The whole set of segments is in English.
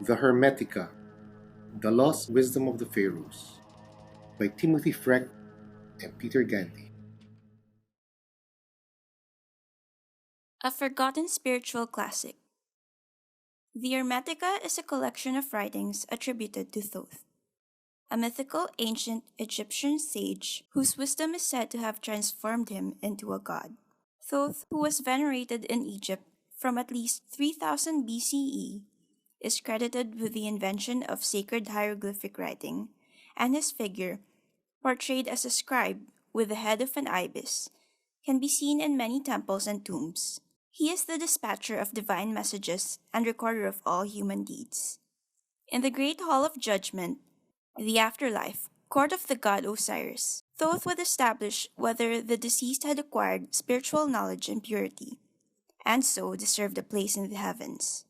The Hermetica, The Lost Wisdom of the Pharaohs, by Timothy Freck and Peter Gandy. A forgotten spiritual classic. The Hermetica is a collection of writings attributed to Thoth, a mythical ancient Egyptian sage whose wisdom is said to have transformed him into a god. Thoth, who was venerated in Egypt from at least 3000 BCE, is credited with the invention of sacred hieroglyphic writing, and his figure, portrayed as a scribe with the head of an ibis, can be seen in many temples and tombs. He is the dispatcher of divine messages and recorder of all human deeds. In the Great Hall of Judgment, the afterlife, court of the god Osiris, Thoth would establish whether the deceased had acquired spiritual knowledge and purity, and so deserved a place in the heavens.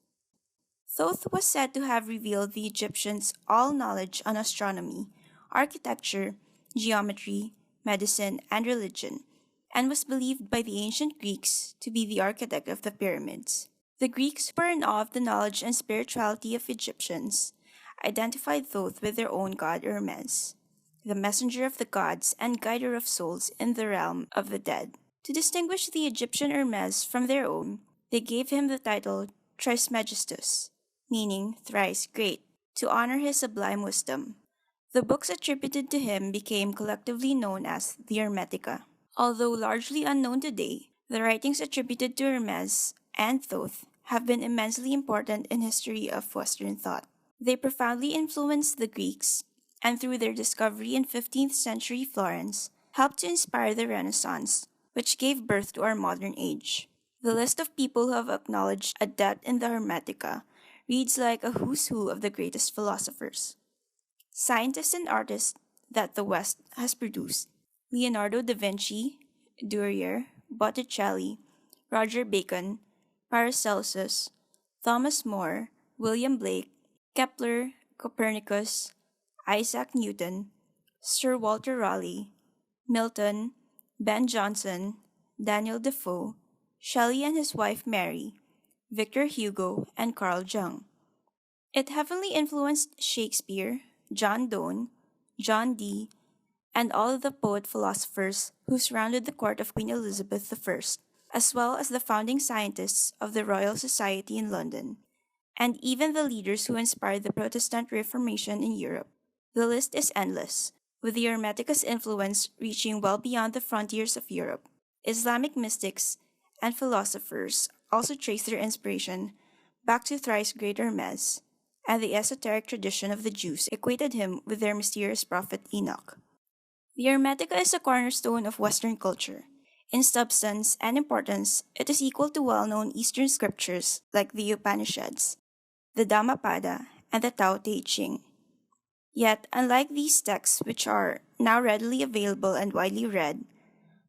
Thoth was said to have revealed the Egyptians all knowledge on astronomy, architecture, geometry, medicine, and religion, and was believed by the ancient Greeks to be the architect of the pyramids. The Greeks were in awe of the knowledge and spirituality of Egyptians, identified Thoth with their own god Hermes, the messenger of the gods and guider of souls in the realm of the dead. To distinguish the Egyptian Hermes from their own, they gave him the title Trismegistus, meaning thrice great, to honor his sublime wisdom. The books attributed to him became collectively known as the Hermetica. Although largely unknown today, the writings attributed to Hermes and Thoth have been immensely important in history of Western thought. They profoundly influenced the Greeks, and through their discovery in 15th century Florence, helped to inspire the Renaissance, which gave birth to our modern age. The list of people who have acknowledged a debt in the Hermetica reads like a who's who of the greatest philosophers. Scientists and artists that the West has produced: Leonardo da Vinci, Durer, Botticelli, Roger Bacon, Paracelsus, Thomas More, William Blake, Kepler, Copernicus, Isaac Newton, Sir Walter Raleigh, Milton, Ben Jonson, Daniel Defoe, Shelley and his wife Mary, Victor Hugo, and Carl Jung. It heavily influenced Shakespeare, John Donne, John Dee, and all of the poet-philosophers who surrounded the court of Queen Elizabeth I, as well as the founding scientists of the Royal Society in London, and even the leaders who inspired the Protestant Reformation in Europe. The list is endless, with the Hermetica's influence reaching well beyond the frontiers of Europe. Islamic mystics and philosophers also trace their inspiration back to thrice great Hermes, and the esoteric tradition of the Jews equated him with their mysterious prophet Enoch. The Hermetica is a cornerstone of Western culture. In substance and importance, it is equal to well-known Eastern scriptures like the Upanishads, the Dhammapada, and the Tao Te Ching. Yet, unlike these texts, which are now readily available and widely read,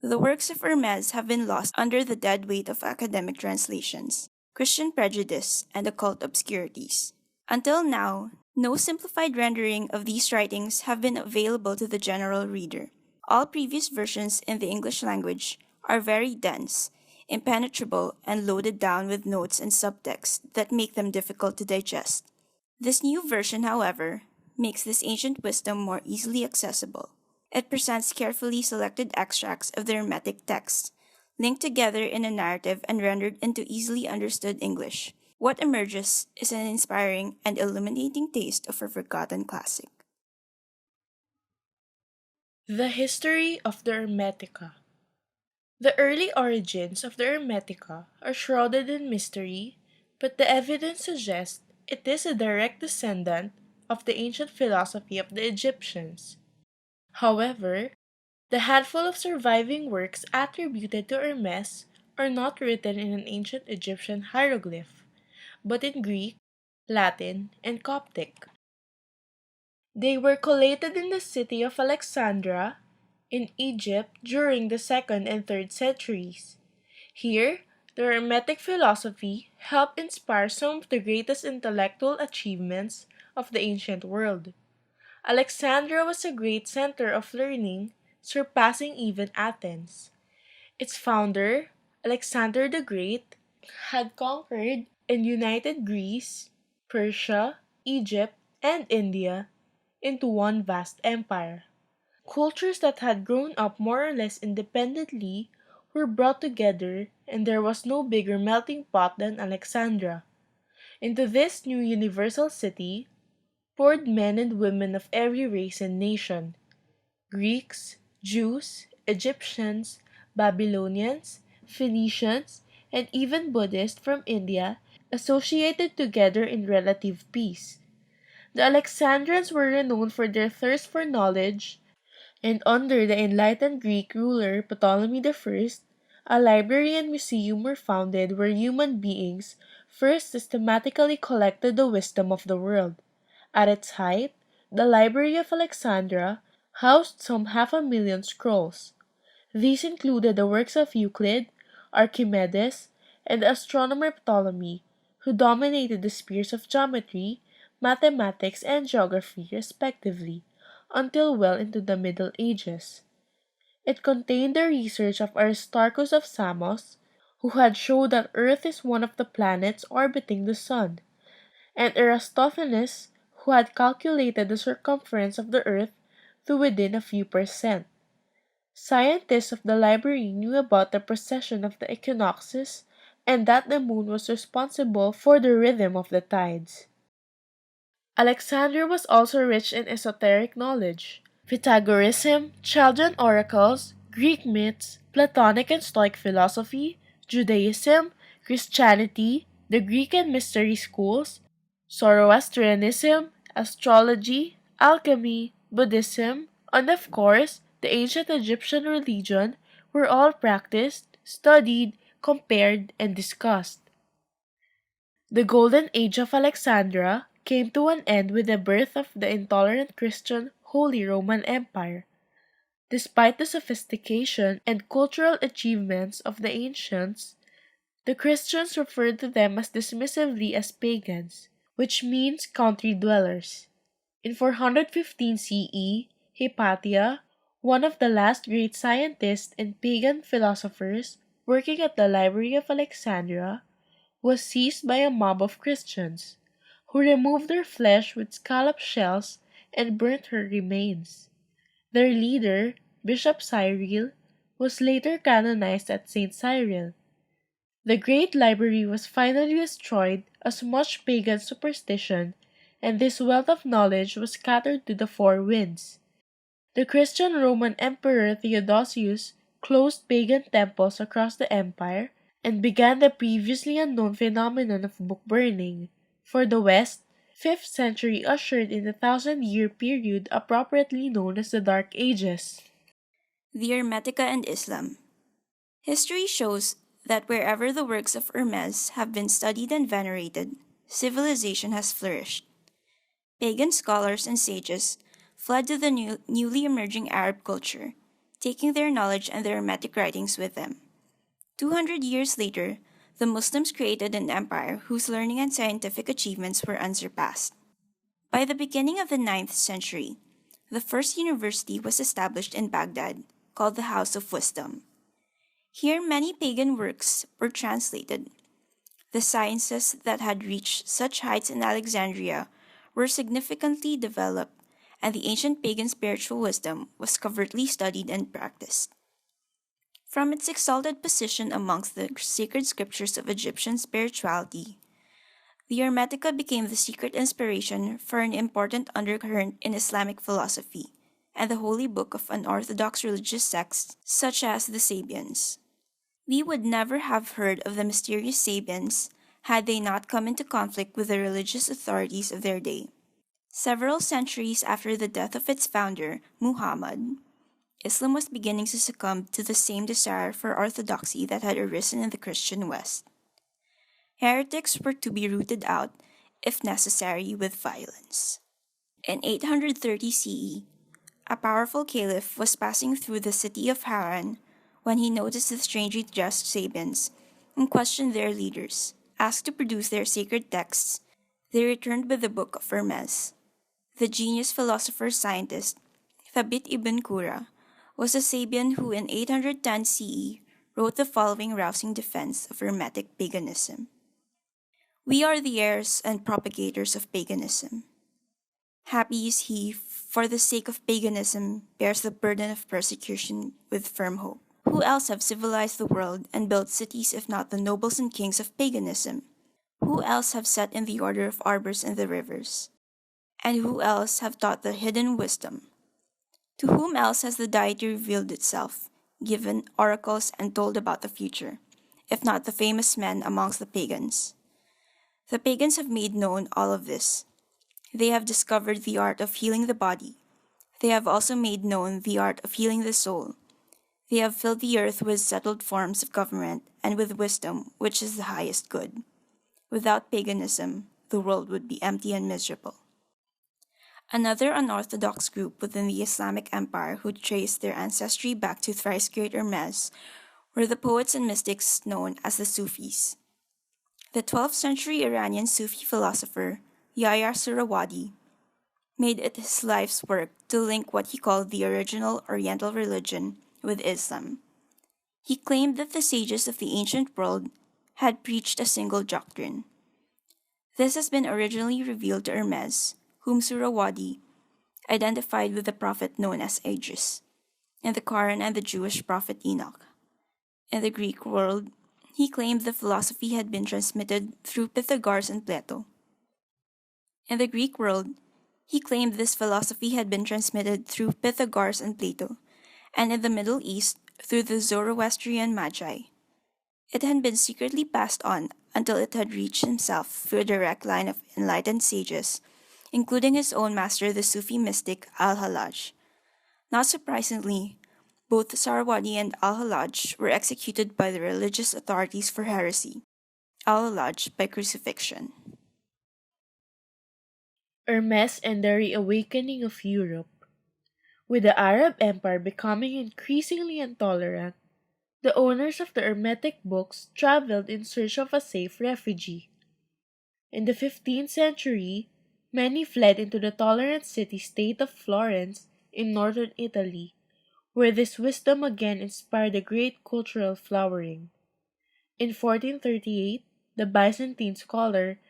the works of Hermes have been lost under the dead weight of academic translations, Christian prejudice, and occult obscurities. Until now, no simplified rendering of these writings have been available to the general reader. All previous versions in the English language are very dense, impenetrable, and loaded down with notes and subtext that make them difficult to digest. This new version, however, makes this ancient wisdom more easily accessible. It presents carefully selected extracts of the Hermetic text, linked together in a narrative and rendered into easily understood English. What emerges is an inspiring and illuminating taste of a forgotten classic. The history of the Hermetica. The early origins of the Hermetica are shrouded in mystery, but the evidence suggests it is a direct descendant of the ancient philosophy of the Egyptians. However, the handful of surviving works attributed to Hermes are not written in an ancient Egyptian hieroglyph, but in Greek, Latin, and Coptic. They were collated in the city of Alexandria in Egypt during the 2nd and 3rd centuries. Here, the Hermetic philosophy helped inspire some of the greatest intellectual achievements of the ancient world. Alexandria was a great center of learning, surpassing even Athens. Its founder, Alexander the Great, had conquered and united Greece, Persia, Egypt, and India into one vast empire. Cultures that had grown up more or less independently were brought together, and there was no bigger melting pot than Alexandria. Into this new universal city poured men and women of every race and nation: Greeks, Jews, Egyptians, Babylonians, Phoenicians, and even Buddhists from India, associated together in relative peace. The Alexandrians were renowned for their thirst for knowledge, and under the enlightened Greek ruler Ptolemy I, a library and museum were founded where human beings first systematically collected the wisdom of the world. At its height, the Library of Alexandria housed some 500,000 scrolls. These included the works of Euclid, Archimedes, and the astronomer Ptolemy, who dominated the spheres of geometry, mathematics, and geography respectively, until well into the Middle Ages. It contained the research of Aristarchus of Samos, who had shown that Earth is one of the planets orbiting the Sun, and Eratosthenes, who had calculated the circumference of the Earth to within a few percent. Scientists of the library knew about the precession of the equinoxes and that the moon was responsible for the rhythm of the tides. Alexandria was also rich in esoteric knowledge. Pythagoreanism, Chaldean oracles, Greek myths, Platonic and Stoic philosophy, Judaism, Christianity, the Greek and mystery schools, Zoroastrianism, astrology, alchemy, Buddhism, and of course, the ancient Egyptian religion were all practiced, studied, compared, and discussed. The Golden Age of Alexandria came to an end with the birth of the intolerant Christian Holy Roman Empire. Despite the sophistication and cultural achievements of the ancients, the Christians referred to them as dismissively as pagans, which means country dwellers. In 415 CE, Hypatia, one of the last great scientists and pagan philosophers working at the Library of Alexandria, was seized by a mob of Christians, who removed her flesh with scallop shells and burnt her remains. Their leader, Bishop Cyril, was later canonized as Saint Cyril. The great library was finally destroyed as much pagan superstition, and this wealth of knowledge was scattered to the four winds. The Christian Roman Emperor Theodosius closed pagan temples across the empire and began the previously unknown phenomenon of book burning. For the West, 5th century ushered in the 1,000-year period appropriately known as the Dark Ages. The Hermetica and Islam. History shows that wherever the works of Hermes have been studied and venerated, civilization has flourished. Pagan scholars and sages fled to the newly emerging Arab culture, taking their knowledge and their Hermetic writings with them. 200 years later, the Muslims created an empire whose learning and scientific achievements were unsurpassed. By the beginning of the 9th century, the first university was established in Baghdad, called the House of Wisdom. Here, many pagan works were translated. The sciences that had reached such heights in Alexandria were significantly developed, and the ancient pagan spiritual wisdom was covertly studied and practiced. From its exalted position amongst the sacred scriptures of Egyptian spirituality, the Hermetica became the secret inspiration for an important undercurrent in Islamic philosophy and the holy book of unorthodox religious sects such as the Sabians. We would never have heard of the mysterious Sabians had they not come into conflict with the religious authorities of their day. Several centuries after the death of its founder, Muhammad, Islam was beginning to succumb to the same desire for orthodoxy that had arisen in the Christian West. Heretics were to be rooted out, if necessary, with violence. In 830 CE, a powerful caliph was passing through the city of Haran when he noticed the strangely dressed Sabians and questioned their leaders. Asked to produce their sacred texts, they returned with the Book of Hermes. The genius philosopher-scientist Thabit ibn Qurra was a Sabian who in 810 CE wrote the following rousing defense of Hermetic paganism. We are the heirs and propagators of paganism. Happy is he for the sake of paganism bears the burden of persecution with firm hope. Who else have civilized the world and built cities if not the nobles and kings of paganism? Who else have set in the order of arbors and the rivers? And who else have taught the hidden wisdom? To whom else has the deity revealed itself, given oracles and told about the future, if not the famous men amongst the pagans? The pagans have made known all of this. They have discovered the art of healing the body. They have also made known the art of healing the soul. They have filled the earth with settled forms of government and with wisdom, which is the highest good. Without paganism, the world would be empty and miserable. Another unorthodox group within the Islamic Empire who traced their ancestry back to thrice great Hermes were the poets and mystics known as the Sufis. The 12th century Iranian Sufi philosopher Yahya Surawadi made it his life's work to link what he called the original Oriental religion with Islam. He claimed that the sages of the ancient world had preached a single doctrine. This has been originally revealed to Hermes, whom Surawadi identified with the prophet known as Idris, in the Quran and the Jewish prophet Enoch. In the Greek world, he claimed the philosophy had been transmitted through Pythagoras and Plato. In the Greek world, he claimed this philosophy had been transmitted through Pythagoras and Plato, and in the Middle East through the Zoroastrian Magi. It had been secretly passed on until it had reached himself through a direct line of enlightened sages, including his own master, the Sufi mystic Al-Hallaj. Not surprisingly, both Sarawadi and Al-Hallaj were executed by the religious authorities for heresy, Al-Hallaj by crucifixion. Hermes and the Reawakening of Europe. With the Arab Empire becoming increasingly intolerant, the owners of the Hermetic books traveled in search of a safe refuge. In the 15th century, many fled into the tolerant city-state of Florence in northern Italy, where this wisdom again inspired a great cultural flowering. In 1438, the Byzantine scholar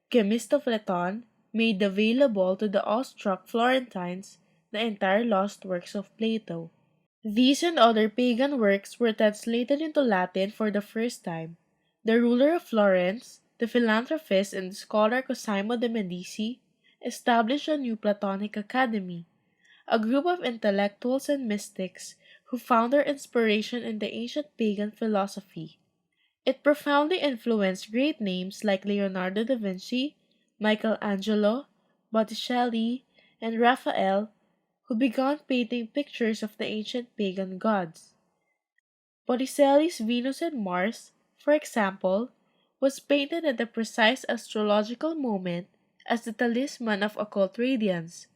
Themistocleton made available to the awestruck Florentines the entire lost works of Plato. These and other pagan works were translated into Latin for the first time. The ruler of Florence, the philanthropist and scholar Cosimo de' Medici, established a new Platonic academy, a group of intellectuals and mystics who found their inspiration in the ancient pagan philosophy. It profoundly influenced great names like Leonardo da Vinci, Michelangelo, Botticelli, and Raphael, who began painting pictures of the ancient pagan gods. Botticelli's Venus and Mars, for example, was painted at the precise astrological moment as the talisman of occult radiance,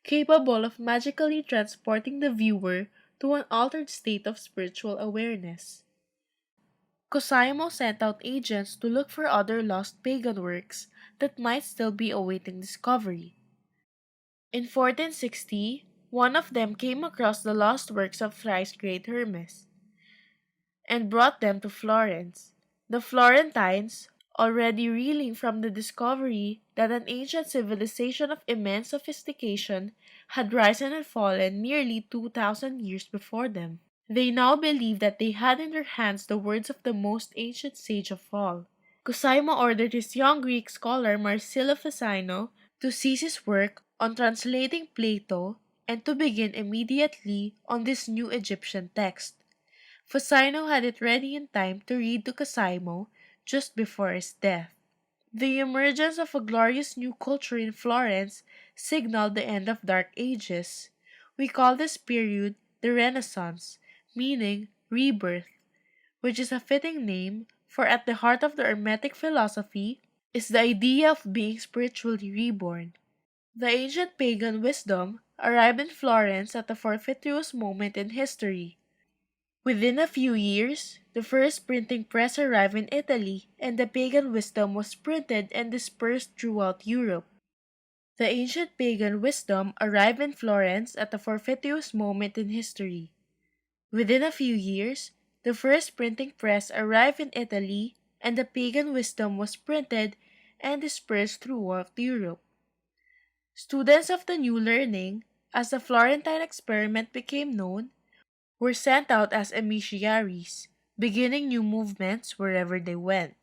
capable of magically transporting the viewer to an altered state of spiritual awareness. Cosimo sent out agents to look for other lost pagan works that might still be awaiting discovery. In 1460, one of them came across the lost works of thrice great Hermes and brought them to Florence. The Florentines, already reeling from the discovery that an ancient civilization of immense sophistication had risen and fallen nearly 2,000 years before them. They now believed that they had in their hands the words of the most ancient sage of all. Cosimo ordered his young Greek scholar Marsilio Ficino to cease his work on translating Plato and to begin immediately on this new Egyptian text. Ficino had it ready in time to read to Cosimo just before his death. The emergence of a glorious new culture in Florence signaled the end of dark ages. We call this period the Renaissance, meaning rebirth, which is a fitting name, for at the heart of the Hermetic philosophy is the idea of being spiritually reborn. The ancient pagan wisdom arrived in Florence at a fortuitous moment in history. Within a few years, the first printing press arrived in Italy, and the pagan wisdom was printed and dispersed throughout Europe. The ancient pagan wisdom arrived in Florence at a fortuitous moment in history. Within a few years, the first printing press arrived in Italy, and the pagan wisdom was printed and dispersed throughout Europe. Students of the new learning, as the Florentine experiment became known, were sent out as emissaries, beginning new movements wherever they went.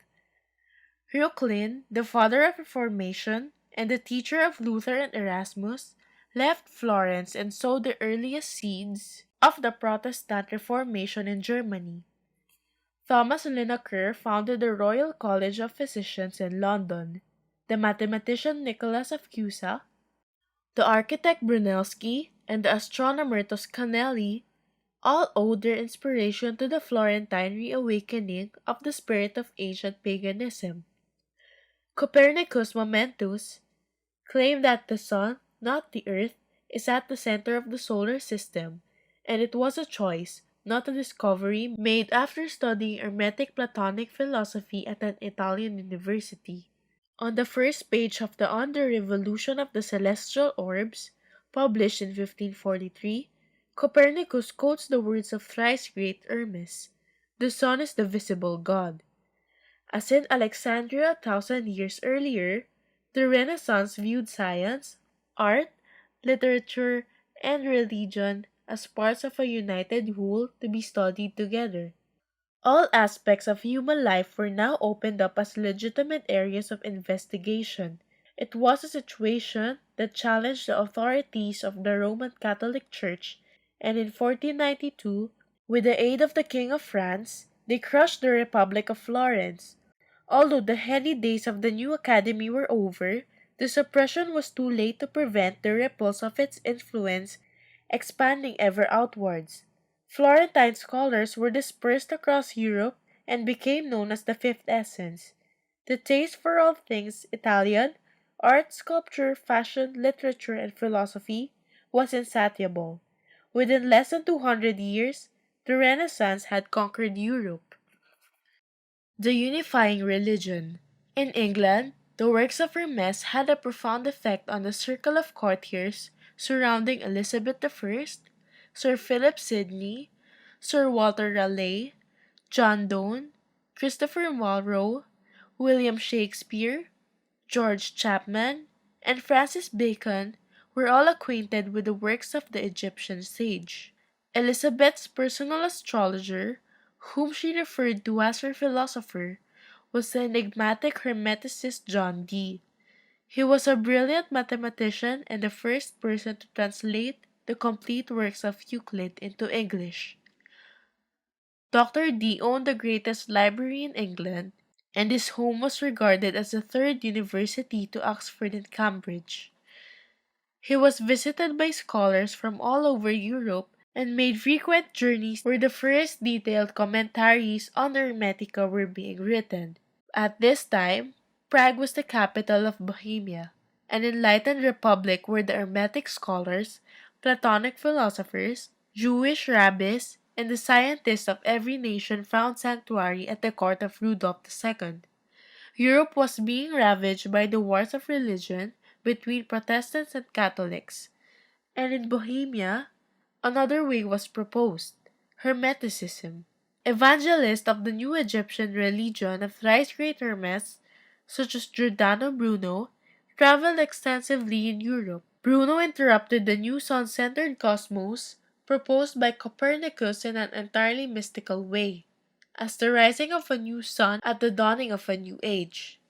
Reuchlin, the father of Reformation and the teacher of Luther and Erasmus, left Florence and sowed the earliest seeds of the Protestant Reformation in Germany. Thomas Linacre founded the Royal College of Physicians in London. The mathematician Nicholas of Cusa, the architect Brunelleschi, and the astronomer Toscanelli all owed their inspiration to the Florentine reawakening of the spirit of ancient paganism. Copernicus Momentus claimed that the sun, not the earth, is at the center of the solar system, and it was a choice, not a discovery, made after studying Hermetic Platonic philosophy at an Italian university. On the first page of the On the Revolution of the Celestial Orbs, published in 1543, Copernicus quotes the words of thrice great Hermes: "The sun is the visible God." As in Alexandria 1,000 years earlier, the Renaissance viewed science, art, literature, and religion as parts of a united whole to be studied together. All aspects of human life were now opened up as legitimate areas of investigation. It was a situation that challenged the authorities of the Roman Catholic Church, and in 1492, with the aid of the King of France, they crushed the Republic of Florence. Although the heady days of the new academy were over, the suppression was too late to prevent the ripples of its influence expanding ever outwards. Florentine scholars were dispersed across Europe and became known as the Fifth Essence. The taste for all things Italian, art, sculpture, fashion, literature, and philosophy, was insatiable. Within less than 200 years, the Renaissance had conquered Europe. The unifying religion. In England, the works of Hermes had a profound effect on the circle of courtiers surrounding Elizabeth I, Sir Philip Sidney, Sir Walter Raleigh, John Donne, Christopher Marlowe, William Shakespeare, George Chapman, and Francis Bacon were all acquainted with the works of the Egyptian sage. Elizabeth's personal astrologer, whom she referred to as her philosopher, was the enigmatic Hermeticist John Dee. He was a brilliant mathematician and the first person to translate the complete works of Euclid into English. Dr. Dee owned the greatest library in England, and his home was regarded as the third university to Oxford and Cambridge. He was visited by scholars from all over Europe and made frequent journeys where the first detailed commentaries on the Hermetica were being written. At this time, Prague was the capital of Bohemia, an enlightened republic where the Hermetic scholars, Platonic philosophers, Jewish rabbis, and the scientists of every nation found sanctuary at the court of Rudolph II. Europe was being ravaged by the wars of religion between Protestants and Catholics, and in Bohemia, another way was proposed: Hermeticism. Evangelists of the new Egyptian religion of thrice great Hermes, such as Giordano Bruno, traveled extensively in Europe. Bruno interrupted the new sun-centered cosmos proposed by Copernicus in an entirely mystical way, as the rising of a new sun at the dawning of a new age.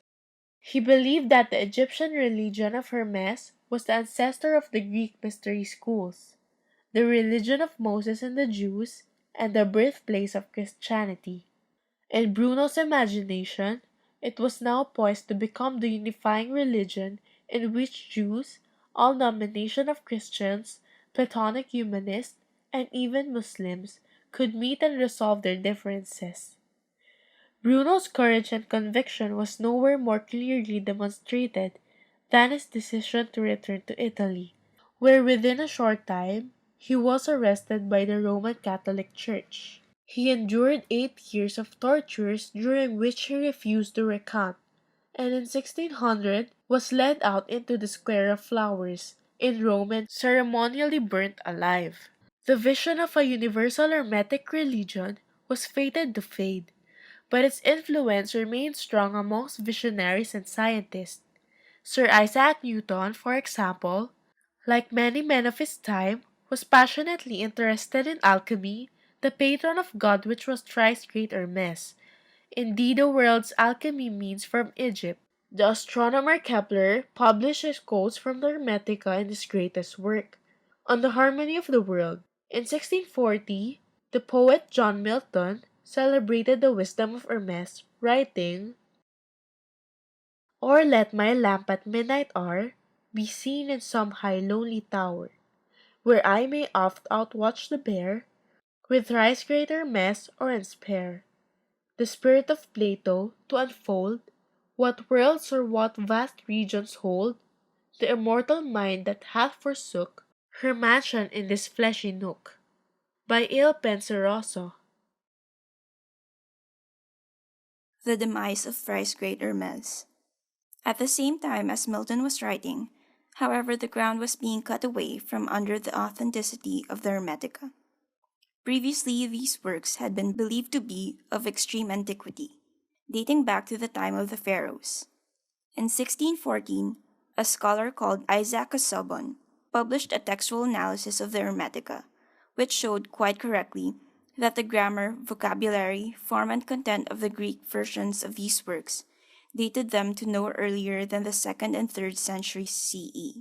He believed that the Egyptian religion of Hermes was the ancestor of the Greek mystery schools, the religion of Moses and the Jews, and the birthplace of Christianity. In Bruno's imagination, it was now poised to become the unifying religion in which Jews, all denominations of Christians, Platonic humanists, and even Muslims could meet and resolve their differences. Bruno's courage and conviction was nowhere more clearly demonstrated than his decision to return to Italy, where within a short time he was arrested by the Roman Catholic Church. He endured 8 years of tortures during which he refused to recant, and in 1600 was led out into the Square of Flowers in Rome and ceremonially burnt alive. The vision of a universal Hermetic religion was fated to fade, but its influence remained strong amongst visionaries and scientists. Sir Isaac Newton, for example, like many men of his time, was passionately interested in alchemy, the patron of god which was thrice great Hermes. Indeed, the world's alchemy means from Egypt. The astronomer Kepler published his quotes from the Hermetica in his greatest work, On the Harmony of the World. In 1640, the poet John Milton celebrated the wisdom of Hermes, writing, Or let my lamp at midnight hour be seen in some high lonely tower, where I may oft outwatch the bear, with thrice great Hermes or spare, the spirit of Plato, to unfold what worlds or what vast regions hold the immortal mind that hath forsook her mansion in this fleshy nook. By Il Penseroso. The demise of thrice great Hermes. At the same time as Milton was writing, however, the ground was being cut away from under the authenticity of the Hermetica. Previously, these works had been believed to be of extreme antiquity, dating back to the time of the Pharaohs. In 1614, a scholar called Isaac Casaubon published a textual analysis of the Hermetica, which showed quite correctly that the grammar, vocabulary, form, and content of the Greek versions of these works dated them to no earlier than the 2nd and 3rd centuries CE.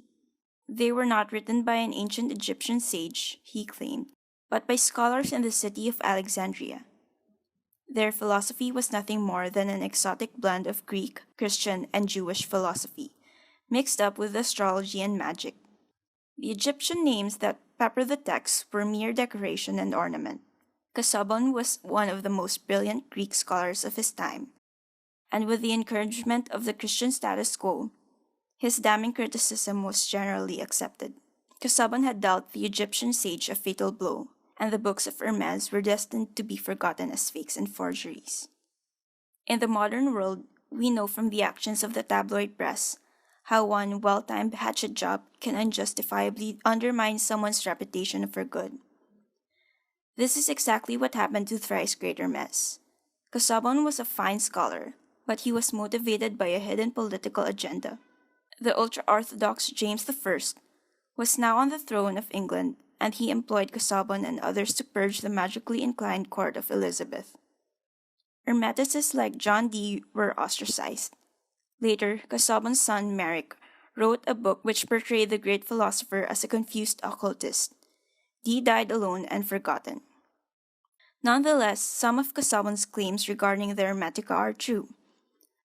They were not written by an ancient Egyptian sage, he claimed, but by scholars in the city of Alexandria. Their philosophy was nothing more than an exotic blend of Greek, Christian, and Jewish philosophy, mixed up with astrology and magic. The Egyptian names that pepper the text were mere decoration and ornament. Casaubon was one of the most brilliant Greek scholars of his time, and with the encouragement of the Christian status quo, his damning criticism was generally accepted. Casaubon had dealt the Egyptian sage a fatal blow, and the books of Hermes were destined to be forgotten as fakes and forgeries. In the modern world, we know from the actions of the tabloid press how one well-timed hatchet job can unjustifiably undermine someone's reputation for good. This is exactly what happened to thrice great Hermes. Casaubon was a fine scholar, but he was motivated by a hidden political agenda. The ultra-orthodox James I was now on the throne of England, and he employed Casaubon and others to purge the magically inclined court of Elizabeth. Hermeticists like John Dee were ostracized. Later, Casaubon's son Merrick wrote a book which portrayed the great philosopher as a confused occultist. Dee died alone and forgotten. Nonetheless, some of Casaubon's claims regarding the Hermetica are true.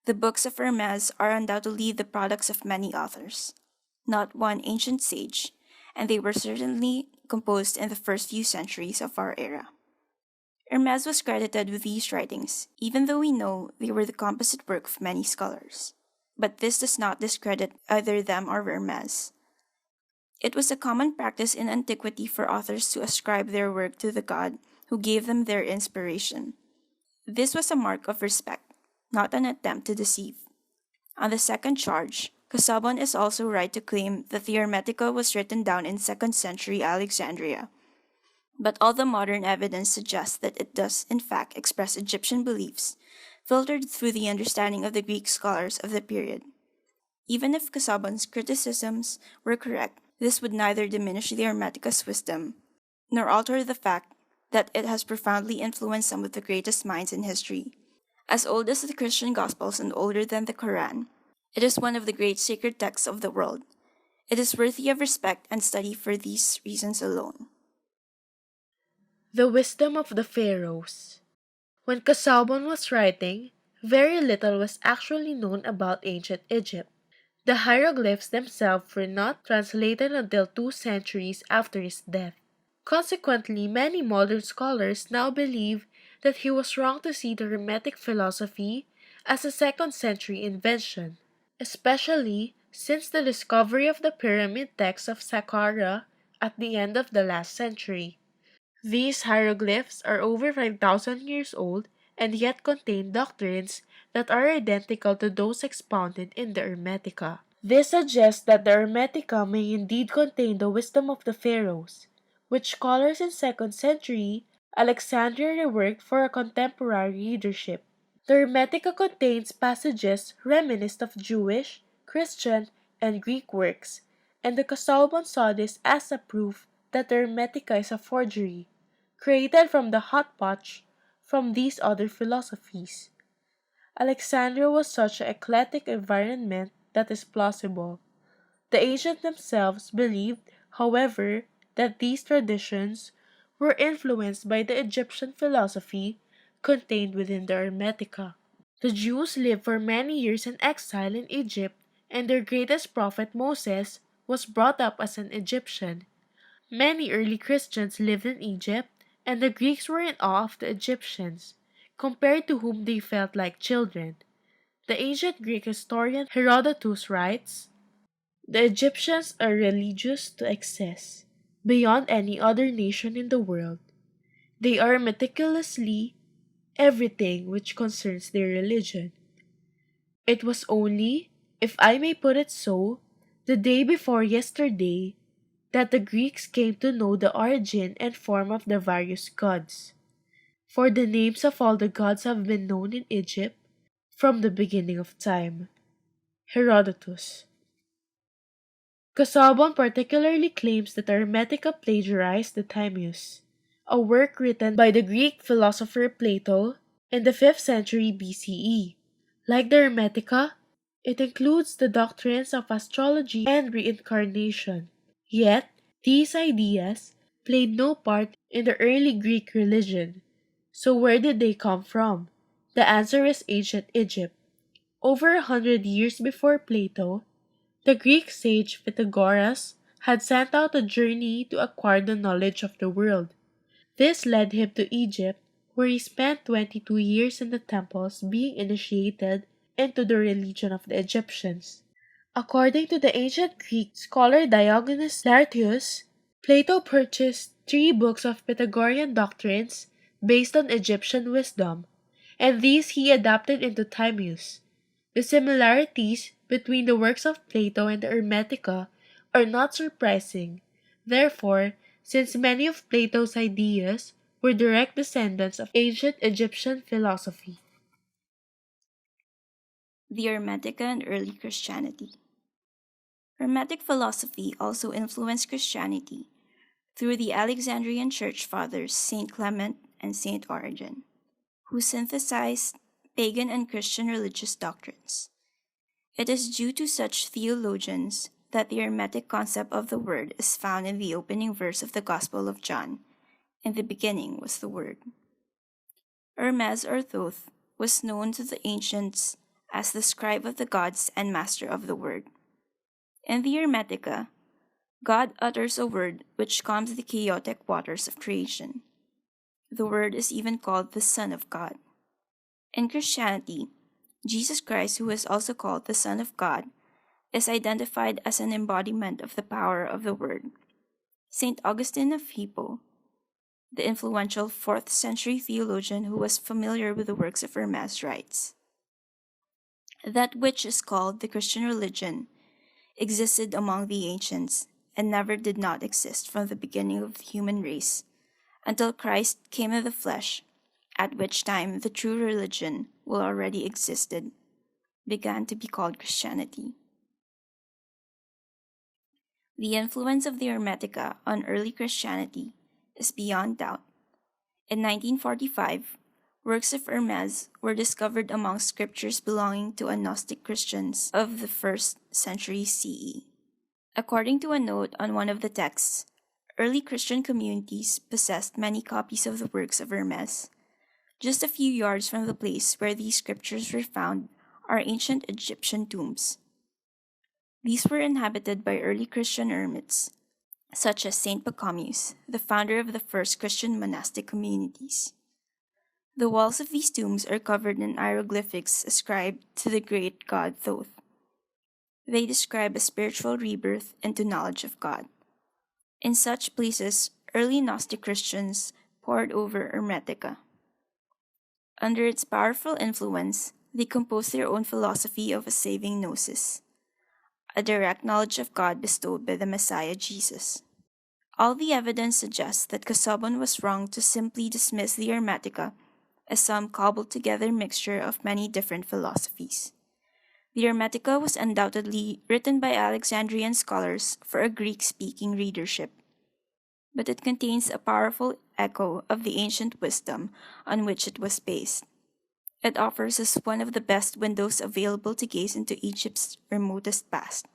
The books of Hermes are undoubtedly the products of many authors, not one ancient sage, and they were certainly composed in the first few centuries of our era. Hermes was credited with these writings, even though we know they were the composite work of many scholars. But this does not discredit either them or Hermes. It was a common practice in antiquity for authors to ascribe their work to the god who gave them their inspiration. This was a mark of respect, not an attempt to deceive. On the second charge, Casaubon is also right to claim that the Hermetica was written down in 2nd century Alexandria, but all the modern evidence suggests that it does in fact express Egyptian beliefs, filtered through the understanding of the Greek scholars of the period. Even if Casaubon's criticisms were correct, this would neither diminish the Hermetica's wisdom, nor alter the fact that it has profoundly influenced some of the greatest minds in history. As old as the Christian Gospels and older than the Quran, it is one of the great sacred texts of the world. It is worthy of respect and study for these reasons alone. The Wisdom of the Pharaohs. When Casaubon was writing, very little was actually known about ancient Egypt. The hieroglyphs themselves were not translated until 2 centuries after his death. Consequently, many modern scholars now believe that he was wrong to see the Hermetic philosophy as a 2nd century invention, especially since the discovery of the pyramid texts of Saqqara at the end of the last century. These hieroglyphs are over 5,000 years old and yet contain doctrines that are identical to those expounded in the Hermetica. This suggests that the Hermetica may indeed contain the wisdom of the Pharaohs, which scholars in 2nd century Alexandria reworked for a contemporary readership. The Hermetica contains passages reminiscent of Jewish, Christian, and Greek works, and the Casaubon saw this as a proof that the Hermetica is a forgery, created from the hotchpotch from these other philosophies. Alexandria was such an eclectic environment that is plausible. The ancients themselves believed, however, that these traditions were influenced by the Egyptian philosophy contained within the Hermetica. The Jews lived for many years in exile in Egypt, and their greatest prophet Moses was brought up as an Egyptian. Many early Christians lived in Egypt, and the Greeks were in awe of the Egyptians, compared to whom they felt like children. The ancient Greek historian Herodotus writes, "The Egyptians are religious to excess, beyond any other nation in the world. They are meticulously everything which concerns their religion. It was only, if I may put it so, the day before yesterday that the Greeks came to know the origin and form of the various gods. For the names of all the gods have been known in Egypt from the beginning of time." Herodotus. Casaubon particularly claims that the Hermetica plagiarized the Timaeus, a work written by the Greek philosopher Plato in the 5th century BCE. Like the Hermetica, it includes the doctrines of astrology and reincarnation. Yet, these ideas played no part in the early Greek religion. So where did they come from? The answer is ancient Egypt. Over 100 years before Plato, the Greek sage Pythagoras had sent out a journey to acquire the knowledge of the world. This led him to Egypt, where he spent 22 years in the temples being initiated into the religion of the Egyptians. According to the ancient Greek scholar Diogenes Laertius, Plato purchased 3 books of Pythagorean doctrines based on Egyptian wisdom, and these he adapted into Timaeus. The similarities between the works of Plato and the Hermetica are not surprising. Therefore, since many of Plato's ideas were direct descendants of ancient Egyptian philosophy. The Hermetica and early Christianity. Hermetic philosophy also influenced Christianity through the Alexandrian church fathers Saint Clement and Saint Origen, who synthesized pagan and Christian religious doctrines. It is due to such theologians that the Hermetic concept of the Word is found in the opening verse of the Gospel of John. In the beginning was the Word. Hermes or Thoth was known to the ancients as the scribe of the gods and master of the Word. In the Hermetica, God utters a word which calms the chaotic waters of creation. The Word is even called the Son of God. In Christianity, Jesus Christ, who is also called the Son of God, is identified as an embodiment of the power of the Word. St. Augustine of Hippo, the influential 4th century theologian who was familiar with the works of Hermes, writes, "That which is called the Christian religion existed among the ancients and never did not exist from the beginning of the human race until Christ came in the flesh, at which time the true religion will already existed, began to be called Christianity." The influence of the Hermetica on early Christianity is beyond doubt. In 1945, works of Hermes were discovered among scriptures belonging to Gnostic Christians of the 1st century CE. According to a note on one of the texts, early Christian communities possessed many copies of the works of Hermes. Just a few yards from the place where these scriptures were found are ancient Egyptian tombs. These were inhabited by early Christian hermits, such as Saint Pachomius, the founder of the first Christian monastic communities. The walls of these tombs are covered in hieroglyphics ascribed to the great god Thoth. They describe a spiritual rebirth into knowledge of God. In such places, early Gnostic Christians pored over Hermetica. Under its powerful influence, they composed their own philosophy of a saving gnosis, a direct knowledge of God bestowed by the Messiah Jesus. All the evidence suggests that Casaubon was wrong to simply dismiss the Hermetica a some cobbled together mixture of many different philosophies. The Hermetica was undoubtedly written by Alexandrian scholars for a Greek speaking readership, but it contains a powerful echo of the ancient wisdom on which it was based. It offers us one of the best windows available to gaze into Egypt's remotest past.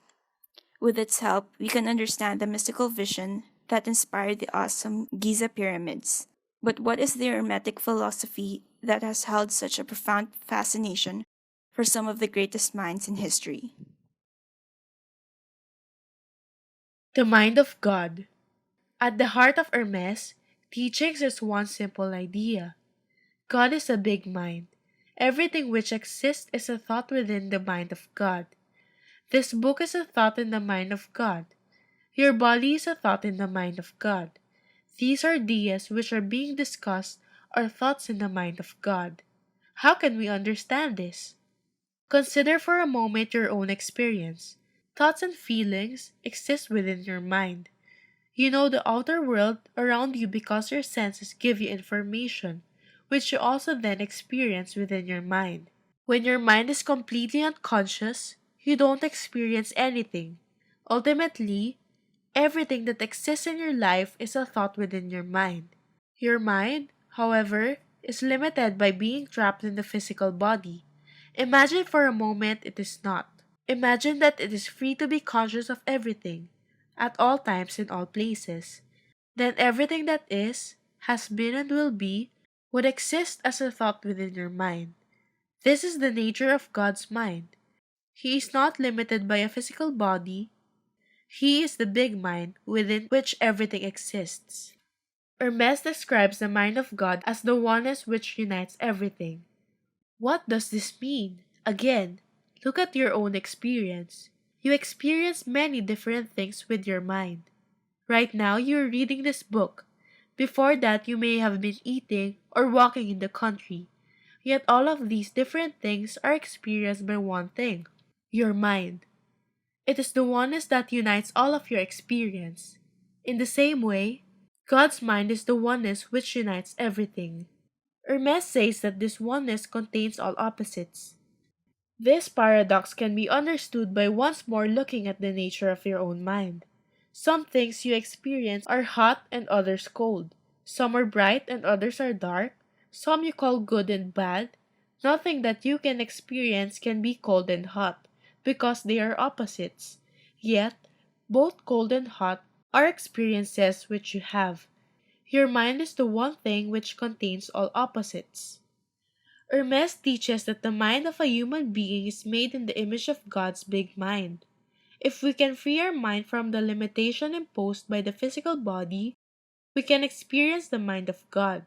With its help, we can understand the mystical vision that inspired the awesome Giza pyramids. But what is the Hermetic philosophy that has held such a profound fascination for some of the greatest minds in history? The mind of God. At the heart of Hermes teachings is one simple idea. God is a big mind. Everything which exists is a thought within the mind of God. This book is a thought in the mind of God. Your body is a thought in the mind of God. These ideas which are being discussed are thoughts in the mind of God. How can we understand this? Consider for a moment your own experience. Thoughts and feelings exist within your mind. You know the outer world around you because your senses give you information, which you also then experience within your mind. When your mind is completely unconscious, you don't experience anything. Ultimately, everything that exists in your life is a thought within your mind. Your mind, however, is limited by being trapped in the physical body. Imagine for a moment it is not. Imagine that it is free to be conscious of everything, at all times in all places. Then everything that is, has been, and will be would exist as a thought within your mind. This is the nature of God's mind. He is not limited by a physical body. He is the big mind within which everything exists. Hermes describes the mind of God as the oneness which unites everything. What does this mean? Again, look at your own experience. You experience many different things with your mind. Right now, you are reading this book. Before that, you may have been eating or walking in the country. Yet all of these different things are experienced by one thing, your mind. It is the oneness that unites all of your experience. In the same way, God's mind is the oneness which unites everything. Hermes says that this oneness contains all opposites. This paradox can be understood by once more looking at the nature of your own mind. Some things you experience are hot and others cold. Some are bright and others are dark. Some you call good and bad. Nothing that you can experience can be cold and hot, because they are opposites. Yet, both cold and hot are experiences which you have. Your mind is the one thing which contains all opposites. Hermes teaches that the mind of a human being is made in the image of God's big mind. If we can free our mind from the limitation imposed by the physical body, we can experience the mind of God.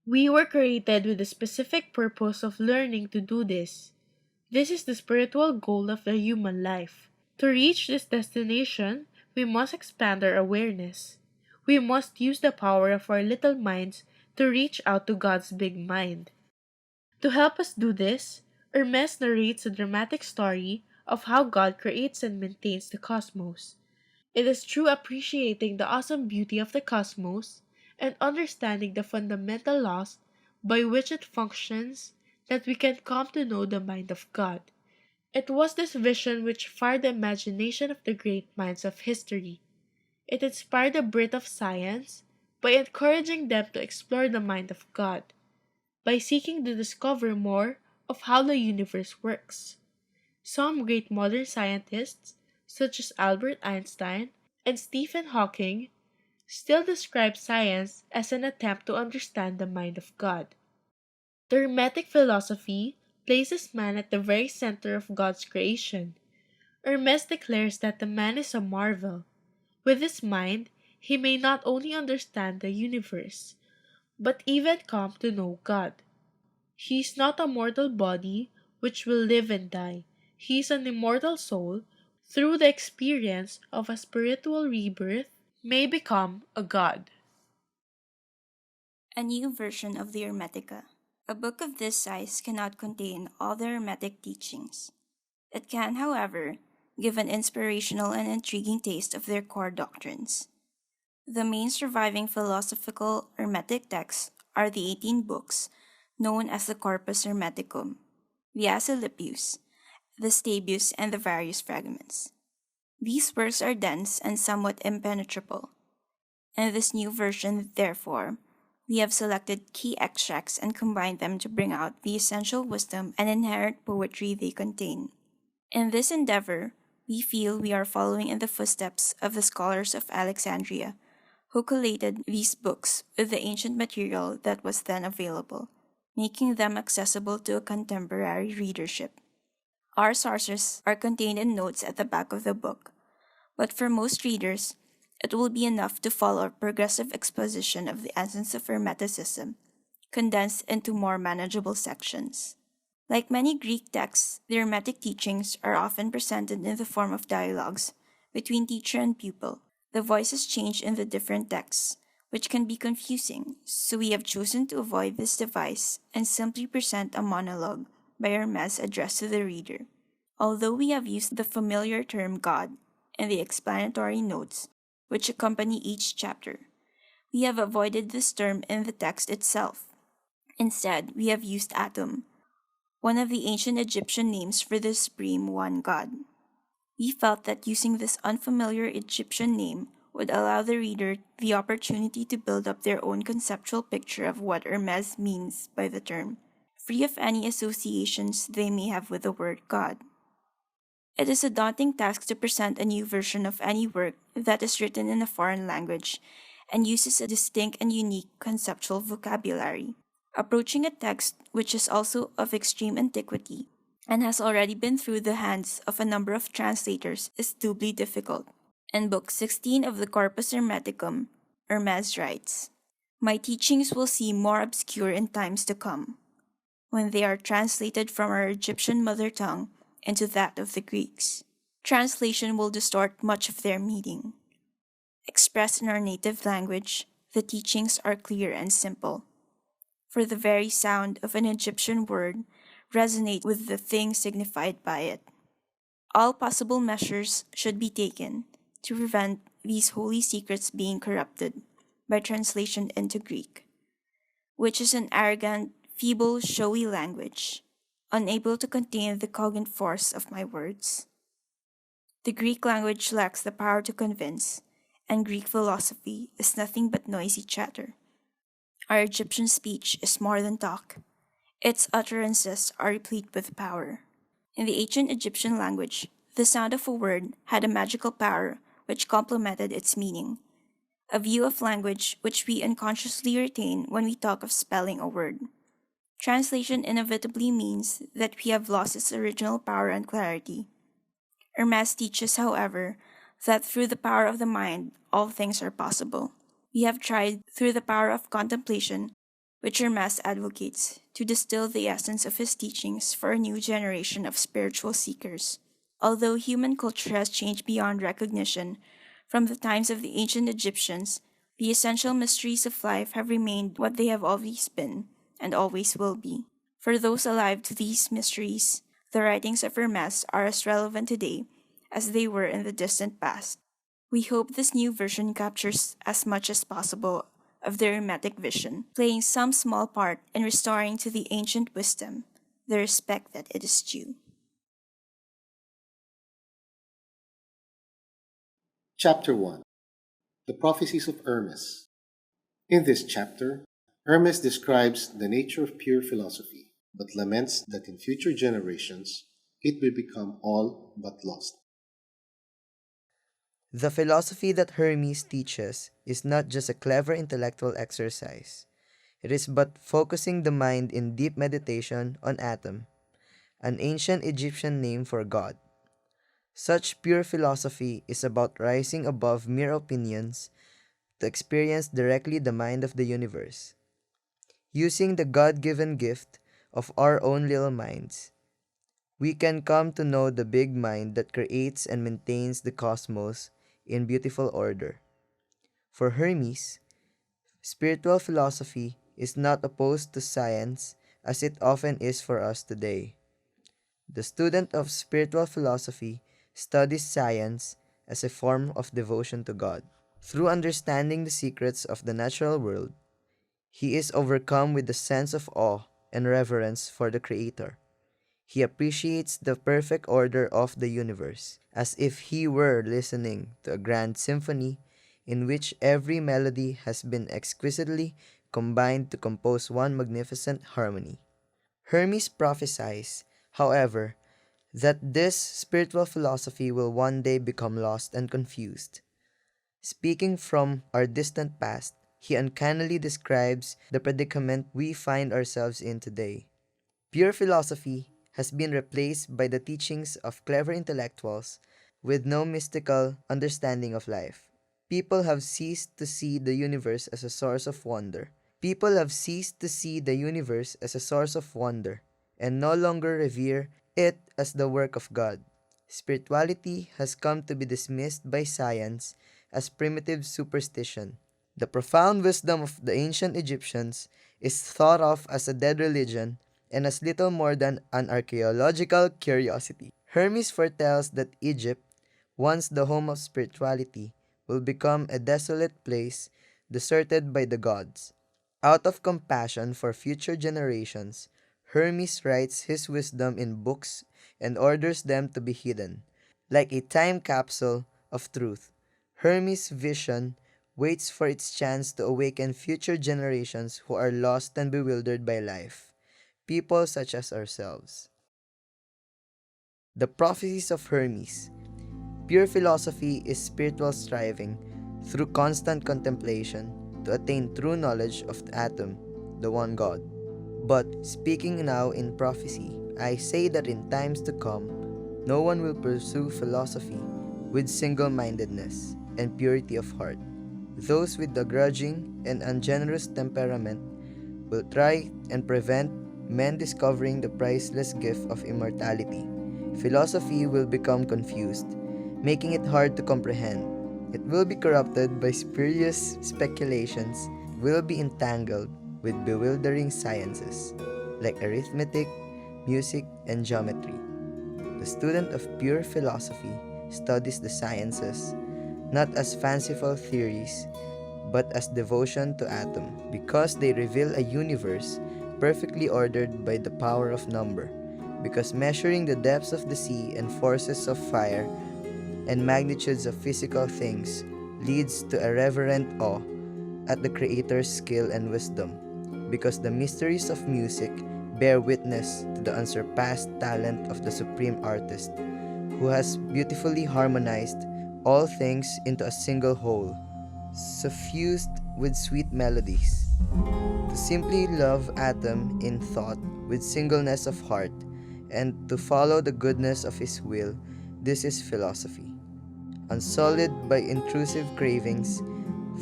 We were created with the specific purpose of learning to do this. This is the spiritual goal of the human life. To reach this destination, we must expand our awareness. We must use the power of our little minds to reach out to God's big mind. To help us do this, Hermes narrates a dramatic story of how God creates and maintains the cosmos. It is through appreciating the awesome beauty of the cosmos and understanding the fundamental laws by which it functions that we can come to know the mind of God. It was this vision which fired the imagination of the great minds of history. It inspired the breath of science by encouraging them to explore the mind of God, by seeking to discover more of how the universe works. Some great modern scientists, such as Albert Einstein and Stephen Hawking, still describe science as an attempt to understand the mind of God. The Hermetic philosophy places man at the very center of God's creation. Hermes declares that the man is a marvel. With his mind, he may not only understand the universe, but even come to know God. He is not a mortal body which will live and die. He is an immortal soul, through the experience of a spiritual rebirth, may become a god. A new version of the Hermetica. A book of this size cannot contain all the Hermetic teachings. It can, however, give an inspirational and intriguing taste of their core doctrines. The main surviving philosophical Hermetic texts are the 18 books known as the Corpus Hermeticum, the Asclepius, the Stabius, and the various fragments. These works are dense and somewhat impenetrable. In this new version, therefore, we have selected key extracts and combined them to bring out the essential wisdom and inherent poetry they contain. In this endeavor, we feel we are following in the footsteps of the scholars of Alexandria, who collated these books with the ancient material that was then available, making them accessible to a contemporary readership. Our sources are contained in notes at the back of the book, but for most readers, it will be enough to follow a progressive exposition of the essence of Hermeticism, condensed into more manageable sections. Like many Greek texts, the Hermetic teachings are often presented in the form of dialogues between teacher and pupil. The voices change in the different texts, which can be confusing, so we have chosen to avoid this device and simply present a monologue by Hermes addressed to the reader. Although we have used the familiar term God in the explanatory notes which accompany each chapter, we have avoided this term in the text itself. Instead, we have used Atum, one of the ancient Egyptian names for the supreme one God. We felt that using this unfamiliar Egyptian name would allow the reader the opportunity to build up their own conceptual picture of what Hermes means by the term, free of any associations they may have with the word God. It is a daunting task to present a new version of any work that is written in a foreign language and uses a distinct and unique conceptual vocabulary. Approaching a text which is also of extreme antiquity and has already been through the hands of a number of translators is doubly difficult. In Book 16 of the Corpus Hermeticum, Hermes writes, "My teachings will seem more obscure in times to come, when they are translated from our Egyptian mother tongue into that of the Greeks. Translation will distort much of their meaning. Expressed in our native language, the teachings are clear and simple, for the very sound of an Egyptian word resonates with the thing signified by it. All possible measures should be taken to prevent these holy secrets being corrupted by translation into Greek, which is an arrogant, feeble, showy language, unable to contain the cogent force of my words. The Greek language lacks the power to convince, and Greek philosophy is nothing but noisy chatter. Our Egyptian speech is more than talk. Its utterances are replete with power. In the ancient Egyptian language, the sound of a word had a magical power which complemented its meaning, a view of language which we unconsciously retain when we talk of spelling a word. Translation inevitably means that we have lost its original power and clarity. Hermes teaches, however, that through the power of the mind, all things are possible. We have tried, through the power of contemplation, which Hermes advocates, to distill the essence of his teachings for a new generation of spiritual seekers. Although human culture has changed beyond recognition from the times of the ancient Egyptians, the essential mysteries of life have remained what they have always been and always will be. For those alive to these mysteries, the writings of Hermes are as relevant today as they were in the distant past. We hope this new version captures as much as possible of the Hermetic vision, playing some small part in restoring to the ancient wisdom the respect that it is due." Chapter 1. The Prophecies of Hermes. In this chapter, Hermes describes the nature of pure philosophy, but laments that in future generations it will become all but lost. The philosophy that Hermes teaches is not just a clever intellectual exercise. It is but focusing the mind in deep meditation on Atum, an ancient Egyptian name for God. Such pure philosophy is about rising above mere opinions to experience directly the mind of the universe. Using the God-given gift of our own little minds, we can come to know the big mind that creates and maintains the cosmos in beautiful order. For Hermes, spiritual philosophy is not opposed to science as it often is for us today. The student of spiritual philosophy studies science as a form of devotion to God. Through understanding the secrets of the natural world, he is overcome with a sense of awe and reverence for the Creator. He appreciates the perfect order of the universe, as if he were listening to a grand symphony in which every melody has been exquisitely combined to compose one magnificent harmony. Hermes prophesies, however, that this spiritual philosophy will one day become lost and confused. Speaking from our distant past, he uncannily describes the predicament we find ourselves in today. Pure philosophy has been replaced by the teachings of clever intellectuals with no mystical understanding of life. People have ceased to see the universe as a source of wonder. People have ceased to see the universe as a source of wonder and no longer revere it as the work of God. Spirituality has come to be dismissed by science as primitive superstition. The profound wisdom of the ancient Egyptians is thought of as a dead religion and as little more than an archaeological curiosity. Hermes foretells that Egypt, once the home of spirituality, will become a desolate place deserted by the gods. Out of compassion for future generations, Hermes writes his wisdom in books and orders them to be hidden. Like a time capsule of truth, Hermes' vision waits for its chance to awaken future generations who are lost and bewildered by life, people such as ourselves. The Prophecies of Hermes. Pure philosophy is spiritual striving through constant contemplation to attain true knowledge of the atom, the one God. But speaking now in prophecy, I say that in times to come, no one will pursue philosophy with single-mindedness and purity of heart. Those with a grudging and ungenerous temperament will try and prevent men discovering the priceless gift of immortality. Philosophy will become confused, making it hard to comprehend. It will be corrupted by spurious speculations, will be entangled with bewildering sciences like arithmetic, music, and geometry. The student of pure philosophy studies the sciences not as fanciful theories, but as devotion to atom, because they reveal a universe perfectly ordered by the power of number, because measuring the depths of the sea and forces of fire and magnitudes of physical things leads to a reverent awe at the Creator's skill and wisdom, because the mysteries of music bear witness to the unsurpassed talent of the supreme artist, who has beautifully harmonized all things into a single whole, suffused with sweet melodies. To simply love atom in thought with singleness of heart, and to follow the goodness of his will, this is philosophy. Unsullied by intrusive cravings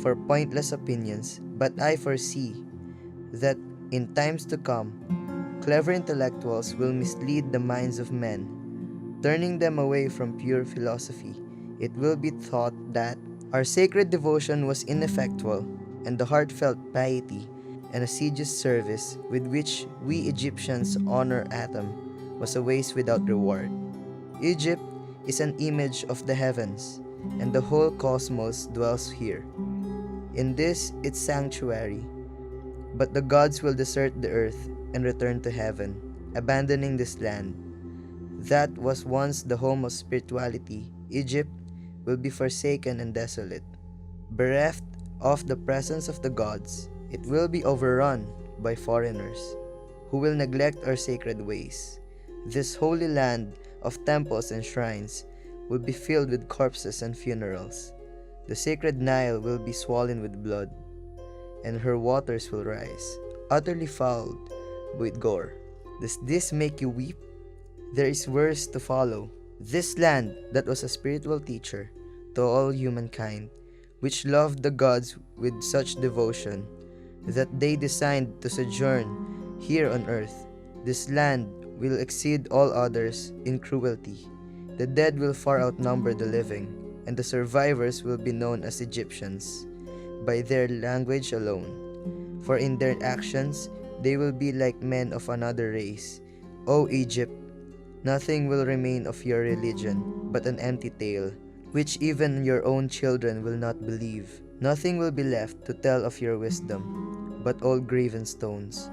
for pointless opinions, but I foresee that in times to come, clever intellectuals will mislead the minds of men, turning them away from pure philosophy. It will be thought that our sacred devotion was ineffectual, and the heartfelt piety and assiduous service with which we Egyptians honor Atom was a waste without reward. Egypt is an image of the heavens, and the whole cosmos dwells here, in this its sanctuary. But the gods will desert the earth and return to heaven, abandoning this land that was once the home of spirituality. Egypt will be forsaken and desolate. Bereft of the presence of the gods, it will be overrun by foreigners who will neglect our sacred ways. This holy land of temples and shrines will be filled with corpses and funerals. The sacred Nile will be swollen with blood, and her waters will rise, utterly fouled with gore. Does this make you weep? There is worse to follow. This land that was a spiritual teacher to all humankind, which loved the gods with such devotion that they designed to sojourn here on earth. This land will exceed all others in cruelty. The dead will far outnumber the living, and the survivors will be known as Egyptians by their language alone. For in their actions, they will be like men of another race. O Egypt, nothing will remain of your religion but an empty tale, which even your own children will not believe. Nothing will be left to tell of your wisdom but old graven stones.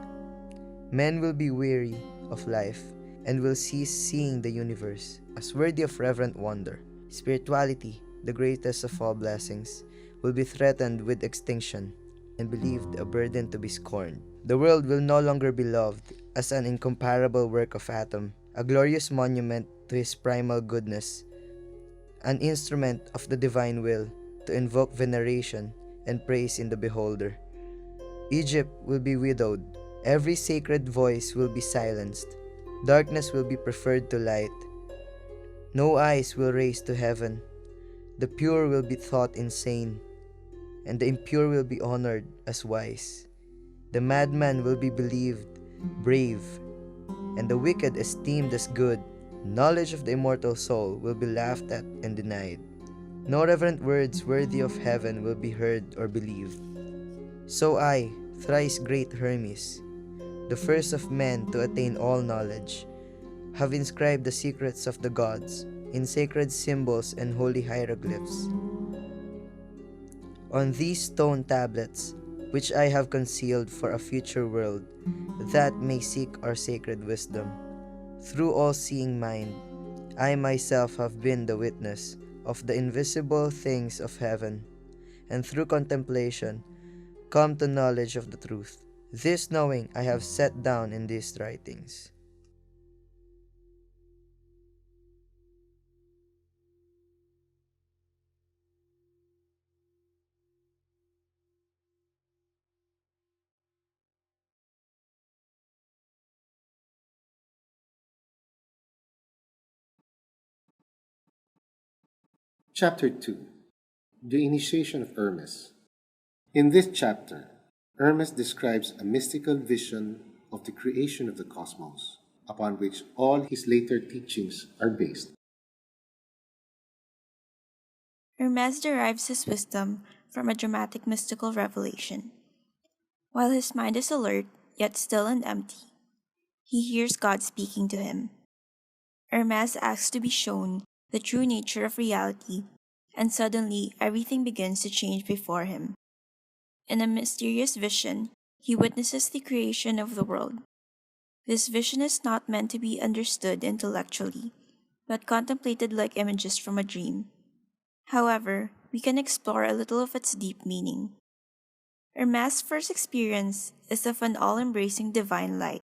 Men will be weary of life and will cease seeing the universe as worthy of reverent wonder. Spirituality, the greatest of all blessings, will be threatened with extinction and believed a burden to be scorned. The world will no longer be loved as an incomparable work of Atom, a glorious monument to his primal goodness, an instrument of the divine will to invoke veneration and praise in the beholder. Egypt will be widowed. Every sacred voice will be silenced. Darkness will be preferred to light. No eyes will raise to heaven. The pure will be thought insane, and the impure will be honored as wise. The madman will be believed brave, and the wicked esteemed as good. Knowledge of the immortal soul will be laughed at and denied. No reverent words worthy of heaven will be heard or believed. So I, thrice great Hermes, the first of men to attain all knowledge, have inscribed the secrets of the gods in sacred symbols and holy hieroglyphs. On these stone tablets, which I have concealed for a future world, that may seek our sacred wisdom. Through all-seeing mind, I myself have been the witness of the invisible things of heaven, and through contemplation, come to knowledge of the truth. This knowing I have set down in these writings. Chapter 2. The Initiation of Hermes. In this chapter, Hermes describes a mystical vision of the creation of the cosmos, upon which all his later teachings are based. Hermes derives his wisdom from a dramatic mystical revelation. While his mind is alert, yet still and empty, he hears God speaking to him. Hermes asks to be shown the true nature of reality, and suddenly everything begins to change before him. In a mysterious vision, he witnesses the creation of the world. This vision is not meant to be understood intellectually, but contemplated like images from a dream. However, we can explore a little of its deep meaning. Hermes' first experience is of an all-embracing divine light,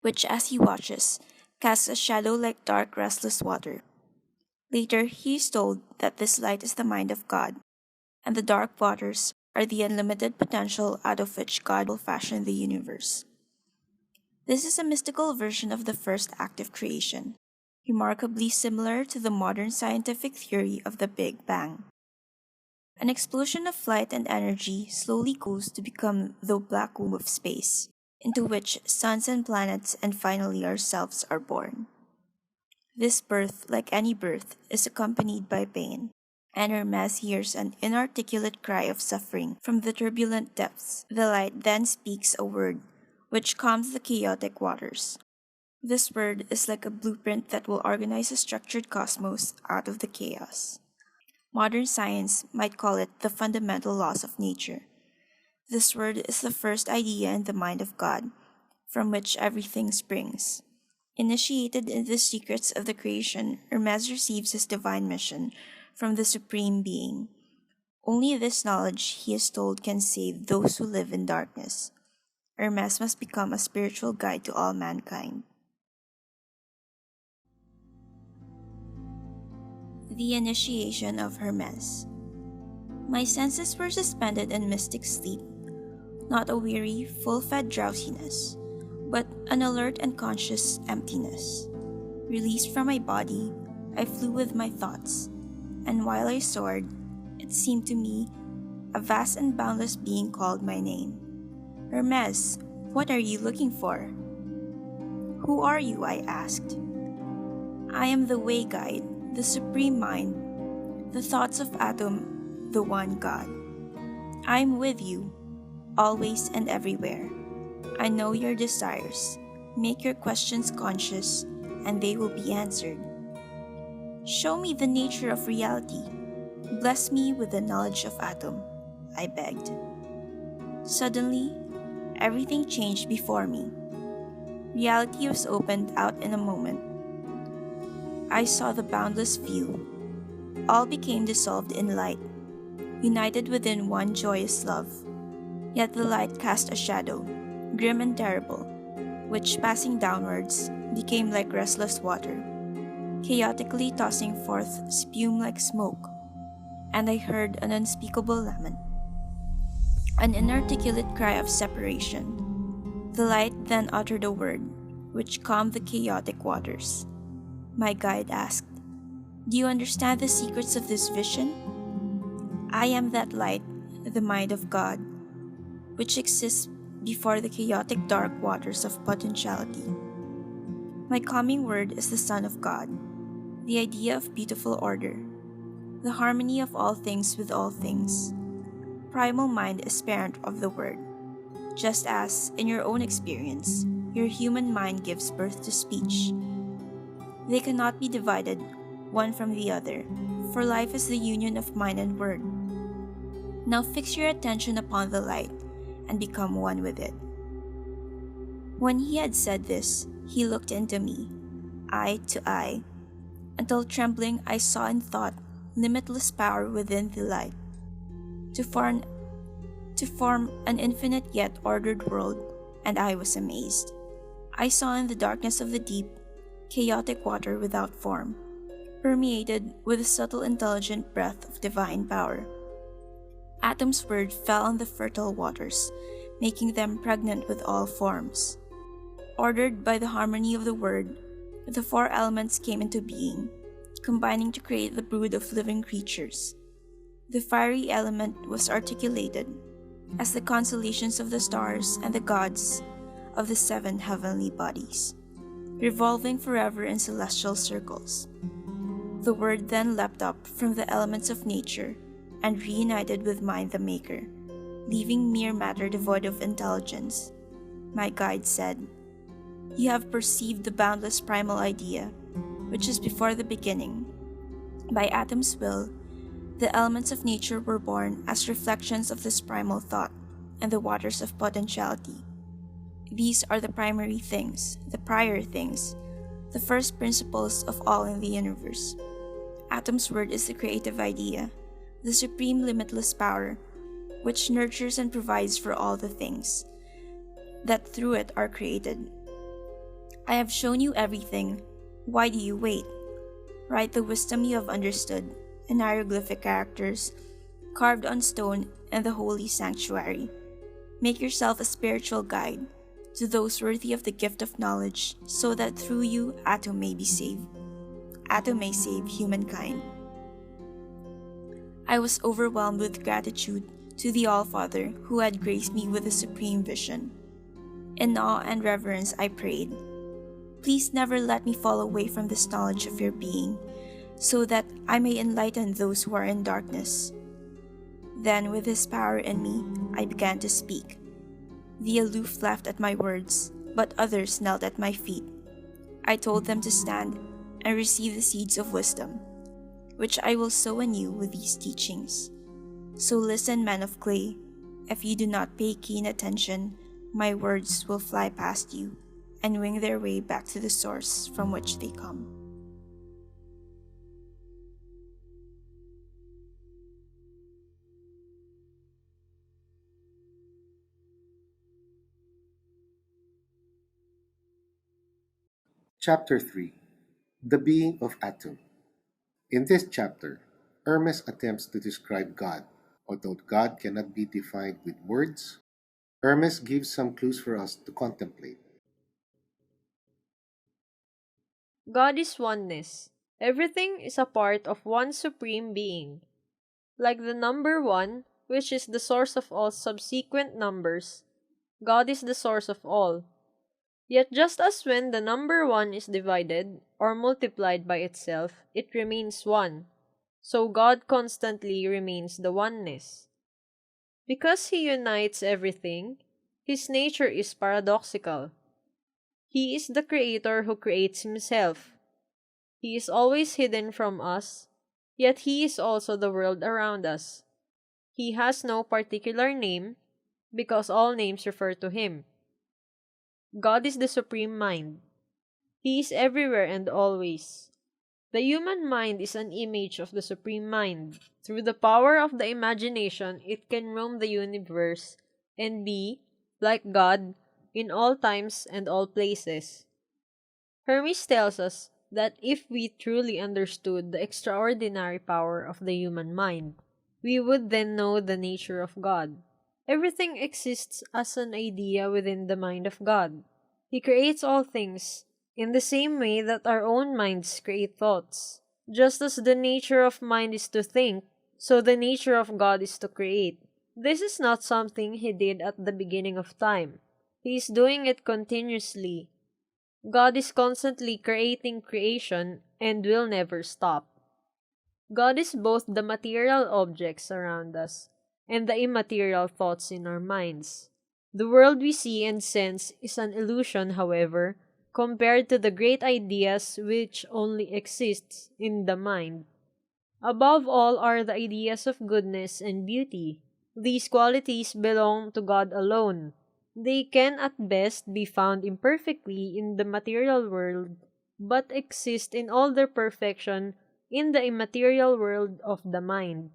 which, as he watches, casts a shadow like dark, restless water. Later, he is told that this light is the mind of God, and the dark waters are the unlimited potential out of which God will fashion the universe. This is a mystical version of the first act of creation, remarkably similar to the modern scientific theory of the Big Bang. An explosion of light and energy slowly cools to become the black womb of space, into which suns and planets and finally ourselves are born. This birth, like any birth, is accompanied by pain, and Hermes hears an inarticulate cry of suffering from the turbulent depths. The light then speaks a word, which calms the chaotic waters. This word is like a blueprint that will organize a structured cosmos out of the chaos. Modern science might call it the fundamental laws of nature. This word is the first idea in the mind of God, from which everything springs. Initiated in the secrets of the creation, Hermes receives his divine mission from the Supreme Being. Only this knowledge, he is told, can save those who live in darkness. Hermes must become a spiritual guide to all mankind. The Initiation of Hermes. My senses were suspended in mystic sleep, not a weary, full-fed drowsiness, but an alert and conscious emptiness. Released from my body, I flew with my thoughts, and while I soared, it seemed to me a vast and boundless being called my name. Hermes, what are you looking for? Who are you? I asked. I am the way guide, the supreme mind, the thoughts of Atom, the one God. I am with you, always and everywhere. I know your desires. Make your questions conscious, and they will be answered. Show me the nature of reality. Bless me with the knowledge of Atom, I begged. Suddenly, everything changed before me. Reality was opened out in a moment. I saw the boundless view. All became dissolved in light, united within one joyous love. Yet the light cast a shadow, grim and terrible, which, passing downwards, became like restless water, chaotically tossing forth spume like smoke. And I heard an unspeakable lament, an inarticulate cry of separation. The light then uttered a word, which calmed the chaotic waters. My guide asked, "Do you understand the secrets of this vision? I am that light, the mind of God, which exists before the chaotic dark waters of potentiality. My calming word is the Son of God, the idea of beautiful order, the harmony of all things with all things. Primal mind is parent of the word, just as, in your own experience, your human mind gives birth to speech. They cannot be divided one from the other, for life is the union of mind and word. Now fix your attention upon the light and become one with it." When he had said this, he looked into me, eye to eye, until trembling I saw in thought limitless power within the light, to form an infinite yet ordered world, and I was amazed. I saw in the darkness of the deep, chaotic water without form, permeated with a subtle intelligent breath of divine power. Atom's word fell on the fertile waters, making them pregnant with all forms. Ordered by the harmony of the word, the four elements came into being, combining to create the brood of living creatures. The fiery element was articulated as the constellations of the stars and the gods of the seven heavenly bodies, revolving forever in celestial circles. The word then leapt up from the elements of nature and reunited with mind the maker, leaving mere matter devoid of intelligence. My guide said, "You have perceived the boundless primal idea, which is before the beginning. By Atom's will, the elements of nature were born as reflections of this primal thought and the waters of potentiality. These are the primary things, the prior things, the first principles of all in the universe. Atom's word is the creative idea, the supreme limitless power, which nurtures and provides for all the things that through it are created. I have shown you everything. Why do you wait? Write the wisdom you have understood in hieroglyphic characters carved on stone in the holy sanctuary. Make yourself a spiritual guide to those worthy of the gift of knowledge, so that through you Atom may be saved. Atom may save humankind." I was overwhelmed with gratitude to the All-Father who had graced me with a supreme vision. In awe and reverence I prayed, "Please never let me fall away from this knowledge of your being, so that I may enlighten those who are in darkness." Then, with his power in me, I began to speak. The aloof laughed at my words, but others knelt at my feet. I told them to stand and receive the seeds of wisdom, which I will sow anew with these teachings. So listen, men of clay. If you do not pay keen attention, my words will fly past you and wing their way back to the source from which they come. Chapter 3. The Being of Atom. In this chapter, Hermes attempts to describe God. Although God cannot be defined with words, Hermes gives some clues for us to contemplate. God is oneness. Everything is a part of one supreme being. Like the number one, which is the source of all subsequent numbers, God is the source of all. Yet just as when the number one is divided or multiplied by itself, it remains one, so God constantly remains the oneness. Because he unites everything, his nature is paradoxical. He is the creator who creates himself. He is always hidden from us, yet he is also the world around us. He has no particular name, because all names refer to him. God is the Supreme Mind. He is everywhere and always. The human mind is an image of the Supreme Mind. Through the power of the imagination, it can roam the universe and be, like God, in all times and all places. Hermes tells us that if we truly understood the extraordinary power of the human mind, we would then know the nature of God. Everything exists as an idea within the mind of God. He creates all things, in the same way that our own minds create thoughts. Just as the nature of mind is to think, so the nature of God is to create. This is not something He did at the beginning of time. He is doing it continuously. God is constantly creating creation and will never stop. God is both the material objects around us and the immaterial thoughts in our minds. The world we see and sense is an illusion, however, compared to the great ideas which only exists in the mind. Above all are the ideas of goodness and beauty. These qualities belong to God alone. They can at best be found imperfectly in the material world, but exist in all their perfection in the immaterial world of the mind.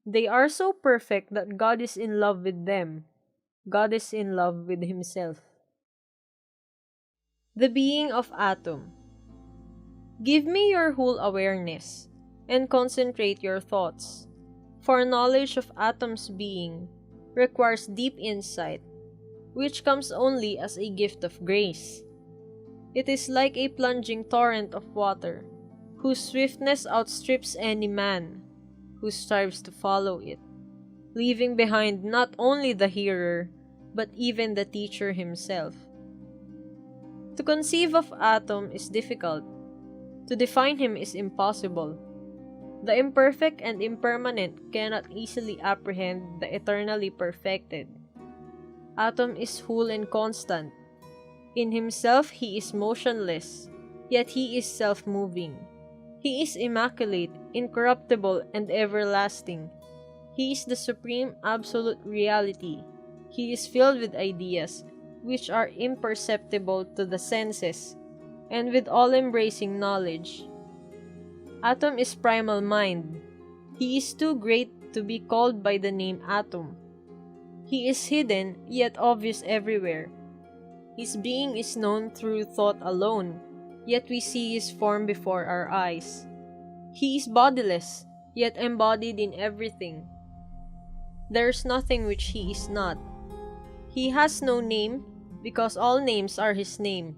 They are so perfect that God is in love with them. God is in love with Himself. The being of atom. Give me your whole awareness, and concentrate your thoughts, for knowledge of atom's being requires deep insight, which comes only as a gift of grace. It is like a plunging torrent of water, whose swiftness outstrips any man who strives to follow it, leaving behind not only the hearer, but even the teacher himself. To conceive of atom is difficult. To define him is impossible. The imperfect and impermanent cannot easily apprehend the eternally perfected. Atom is whole and constant. In himself he is motionless, yet he is self-moving. He is immaculate, incorruptible, and everlasting. He is the supreme absolute reality. He is filled with ideas, which are imperceptible to the senses, and with all-embracing knowledge. Atom is primal mind. He is too great to be called by the name atom. He is hidden, yet obvious everywhere. His being is known through thought alone, yet we see his form before our eyes. He is bodiless, yet embodied in everything. There is nothing which he is not. He has no name, because all names are his name.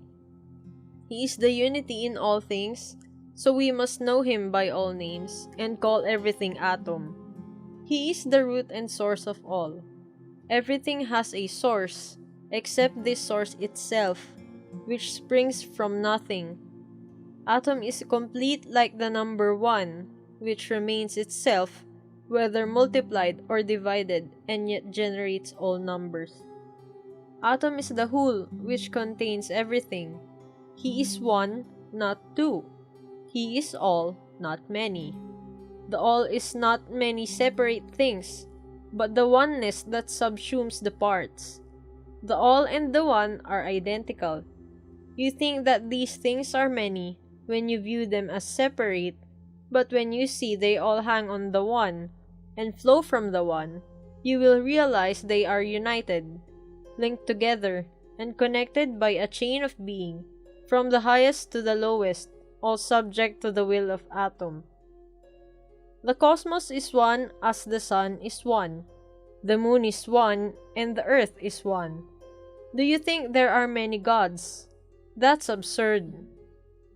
He is the unity in all things, so we must know him by all names, and call everything atom. He is the root and source of all. Everything has a source, except this source itself, which springs from nothing. Atom is complete like the number 1, which remains itself, whether multiplied or divided, and yet generates all numbers. Atom is the whole, which contains everything. He is one, not two. He is all, not many. The all is not many separate things, but the oneness that subsumes the parts. The all and the one are identical. You think that these things are many when you view them as separate, but when you see they all hang on the one and flow from the one, you will realize they are united, linked together, and connected by a chain of being, from the highest to the lowest, all subject to the will of atom. The cosmos is one as the sun is one, the moon is one, and the earth is one. Do you think there are many gods? That's absurd.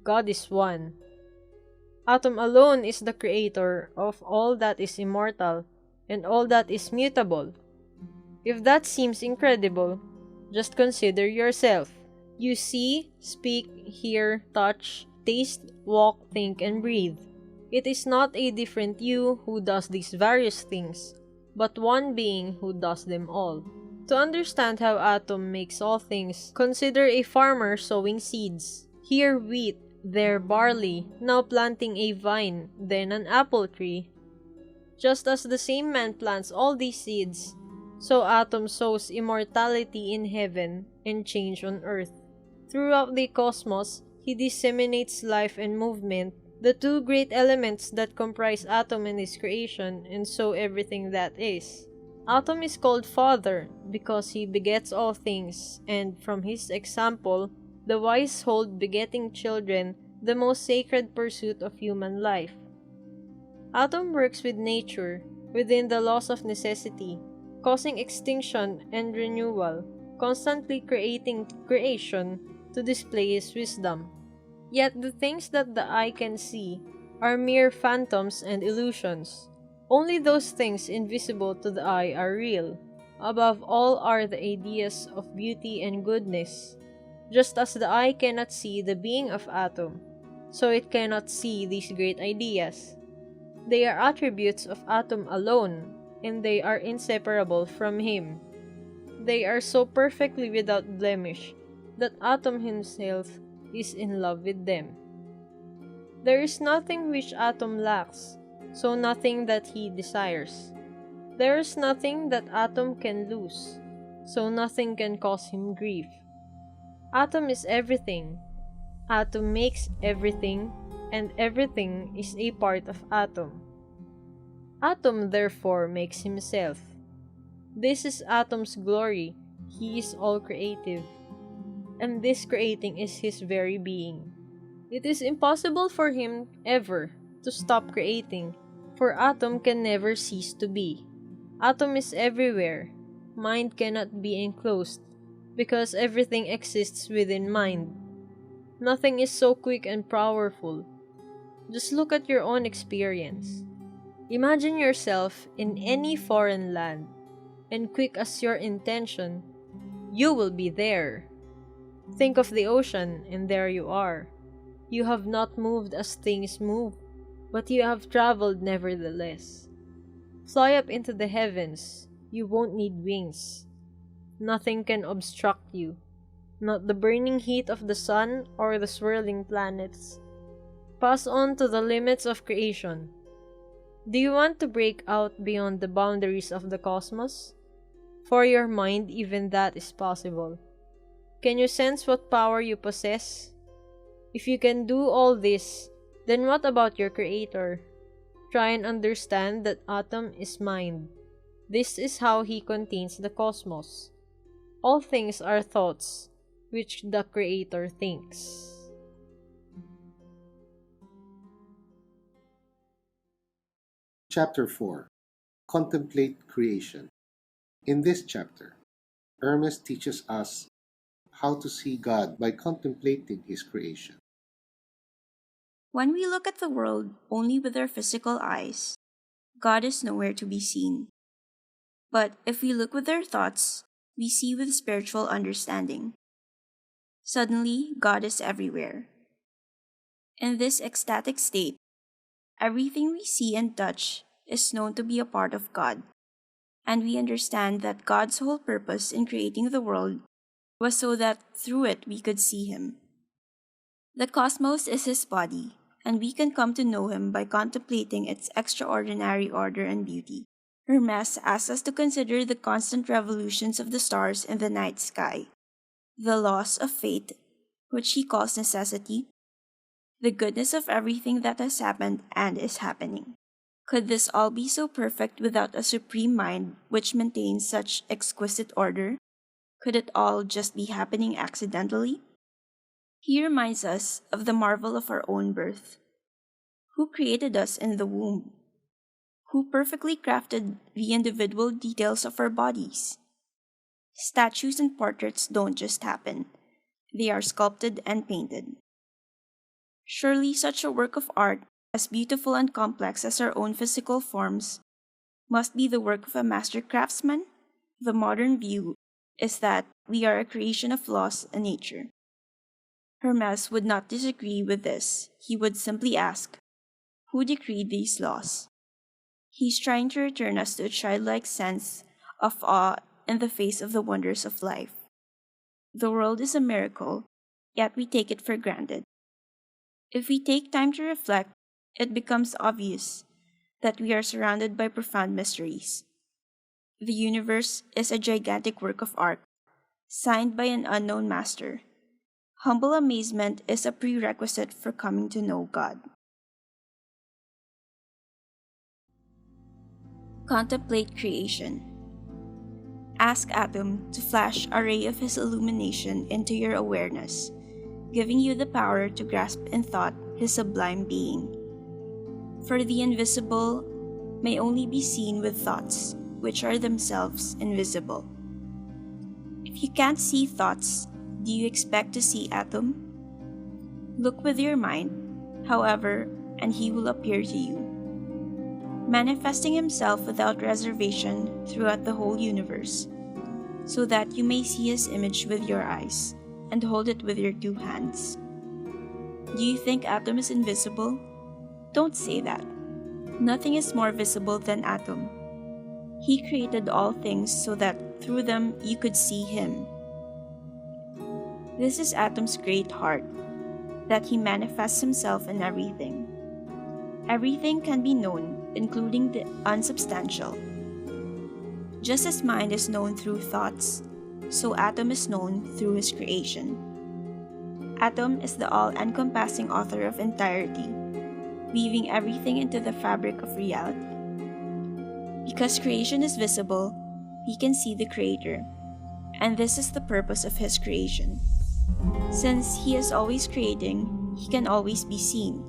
God is one. Atom alone is the creator of all that is immortal and all that is mutable. If that seems incredible, just consider yourself. You see, speak, hear, touch, taste, walk, think, and breathe. It is not a different you who does these various things, but one being who does them all. To understand how atom makes all things, consider a farmer sowing seeds. Here wheat, there barley, now planting a vine, then an apple tree. Just as the same man plants all these seeds, so atom sows immortality in heaven and change on earth. Throughout the cosmos, he disseminates life and movement, the two great elements that comprise Atom and his creation, and so everything that is. Atom is called Father because he begets all things, and from his example, the wise hold begetting children the most sacred pursuit of human life. Atom works with nature, within the laws of necessity, causing extinction and renewal, constantly creating creation to display his wisdom. Yet the things that the eye can see are mere phantoms and illusions. Only those things invisible to the eye are real. Above all are the ideas of beauty and goodness. Just as the eye cannot see the being of Atom, so it cannot see these great ideas. They are attributes of Atom alone, and they are inseparable from him. They are so perfectly without blemish that Atom himself is in love with them. There is nothing which Atom lacks, so nothing that he desires. There is nothing that Atom can lose, so nothing can cause him grief. Atom is everything. Atom makes everything, and everything is a part of Atom. Atom therefore makes himself. This is Atom's glory. He is all creative, and this creating is his very being. It is impossible for him ever to stop creating, for Atom can never cease to be. Atom is everywhere. Mind cannot be enclosed, because everything exists within mind. Nothing is so quick and powerful. Just look at your own experience. Imagine yourself in any foreign land, and quick as your intention, you will be there. Think of the ocean, and there you are. You have not moved as things move, but you have traveled nevertheless. Fly up into the heavens, you won't need wings. Nothing can obstruct you, not the burning heat of the sun or the swirling planets. Pass on to the limits of creation. Do you want to break out beyond the boundaries of the cosmos? For your mind, even that is possible. Can you sense what power you possess? If you can do all this, then what about your Creator? Try and understand that Atom is mind. This is how he contains the cosmos. All things are thoughts, which the Creator thinks. Chapter 4. Contemplate Creation. In this chapter, Hermes teaches us how to see God by contemplating his creation. When we look at the world only with our physical eyes, God is nowhere to be seen. But if we look with our thoughts, we see with spiritual understanding. Suddenly, God is everywhere. In this ecstatic state, everything we see and touch is known to be a part of God, and we understand that God's whole purpose in creating the world was so that through it we could see Him. The cosmos is His body, and we can come to know Him by contemplating its extraordinary order and beauty. Hermes asks us to consider the constant revolutions of the stars in the night sky, the laws of fate, which he calls necessity, the goodness of everything that has happened and is happening. Could this all be so perfect without a supreme mind which maintains such exquisite order? Could it all just be happening accidentally? He reminds us of the marvel of our own birth. Who created us in the womb? Who perfectly crafted the individual details of our bodies? Statues and portraits don't just happen. They are sculpted and painted. Surely such a work of art, as beautiful and complex as our own physical forms, must be the work of a master craftsman? The modern view is that we are a creation of laws and nature. Hermes would not disagree with this. He would simply ask, who decreed these laws? He's trying to return us to a childlike sense of awe in the face of the wonders of life. The world is a miracle, yet we take it for granted. If we take time to reflect, it becomes obvious that we are surrounded by profound mysteries. The universe is a gigantic work of art, signed by an unknown master. Humble amazement is a prerequisite for coming to know God. Contemplate creation. Ask Atom to flash a ray of his illumination into your awareness, giving you the power to grasp in thought his sublime being. For the invisible may only be seen with thoughts, which are themselves invisible. If you can't see thoughts, do you expect to see Atom? Look with your mind, however, and he will appear to you, manifesting himself without reservation throughout the whole universe, so that you may see his image with your eyes and hold it with your two hands. Do you think Atom is invisible? Don't say that. Nothing is more visible than Atom. He created all things so that through them you could see him. This is Atom's great heart, that he manifests himself in everything. Everything can be known, including the unsubstantial. Just as mind is known through thoughts, so Atom is known through his creation. Atom is the all-encompassing author of entirety, weaving everything into the fabric of reality. Because creation is visible, we can see the Creator, and this is the purpose of his creation. Since he is always creating, he can always be seen,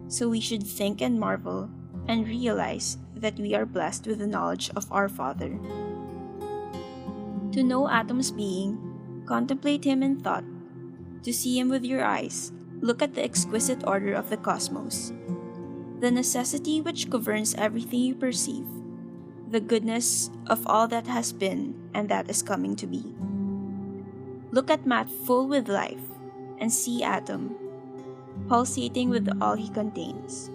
so we should think and marvel and realize that we are blessed with the knowledge of our Father. To know Atom's being, contemplate him in thought. To see him with your eyes, look at the exquisite order of the cosmos, the necessity which governs everything you perceive, the goodness of all that has been and that is coming to be. Look at Matt full with life, and see Atom, pulsating with all he contains.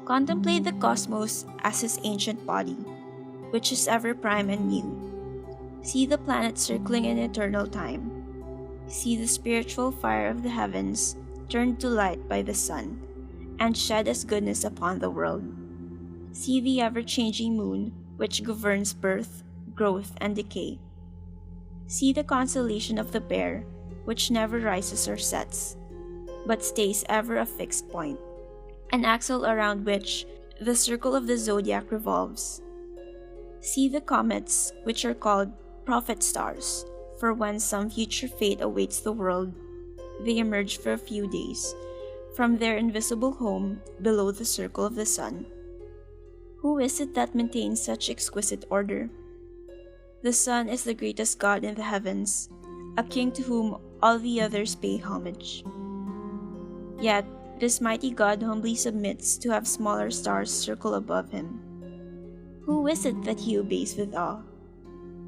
Contemplate the cosmos as his ancient body, which is ever prime and new. See the planets circling in eternal time. See the spiritual fire of the heavens turned to light by the sun, and shed as goodness upon the world. See the ever-changing moon, which governs birth, growth, and decay. See the constellation of the Bear, which never rises or sets, but stays ever a fixed point, an axle around which the circle of the zodiac revolves. See the comets, which are called prophet stars, for when some future fate awaits the world, they emerge for a few days from their invisible home below the circle of the sun. Who is it that maintains such exquisite order? The sun is the greatest god in the heavens, a king to whom all the others pay homage. Yet, this mighty god humbly submits to have smaller stars circle above him. Who is it that he obeys with awe?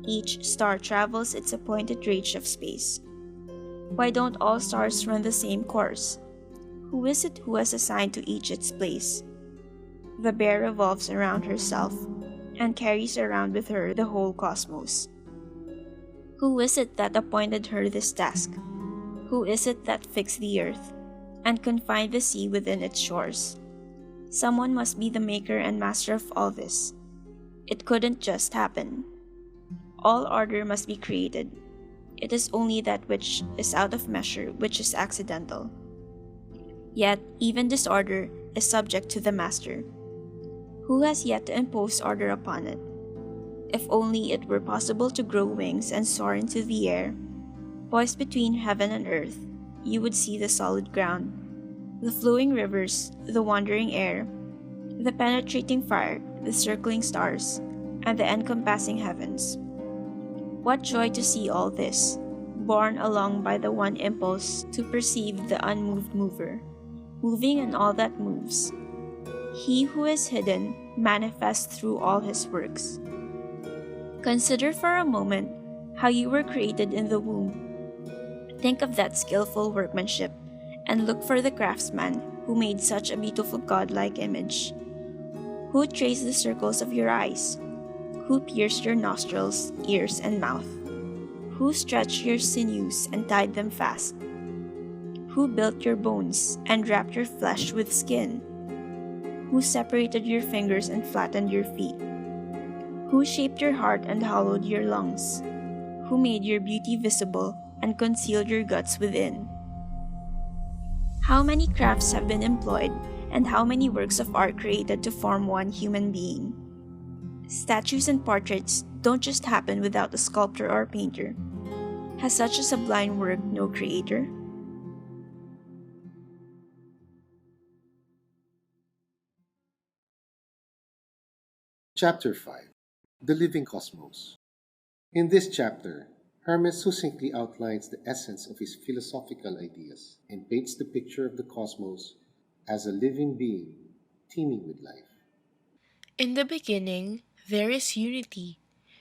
Each star travels its appointed range of space. Why don't all stars run the same course? Who is it who has assigned to each its place? The Bear revolves around herself, and carries around with her the whole cosmos. Who is it that appointed her this task? Who is it that fixed the earth, and confined the sea within its shores? Someone must be the maker and master of all this. It couldn't just happen. All order must be created. It is only that which is out of measure which is accidental. Yet, even disorder is subject to the master, who has yet to impose order upon it. If only it were possible to grow wings and soar into the air, poised between heaven and earth, you would see the solid ground, the flowing rivers, the wandering air, the penetrating fire, the circling stars, and the encompassing heavens. What joy to see all this, borne along by the one impulse to perceive the unmoved mover, moving in all that moves. He who is hidden manifests through all his works. Consider for a moment how you were created in the womb. Think of that skillful workmanship, and look for the craftsman who made such a beautiful godlike image. Who traced the circles of your eyes? Who pierced your nostrils, ears, and mouth? Who stretched your sinews and tied them fast? Who built your bones and wrapped your flesh with skin? Who separated your fingers and flattened your feet? Who shaped your heart and hollowed your lungs? Who made your beauty visible and concealed your guts within? How many crafts have been employed, and how many works of art created to form one human being? Statues and portraits don't just happen without a sculptor or painter. Has such a sublime work no creator? Chapter 5. The Living Cosmos. In this chapter, Hermes succinctly outlines the essence of his philosophical ideas and paints the picture of the cosmos as a living being teeming with life. In the beginning, there is unity.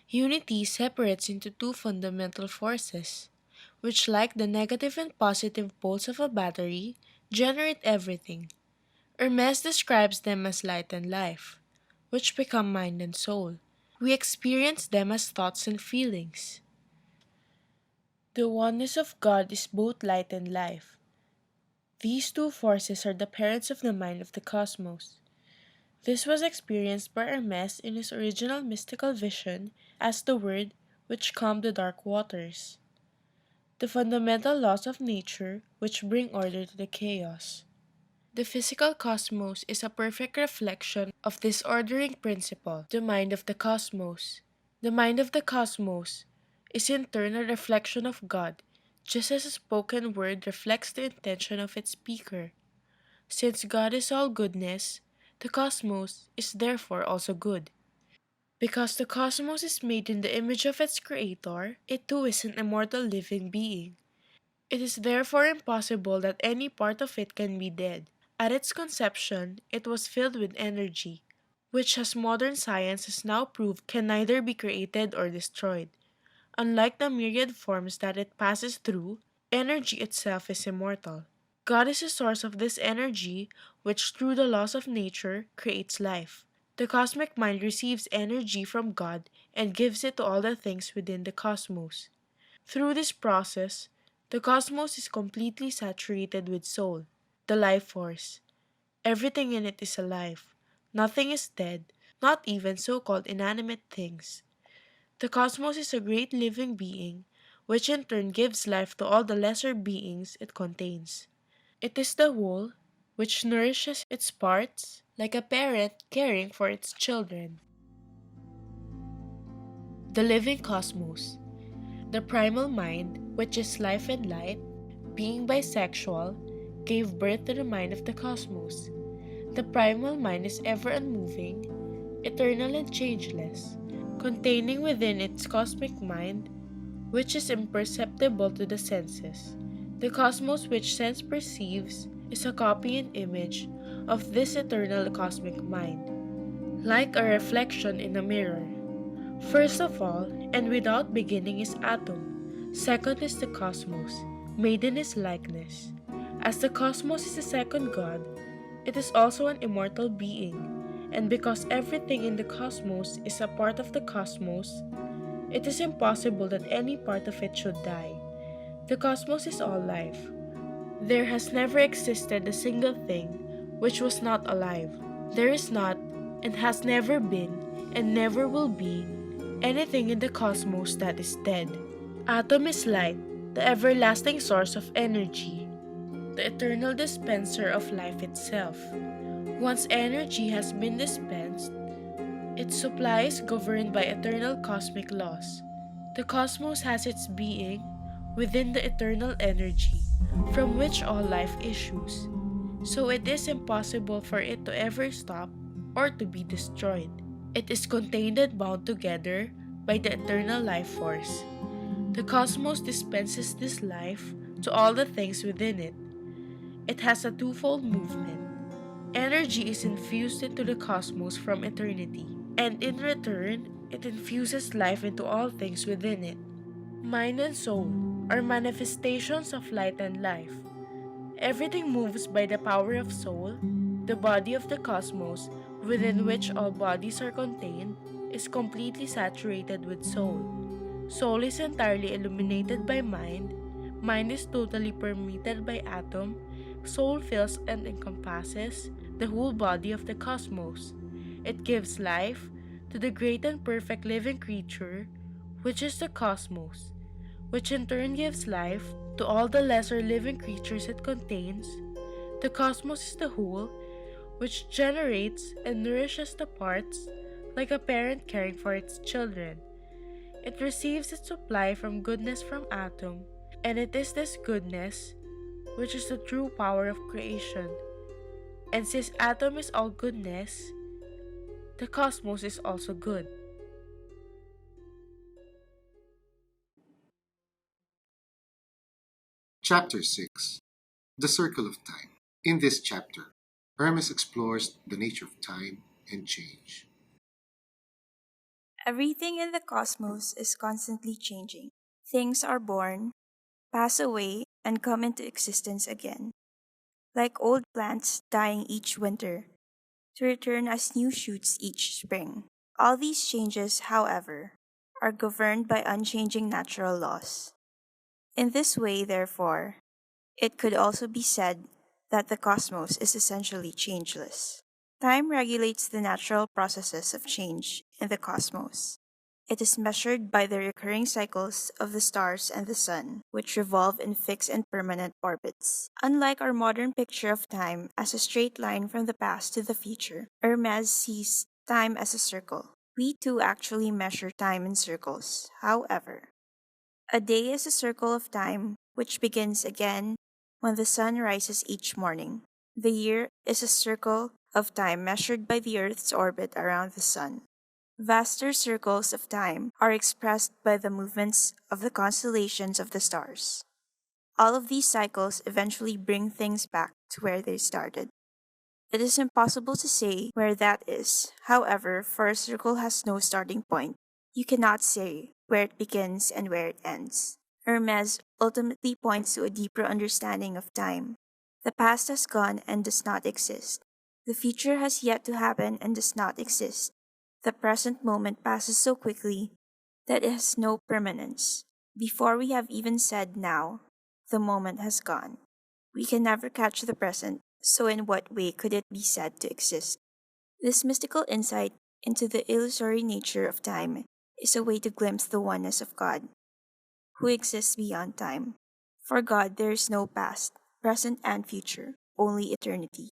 Unity separates into two fundamental forces, which, like the negative and positive poles of a battery, generate everything. Hermes describes them as light and life, which become mind and soul. We experience them as thoughts and feelings. The oneness of God is both light and life. These two forces are the parents of the mind of the cosmos. This was experienced by Hermes in his original mystical vision as the Word which calmed the dark waters, the fundamental laws of nature which bring order to the chaos. The physical cosmos is a perfect reflection of this ordering principle, the mind of the cosmos. The mind of the cosmos is in turn a reflection of God, just as a spoken word reflects the intention of its speaker. Since God is all goodness, the cosmos is therefore also good. Because the cosmos is made in the image of its creator, it too is an immortal living being. It is therefore impossible that any part of it can be dead. At its conception, it was filled with energy, which, as modern science has now proved, can neither be created or destroyed. Unlike the myriad forms that it passes through, energy itself is immortal. God is the source of this energy, which, through the laws of nature, creates life. The cosmic mind receives energy from God and gives it to all the things within the cosmos. Through this process, the cosmos is completely saturated with soul, the life force. Everything in it is alive. Nothing is dead, not even so called inanimate things. The cosmos is a great living being, which in turn gives life to all the lesser beings it contains. It is the whole, which nourishes its parts, like a parent caring for its children. The living cosmos. The primal mind, which is life and light, being bisexual, gave birth to the mind of the cosmos. The primal mind is ever unmoving, eternal and changeless, containing within its cosmic mind, which is imperceptible to the senses. The cosmos which sense perceives is a copy and image of this eternal cosmic mind, like a reflection in a mirror. First of all, and without beginning, is atom. Second is the cosmos, made in his likeness. As the cosmos is a second God, it is also an immortal being, and because everything in the cosmos is a part of the cosmos, it is impossible that any part of it should die. The cosmos is all life. There has never existed a single thing which was not alive. There is not, and has never been, and never will be, anything in the cosmos that is dead. Atom is light, the everlasting source of energy, the eternal dispenser of life itself. Once energy has been dispensed, its supply is governed by eternal cosmic laws. The cosmos has its being within the eternal energy from which all life issues, so it is impossible for it to ever stop or to be destroyed. It is contained and bound together by the eternal life force. The cosmos dispenses this life to all the things within it. It has a twofold movement. Energy is infused into the cosmos from eternity, and in return, it infuses life into all things within it. Mind and soul are manifestations of light and life. Everything moves by the power of soul. The body of the cosmos, within which all bodies are contained, is completely saturated with soul. Soul is entirely illuminated by mind. Mind is totally permeated by atom. Soul fills and encompasses the whole body of the cosmos. It gives life to the great and perfect living creature, which is the cosmos, which in turn gives life to all the lesser living creatures it contains, The cosmos is the whole, which generates and nourishes the parts like a parent caring for its children. It receives its supply from goodness from Atom, and it is this goodness which is the true power of creation. And since Atom is all goodness, the cosmos is also good. Chapter 6. The Circle of Time. In this chapter, Hermes explores the nature of time and change. Everything in the cosmos is constantly changing. Things are born, pass away, and come into existence again, like old plants dying each winter, to return as new shoots each spring. All these changes, however, are governed by unchanging natural laws. In this way, therefore, it could also be said that the cosmos is essentially changeless. Time regulates the natural processes of change in the cosmos. It is measured by the recurring cycles of the stars and the sun, which revolve in fixed and permanent orbits. Unlike our modern picture of time as a straight line from the past to the future, Hermes sees time as a circle. We too actually measure time in circles. However, a day is a circle of time which begins again when the sun rises each morning. The year is a circle of time measured by the Earth's orbit around the sun. Vaster circles of time are expressed by the movements of the constellations of the stars. All of these cycles eventually bring things back to where they started. It is impossible to say where that is. However, for a circle has no starting point, you cannot say where it begins and where it ends. Hermes ultimately points to a deeper understanding of time. The past has gone and does not exist. The future has yet to happen and does not exist. The present moment passes so quickly that it has no permanence. Before we have even said now, the moment has gone. We can never catch the present, so in what way could it be said to exist? This mystical insight into the illusory nature of time is a way to glimpse the oneness of God, who exists beyond time. For God, there is no past, present, and future, only eternity.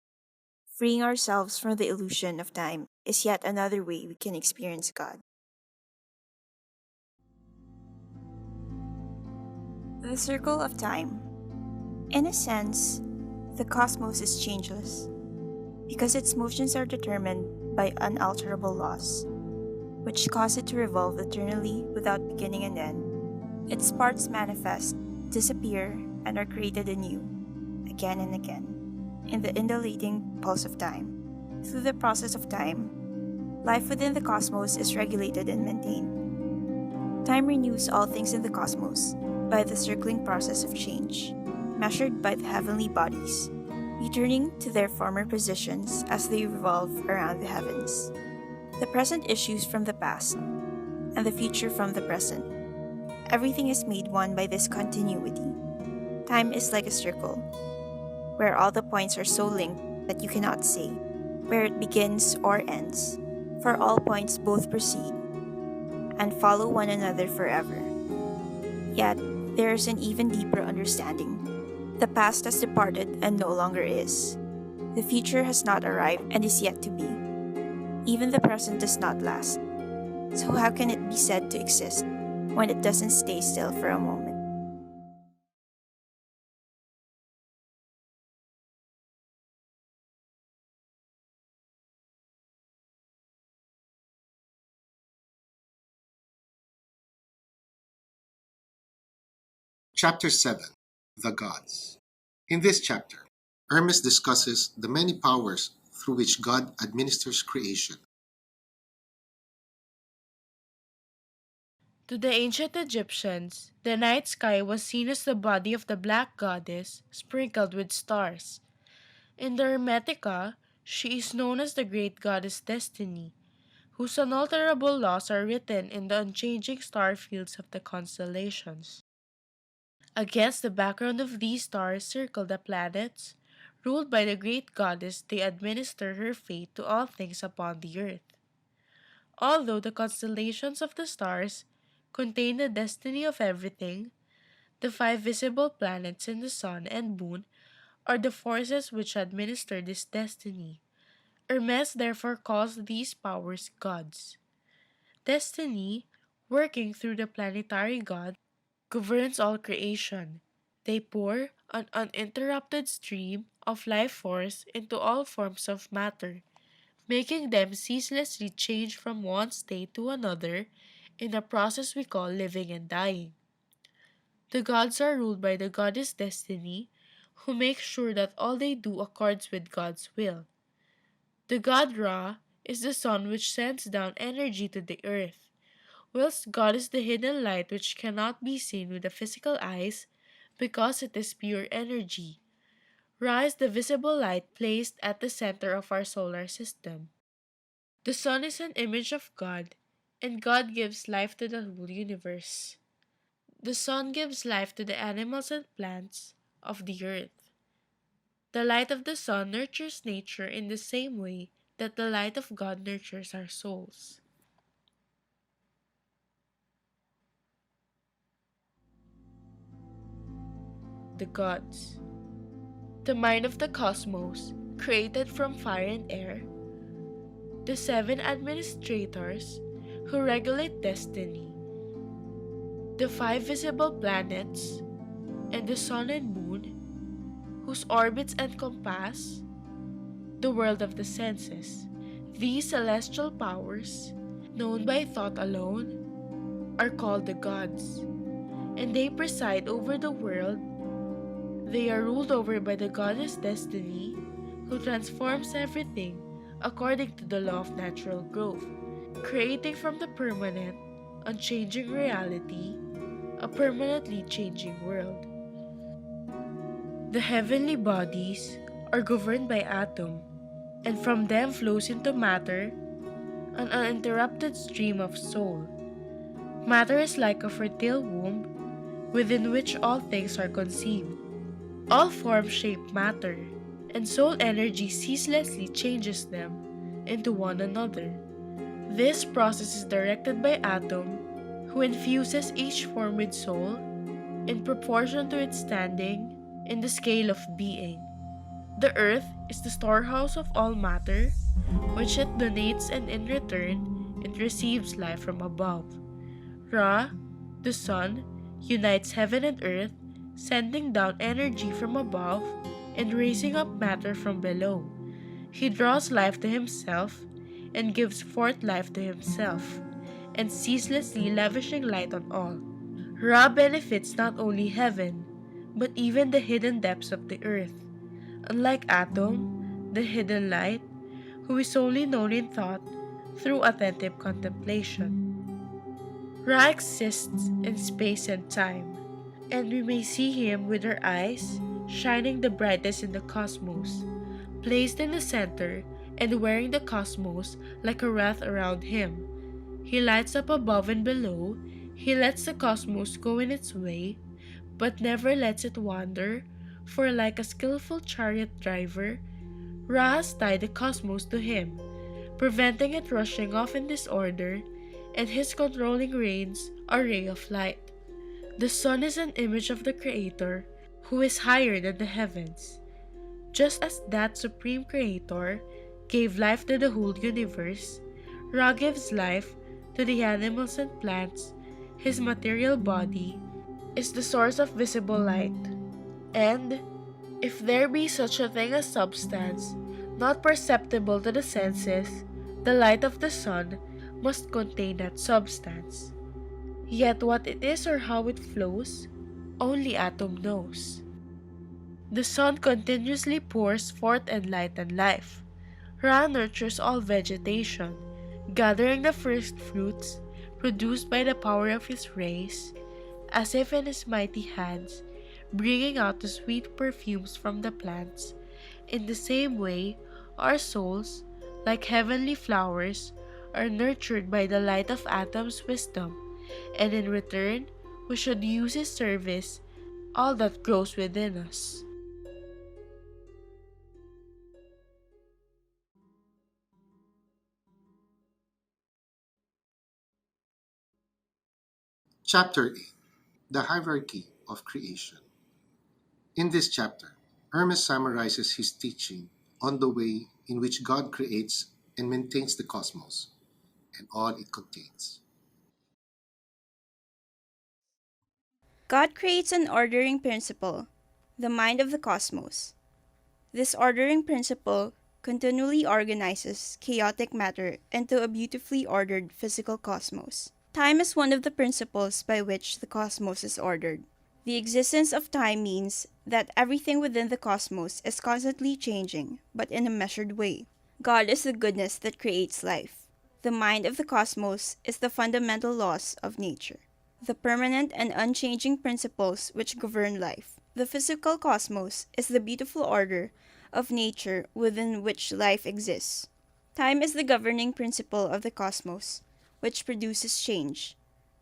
Freeing ourselves from the illusion of time is yet another way we can experience God. The Circle of Time. In a sense, the cosmos is changeless because its motions are determined by unalterable laws, which cause it to revolve eternally without beginning and end. Its parts manifest, disappear, and are created anew, again and again, in the undulating pulse of time. Through the process of time, life within the cosmos is regulated and maintained. Time renews all things in the cosmos by the circling process of change, measured by the heavenly bodies, returning to their former positions as they revolve around the heavens. The present issues from the past, and the future from the present. Everything is made one by this continuity. Time is like a circle, where all the points are so linked that you cannot say where it begins or ends, for all points both proceed and follow one another forever. Yet, there is an even deeper understanding. The past has departed and no longer is. The future has not arrived and is yet to be. Even the present does not last. So how can it be said to exist when it doesn't stay still for a moment? Chapter 7. The Gods. In this chapter, Hermes discusses the many powers through which God administers creation. To the ancient Egyptians, the night sky was seen as the body of the black goddess sprinkled with stars. In the Hermetica, she is known as the great goddess Destiny, whose unalterable laws are written in the unchanging star fields of the constellations. Against the background of these stars circle the planets. Ruled by the great goddess, they administer her fate to all things upon the earth. Although the constellations of the stars contain the destiny of everything, the five visible planets and the sun and moon are the forces which administer this destiny. Hermes therefore calls these powers gods. Destiny, working through the planetary god, governs all creation. They pour an uninterrupted stream of life force into all forms of matter, making them ceaselessly change from one state to another in a process we call living and dying. The gods are ruled by the goddess Destiny, who makes sure that all they do accords with God's will. The god Ra is the sun which sends down energy to the earth, whilst God is the hidden light which cannot be seen with the physical eyes because it is pure energy. Ra is the visible light placed at the center of our solar system. The sun is an image of God, and God gives life to the whole universe. The sun gives life to the animals and plants of the earth. The light of the sun nurtures nature in the same way that the light of God nurtures our souls. The gods. The mind of the cosmos, created from fire and air. The seven administrators who regulate destiny. The five visible planets, and the sun and moon, whose orbits encompass the world of the senses. These celestial powers, known by thought alone, are called the gods, and they preside over the world. They are ruled over by the goddess Destiny, who transforms everything according to the law of natural growth, creating from the permanent, unchanging reality a permanently changing world. The heavenly bodies are governed by atom, and from them flows into matter an uninterrupted stream of soul. Matter is like a fertile womb within which all things are conceived. All forms shape matter, and soul energy ceaselessly changes them into one another. This process is directed by Atom, who infuses each form with soul in proportion to its standing in the scale of being. The earth is the storehouse of all matter, which it donates, and in return, it receives life from above. Ra, the sun, unites heaven and earth, sending down energy from above and raising up matter from below. He draws life to himself and gives forth life to himself, and ceaselessly lavishing light on all. Ra benefits not only heaven, but even the hidden depths of the earth. Unlike Atom, the hidden light, who is only known in thought through attentive contemplation. Ra exists in space and time, and we may see him with our eyes, shining the brightest in the cosmos, placed in the center and wearing the cosmos like a wreath around him. He lights up above and below, he lets the cosmos go in its way, but never lets it wander, for like a skillful chariot driver, Ra has tied the cosmos to him, preventing it rushing off in disorder, and his controlling reins are ray of light. The sun is an image of the Creator, who is higher than the heavens. Just as that supreme Creator gave life to the whole universe, Ra gives life to the animals and plants. His material body is the source of visible light, and if there be such a thing as substance, not perceptible to the senses, the light of the sun must contain that substance. Yet what it is or how it flows, only Atom knows. The sun continuously pours forth and light and life. Ra nurtures all vegetation, gathering the first fruits produced by the power of his rays, as if in his mighty hands, bringing out the sweet perfumes from the plants. In the same way, our souls, like heavenly flowers, are nurtured by the light of Atom's wisdom, and in return, we should use his service, all that grows within us. Chapter 8. The Hierarchy of Creation. In this chapter, Hermes summarizes his teaching on the way in which God creates and maintains the cosmos and all it contains. God creates an ordering principle, the mind of the cosmos. This ordering principle continually organizes chaotic matter into a beautifully ordered physical cosmos. Time is one of the principles by which the cosmos is ordered. The existence of time means that everything within the cosmos is constantly changing, but in a measured way. God is the goodness that creates life. The mind of the cosmos is the fundamental laws of nature, the permanent and unchanging principles which govern life. The physical cosmos is the beautiful order of nature within which life exists. Time is the governing principle of the cosmos, which produces change.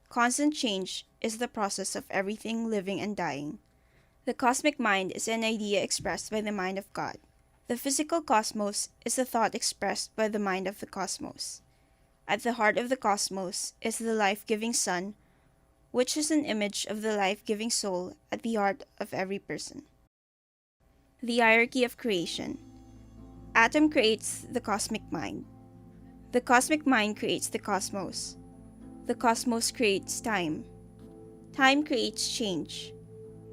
Constant change is the process of everything living and dying. The cosmic mind is an idea expressed by the mind of God. The physical cosmos is a thought expressed by the mind of the cosmos. At the heart of the cosmos is the life-giving sun, which is an image of the life-giving soul at the heart of every person. The hierarchy of creation. Atom creates the cosmic mind. The cosmic mind creates the cosmos. The cosmos creates time. Time creates change.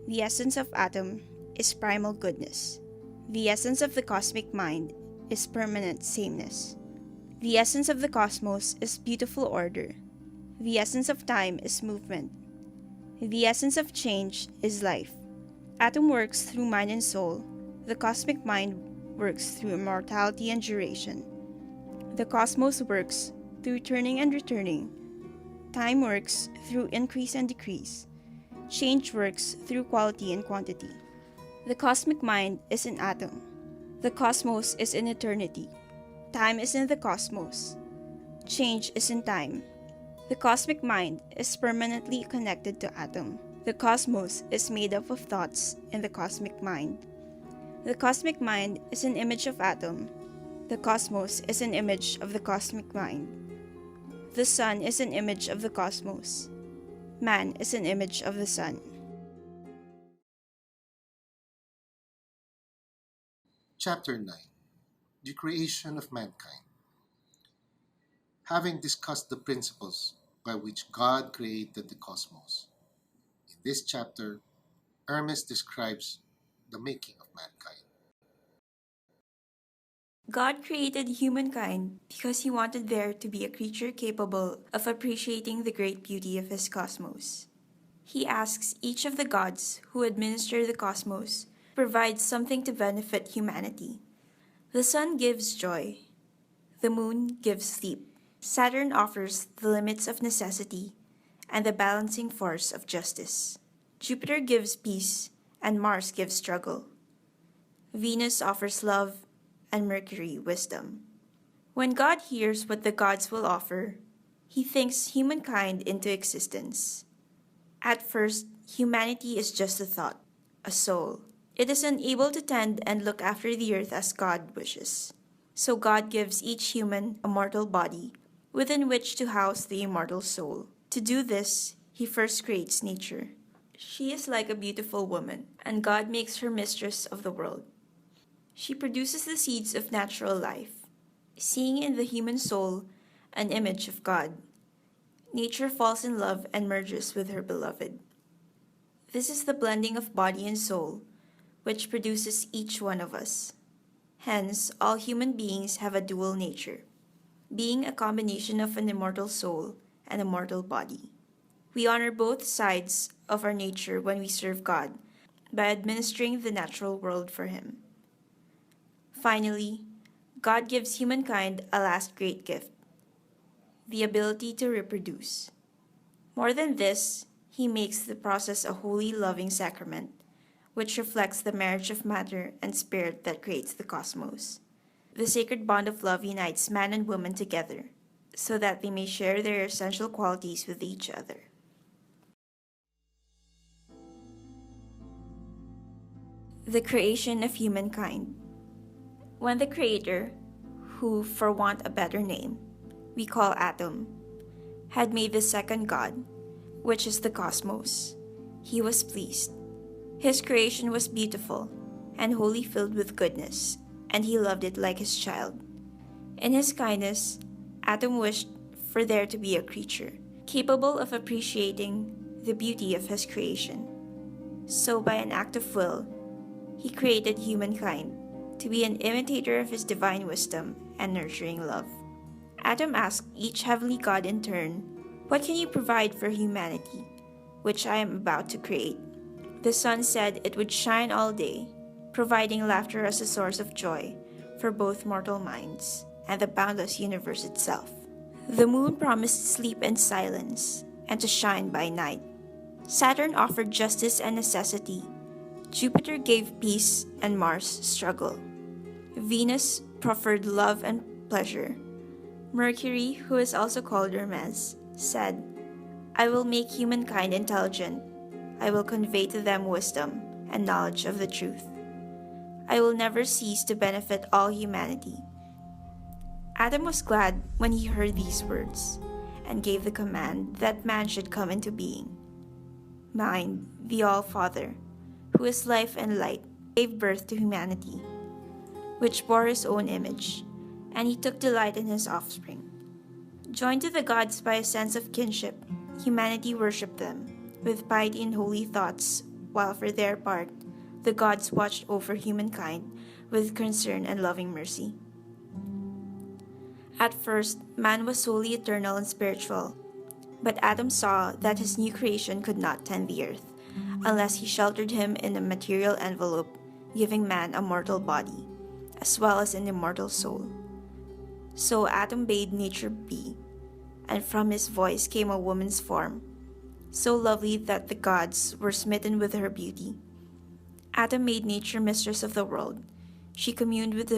The essence of atom is primal goodness. The essence of the cosmic mind is permanent sameness. The essence of the cosmos is beautiful order. The essence of time is movement. The essence of change is life. Atom works through mind and soul. The cosmic mind works through immortality and duration. The cosmos works through turning and returning. Time works through increase and decrease. Change works through quality and quantity. The cosmic mind is an atom. The cosmos is in eternity. Time is in the cosmos. Change is in time. The cosmic mind is permanently connected to atom. The cosmos is made up of thoughts in the cosmic mind. The cosmic mind is an image of atom. The cosmos is an image of the cosmic mind. The sun is an image of the cosmos. Man is an image of the sun. Chapter 9: The Creation of Mankind. Having discussed the principles by which God created the cosmos, in this chapter, Hermes describes the making of mankind. God created humankind because he wanted there to be a creature capable of appreciating the great beauty of his cosmos. He asks each of the gods who administer the cosmos to provide something to benefit humanity. The sun gives joy. The moon gives sleep. Saturn offers the limits of necessity and the balancing force of justice. Jupiter gives peace, and Mars gives struggle. Venus offers love, and Mercury wisdom. When God hears what the gods will offer, he thinks humankind into existence. At first, humanity is just a thought, a soul. It is unable to tend and look after the earth as God wishes. So God gives each human a mortal body within which to house the immortal soul. To do this, he first creates nature. She is like a beautiful woman, and God makes her mistress of the world. She produces the seeds of natural life. Seeing in the human soul an image of God, nature falls in love and merges with her beloved. This is the blending of body and soul, which produces each one of us. Hence, all human beings have a dual nature, being a combination of an immortal soul and a mortal body. We honor both sides of our nature when we serve God by administering the natural world for him. Finally, God gives humankind a last great gift, the ability to reproduce. More than this, he makes the process a holy, loving sacrament, which reflects the marriage of matter and spirit that creates the cosmos. The sacred bond of love unites man and woman together, so that they may share their essential qualities with each other. The creation of humankind. When the Creator, who, for want a better name, we call Atom, had made the second God, which is the cosmos, he was pleased. His creation was beautiful, and wholly filled with goodness, and he loved it like his child. In his kindness, Adam wished for there to be a creature capable of appreciating the beauty of his creation. So, by an act of will, he created humankind to be an imitator of his divine wisdom and nurturing love. Adam asked each heavenly god in turn, "What can you provide for humanity, which I am about to create?" The sun said it would shine all day, providing laughter as a source of joy for both mortal minds and the boundless universe itself. The moon promised sleep and silence, and to shine by night. Saturn offered justice and necessity. Jupiter gave peace, and Mars struggle. Venus proffered love and pleasure. Mercury, who is also called Hermes, said, "I will make humankind intelligent. I will convey to them wisdom and knowledge of the truth. I will never cease to benefit all humanity." Adam was glad when he heard these words, and gave the command that man should come into being. Mind, the All-Father, who is life and light, gave birth to humanity, which bore his own image, and he took delight in his offspring. Joined to the gods by a sense of kinship, humanity worshipped them with piety and holy thoughts, while for their part, the gods watched over humankind with concern and loving mercy. At first, man was solely eternal and spiritual, but Adam saw that his new creation could not tend the earth unless he sheltered him in a material envelope, giving man a mortal body, as well as an immortal soul. So Adam bade nature be, and from his voice came a woman's form, so lovely that the gods were smitten with her beauty. Adam made nature mistress of the world. She communed with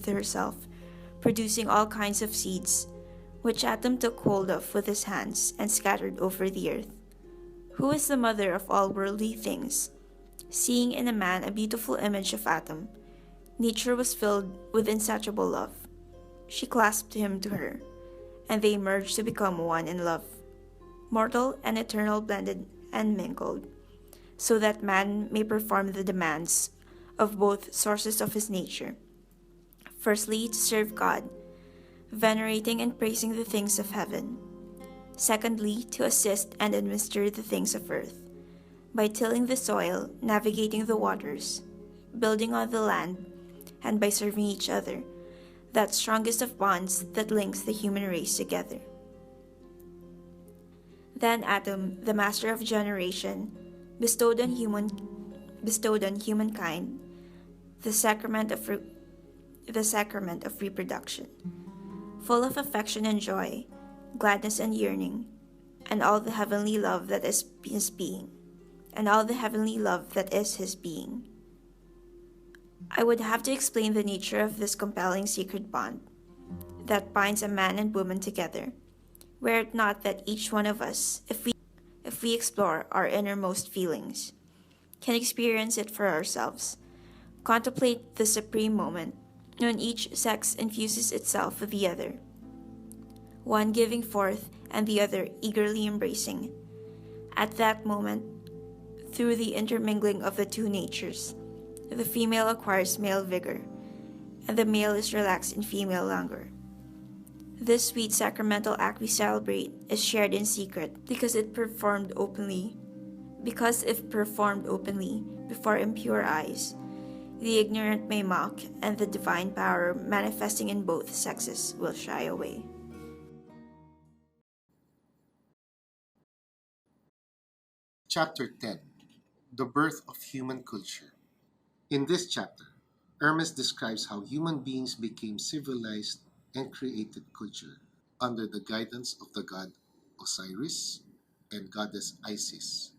herself, producing all kinds of seeds, which Adam took hold of with his hands and scattered over the earth. Who is the mother of all worldly things? Seeing in a man a beautiful image of Adam, nature was filled with insatiable love. She clasped him to her, and they merged to become one in love. Mortal and eternal blended and mingled, so that man may perform the demands of both sources of his nature. Firstly, to serve God, venerating and praising the things of heaven. Secondly, to assist and administer the things of earth, by tilling the soil, navigating the waters, building on the land, and by serving each other, that strongest of bonds that links the human race together. Then Adam, the master of generation, bestowed on humankind the sacrament of reproduction, full of affection and joy, gladness and yearning, and all the heavenly love that is his being, I would have to explain the nature of this compelling secret bond that binds a man and woman together, were it not that each one of us, if we explore our innermost feelings, can experience it for ourselves, contemplate the supreme moment when each sex infuses itself with the other, one giving forth and the other eagerly embracing. At that moment, through the intermingling of the two natures, the female acquires male vigor, and the male is relaxed in female languor. This sweet sacramental act we celebrate is shared in secret because if performed openly before impure eyes, the ignorant may mock, and the divine power manifesting in both sexes will shy away. Chapter 10: The Birth of Human Culture. In this chapter, Hermes describes how human beings became civilized and created culture under the guidance of the god Osiris and goddess Isis.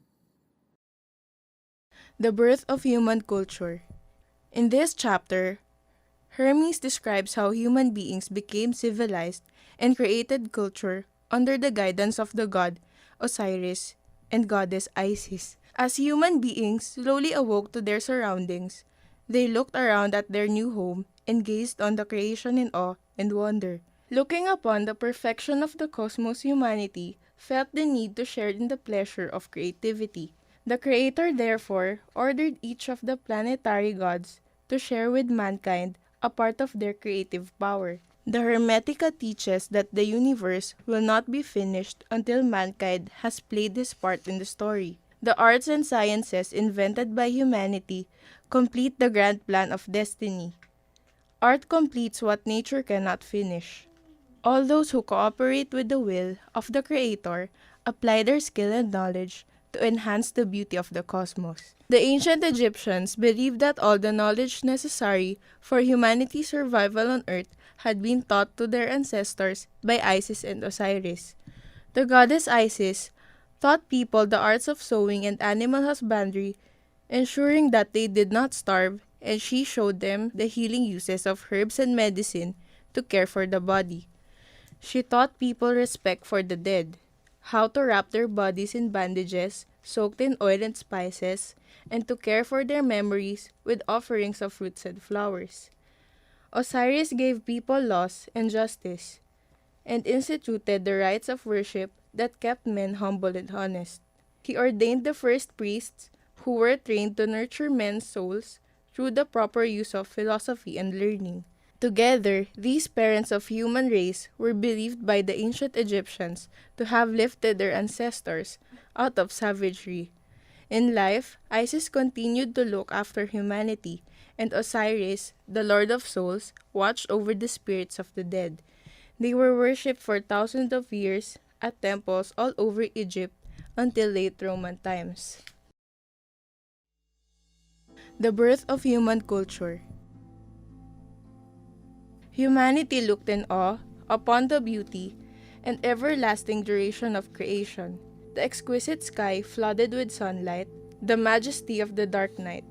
The birth of human culture. In this chapter, Hermes describes how human beings became civilized and created culture under the guidance of the god Osiris and goddess Isis. As human beings slowly awoke to their surroundings, they looked around at their new home and gazed on the creation in awe and wonder. Looking upon the perfection of the cosmos, humanity felt the need to share in the pleasure of creativity. The Creator therefore ordered each of the planetary gods to share with mankind a part of their creative power. The Hermetica teaches that the universe will not be finished until mankind has played his part in the story. The arts and sciences invented by humanity complete the grand plan of destiny. Art completes what nature cannot finish. All those who cooperate with the will of the Creator apply their skill and knowledge to enhance the beauty of the cosmos. The ancient Egyptians believed that all the knowledge necessary for humanity's survival on Earth had been taught to their ancestors by Isis and Osiris. The goddess Isis taught people the arts of sowing and animal husbandry, ensuring that they did not starve, and she showed them the healing uses of herbs and medicine to care for the body. She taught people respect for the dead, how to wrap their bodies in bandages soaked in oil and spices, and to care for their memories with offerings of fruits and flowers. Osiris gave people laws and justice, and instituted the rites of worship that kept men humble and honest. He ordained the first priests who were trained to nurture men's souls through the proper use of philosophy and learning. Together, these parents of human race were believed by the ancient Egyptians to have lifted their ancestors out of savagery. In life, Isis continued to look after humanity, and Osiris, the Lord of Souls, watched over the spirits of the dead. They were worshipped for thousands of years at temples all over Egypt until late Roman times. The birth of human culture. Humanity looked in awe upon the beauty and everlasting duration of creation, the exquisite sky flooded with sunlight, the majesty of the dark night,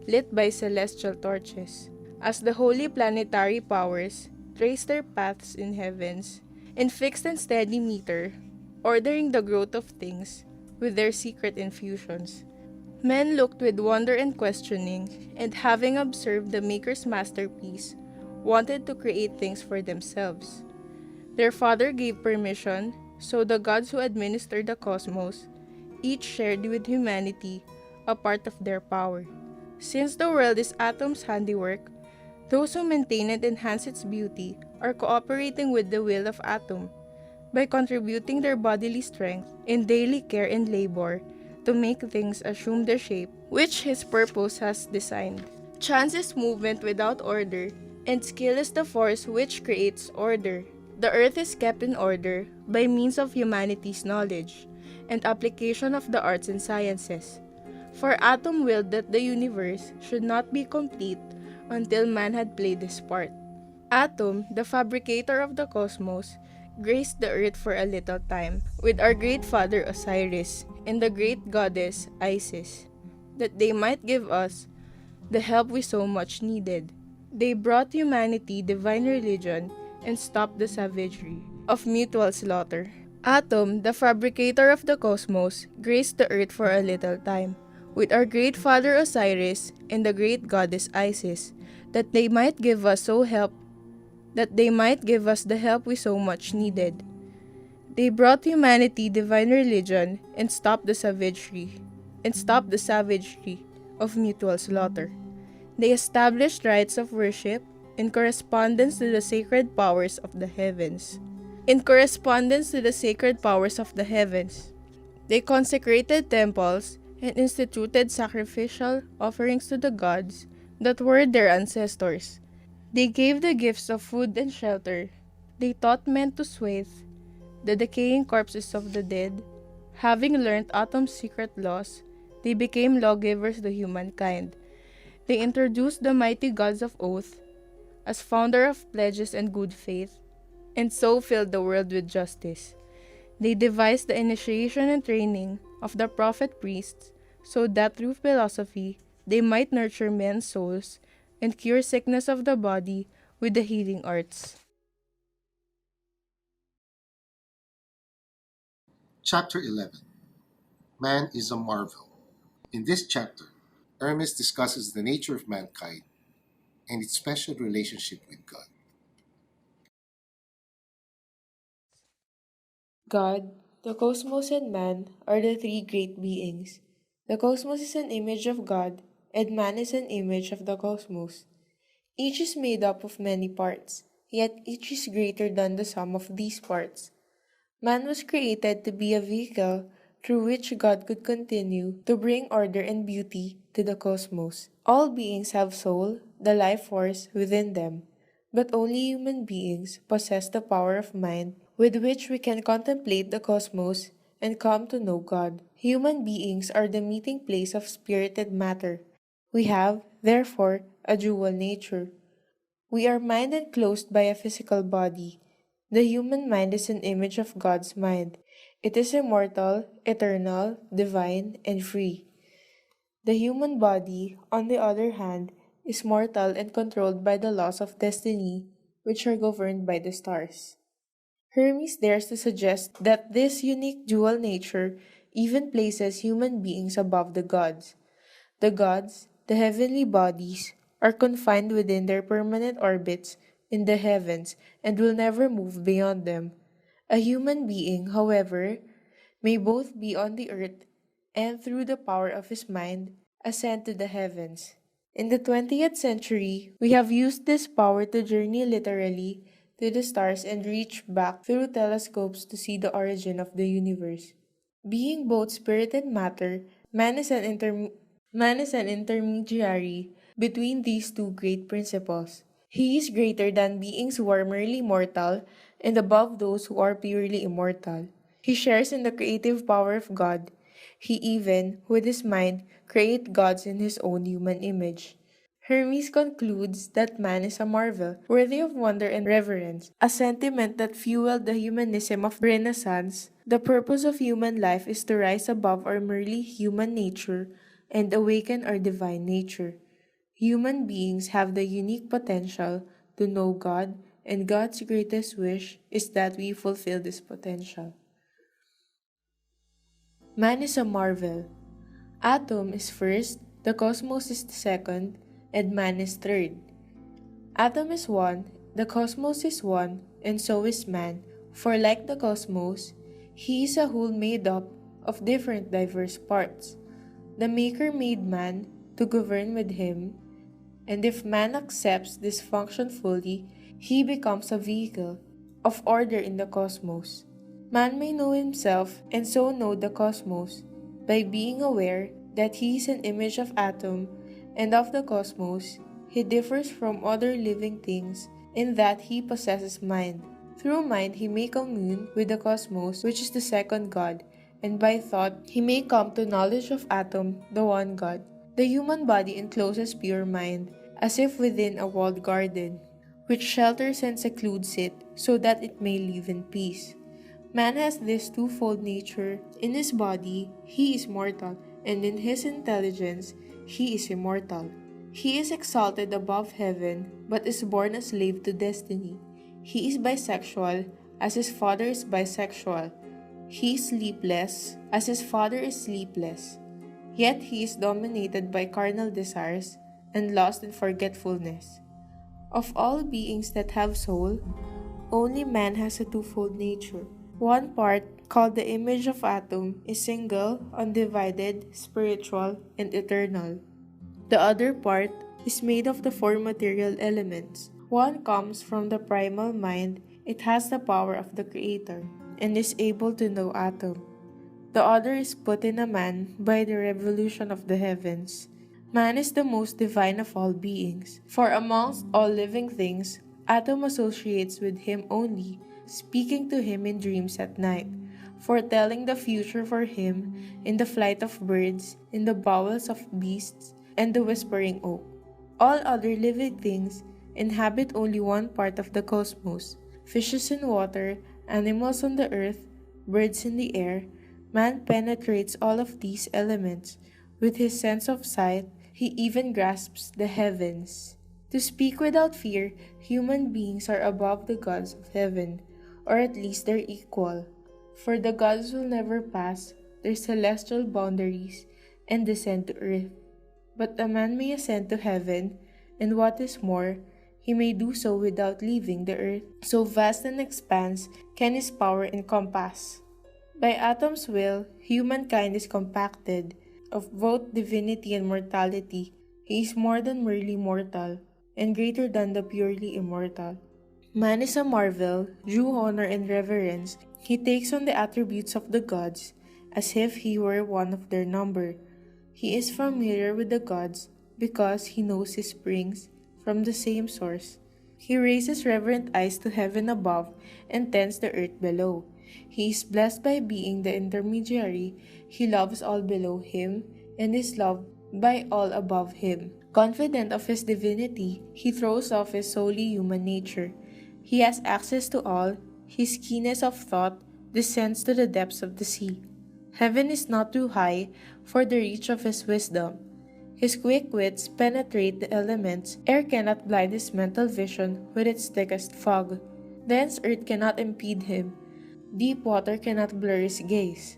lit by celestial torches, as the holy planetary powers traced their paths in heavens, in fixed and steady meter, ordering the growth of things with their secret infusions. Men looked with wonder and questioning, and having observed the Maker's masterpiece, wanted to create things for themselves. Their father gave permission, so the gods who administered the cosmos each shared with humanity a part of their power. Since the world is Atom's handiwork, those who maintain and enhance its beauty are cooperating with the will of Atom by contributing their bodily strength in daily care and labor to make things assume the shape which his purpose has designed. Chance is movement without order, and skill is the force which creates order. The earth is kept in order by means of humanity's knowledge and application of the arts and sciences. For Atom willed that the universe should not be complete until man had played his part. Atom, the fabricator of the cosmos, graced the earth for a little time with our great father Osiris and the great goddess Isis, that they might give us the help we so much needed. They brought humanity divine religion and stopped the savagery of mutual slaughter. Atom, the fabricator of the cosmos, graced the earth for a little time with our great father Osiris and the great goddess Isis, that they might give us the help we so much needed. They brought humanity divine religion and stopped the savagery of mutual slaughter. They established rites of worship in correspondence to the sacred powers of the heavens. They consecrated temples and instituted sacrificial offerings to the gods that were their ancestors. They gave the gifts of food and shelter. They taught men to swathe the decaying corpses of the dead. Having learnt Atom's secret laws, they became lawgivers to humankind. They introduced the mighty gods of oath as founder of pledges and good faith, and so filled the world with justice. They devised the initiation and training of the prophet priests, so that through philosophy they might nurture men's souls and cure sickness of the body with the healing arts. Chapter 11. Man is a Marvel. In this chapter, Hermes discusses the nature of mankind and its special relationship with God. God, the cosmos, and man are the three great beings. The cosmos is an image of God, and man is an image of the cosmos. Each is made up of many parts, yet each is greater than the sum of these parts. Man was created to be a vehicle through which God could continue to bring order and beauty to the cosmos. All beings have soul, the life force within them, but only human beings possess the power of mind with which we can contemplate the cosmos and come to know God. Human beings are the meeting place of spirit and matter. We have, therefore, a dual nature. We are mind enclosed by a physical body. The human mind is an image of God's mind. It is immortal, eternal, divine, and free. The human body, on the other hand, is mortal and controlled by the laws of destiny, which are governed by the stars. Hermes dares to suggest that this unique dual nature even places human beings above the gods. The gods, the heavenly bodies, are confined within their permanent orbits in the heavens and will never move beyond them. A human being, however, may both be on the earth and through the power of his mind ascend to the heavens. In the 20th century, we have used this power to journey literally to the stars and reach back through telescopes to see the origin of the universe. Being both spirit and matter, man is an intermediary between these two great principles. He is greater than beings who are merely mortal and above those who are purely immortal. He shares in the creative power of God. He even, with his mind, creates gods in his own human image. Hermes concludes that man is a marvel, worthy of wonder and reverence, a sentiment that fueled the humanism of the Renaissance. The purpose of human life is to rise above our merely human nature and awaken our divine nature. Human beings have the unique potential to know God, and God's greatest wish is that we fulfill this potential. Man is a marvel. Atom is first, the cosmos is the second, and man is third. Atom is one, the cosmos is one, and so is man, for like the cosmos, he is a whole made up of different diverse parts. The Maker made man to govern with him, and if man accepts this function fully, he becomes a vehicle of order in the cosmos. Man may know himself and so know the cosmos by being aware that he is an image of atom and of the cosmos. He differs from other living things in that he possesses mind. Through mind he may commune with the cosmos, which is the second God, and by thought he may come to knowledge of atom, the one God. The human body encloses pure mind, as if within a walled garden, which shelters and secludes it so that it may live in peace. Man has this twofold nature. In his body, he is mortal, and in his intelligence, he is immortal. He is exalted above heaven, but is born a slave to destiny. He is bisexual, as his father is bisexual. He is sleepless, as his father is sleepless. Yet he is dominated by carnal desires and lost in forgetfulness. Of all beings that have soul, only man has a twofold nature. One part, called the image of atom, is single, undivided, spiritual, and eternal. The other part is made of the four material elements. One comes from the primal mind. It has the power of the Creator and is able to know atom. The other is put in a man by the revolution of the heavens. Man is the most divine of all beings, for amongst all living things, Atom associates with him only, speaking to him in dreams at night, foretelling the future for him in the flight of birds, in the bowels of beasts, and the whispering oak. All other living things inhabit only one part of the cosmos: fishes in water, animals on the earth, birds in the air. Man penetrates all of these elements. With his sense of sight, he even grasps the heavens. To speak without fear, human beings are above the gods of heaven, or at least their equal. For the gods will never pass their celestial boundaries and descend to earth. But a man may ascend to heaven, and what is more, he may do so without leaving the earth. So vast an expanse can his power encompass. By Atom's will, humankind is compacted. of both divinity and mortality, he is more than merely mortal, and greater than the purely immortal. Man is a marvel, due honor and reverence. He takes on the attributes of the gods, as if he were one of their number. He is familiar with the gods, because he knows his springs from the same source. He raises reverent eyes to heaven above and tends the earth below. He is blessed by being the intermediary. He loves all below him and is loved by all above him. Confident of his divinity, he throws off his solely human nature. He has access to all. His keenness of thought descends to the depths of the sea. Heaven is not too high for the reach of his wisdom. His quick wits penetrate the elements. Air cannot blind his mental vision with its thickest fog. Dense earth cannot impede him. Deep water cannot blur his gaze.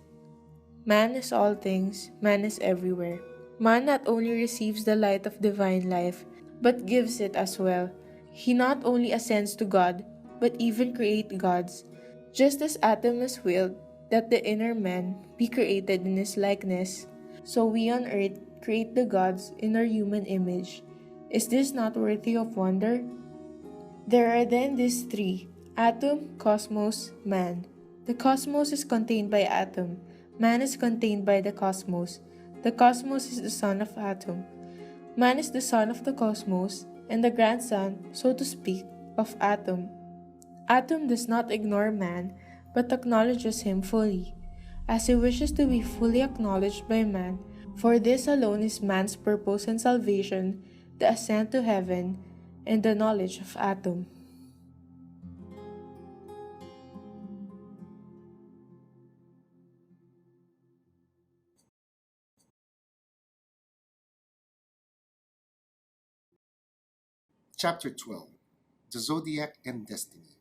Man is all things, man is everywhere. Man not only receives the light of divine life, but gives it as well. He not only ascends to God, but even creates gods, just as Adam has willed that the inner man be created in his likeness. So we on earth create the gods in our human image. Is this not worthy of wonder? There are then these three: atom, cosmos, man. The cosmos is contained by atom. Man is contained by the cosmos. The cosmos is the son of atom. Man is the son of the cosmos and the grandson, so to speak, of atom. Atom does not ignore man, but acknowledges him fully, as he wishes to be fully acknowledged by man. For this alone is man's purpose and salvation, the ascent to heaven, and the knowledge of atom. Chapter 12: The Zodiac and Destiny.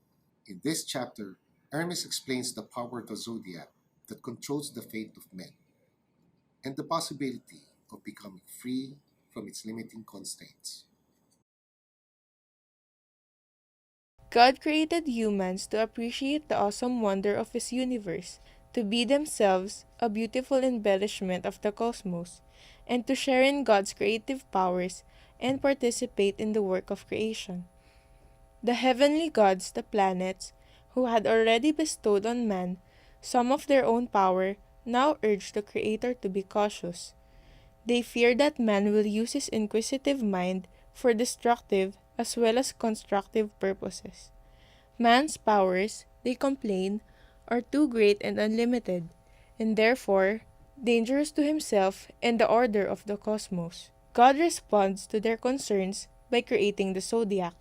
In this chapter, Hermes explains the power of the zodiac that controls the fate of men and the possibility of becoming free from its limiting constraints. God created humans to appreciate the awesome wonder of His universe, to be themselves a beautiful embellishment of the cosmos, and to share in God's creative powers and participate in the work of creation. The heavenly gods, the planets, who had already bestowed on man some of their own power, now urge the Creator to be cautious. They fear that man will use his inquisitive mind for destructive as well as constructive purposes. Man's powers, they complain, are too great and unlimited, and therefore dangerous to himself and the order of the cosmos. God responds to their concerns by creating the zodiac.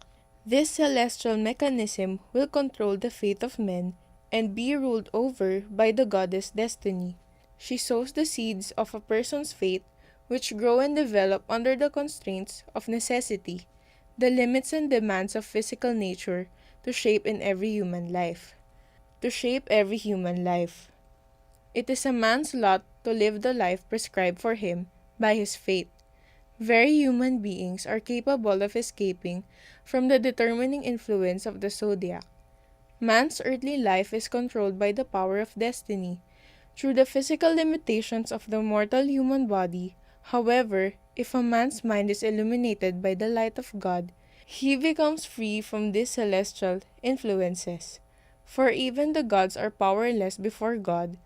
This celestial mechanism will control the fate of men and be ruled over by the goddess Destiny. She sows the seeds of a person's fate, which grow and develop under the constraints of necessity, the limits and demands of physical nature, to shape in every human life. To shape every human life. It is a man's lot to live the life prescribed for him by his fate. Very human beings are capable of escaping from the determining influence of the zodiac. Man's earthly life is controlled by the power of destiny, through the physical limitations of the mortal human body. However, if a man's mind is illuminated by the light of God, he becomes free from these celestial influences. For even the gods are powerless before God.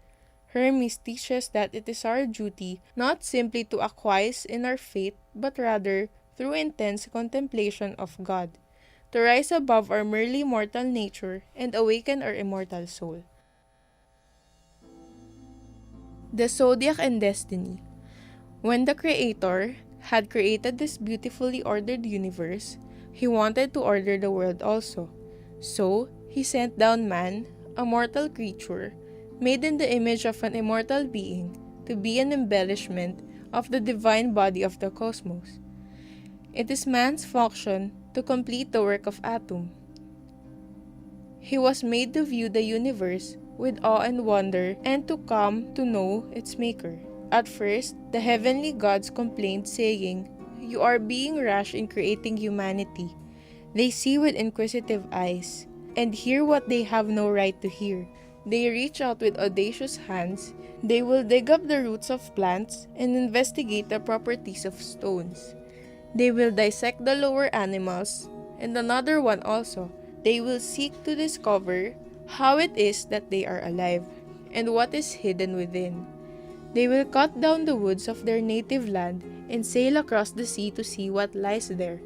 Hermes teaches that it is our duty not simply to acquiesce in our fate, but rather, through intense contemplation of God, to rise above our merely mortal nature and awaken our immortal soul. The Zodiac and Destiny. When the Creator had created this beautifully ordered universe, He wanted to order the world also. So, He sent down man, a mortal creature, made in the image of an immortal being, to be an embellishment of the divine body of the cosmos. It is man's function to complete the work of Atum. He was made to view the universe with awe and wonder and to come to know its maker. At first, the heavenly gods complained, saying, "You are being rash in creating humanity." They see with inquisitive eyes and hear what they have no right to hear. They reach out with audacious hands. They will dig up the roots of plants and investigate the properties of stones. They will dissect the lower animals, and another one also. They will seek to discover how it is that they are alive, and what is hidden within. They will cut down the woods of their native land and sail across the sea to see what lies there.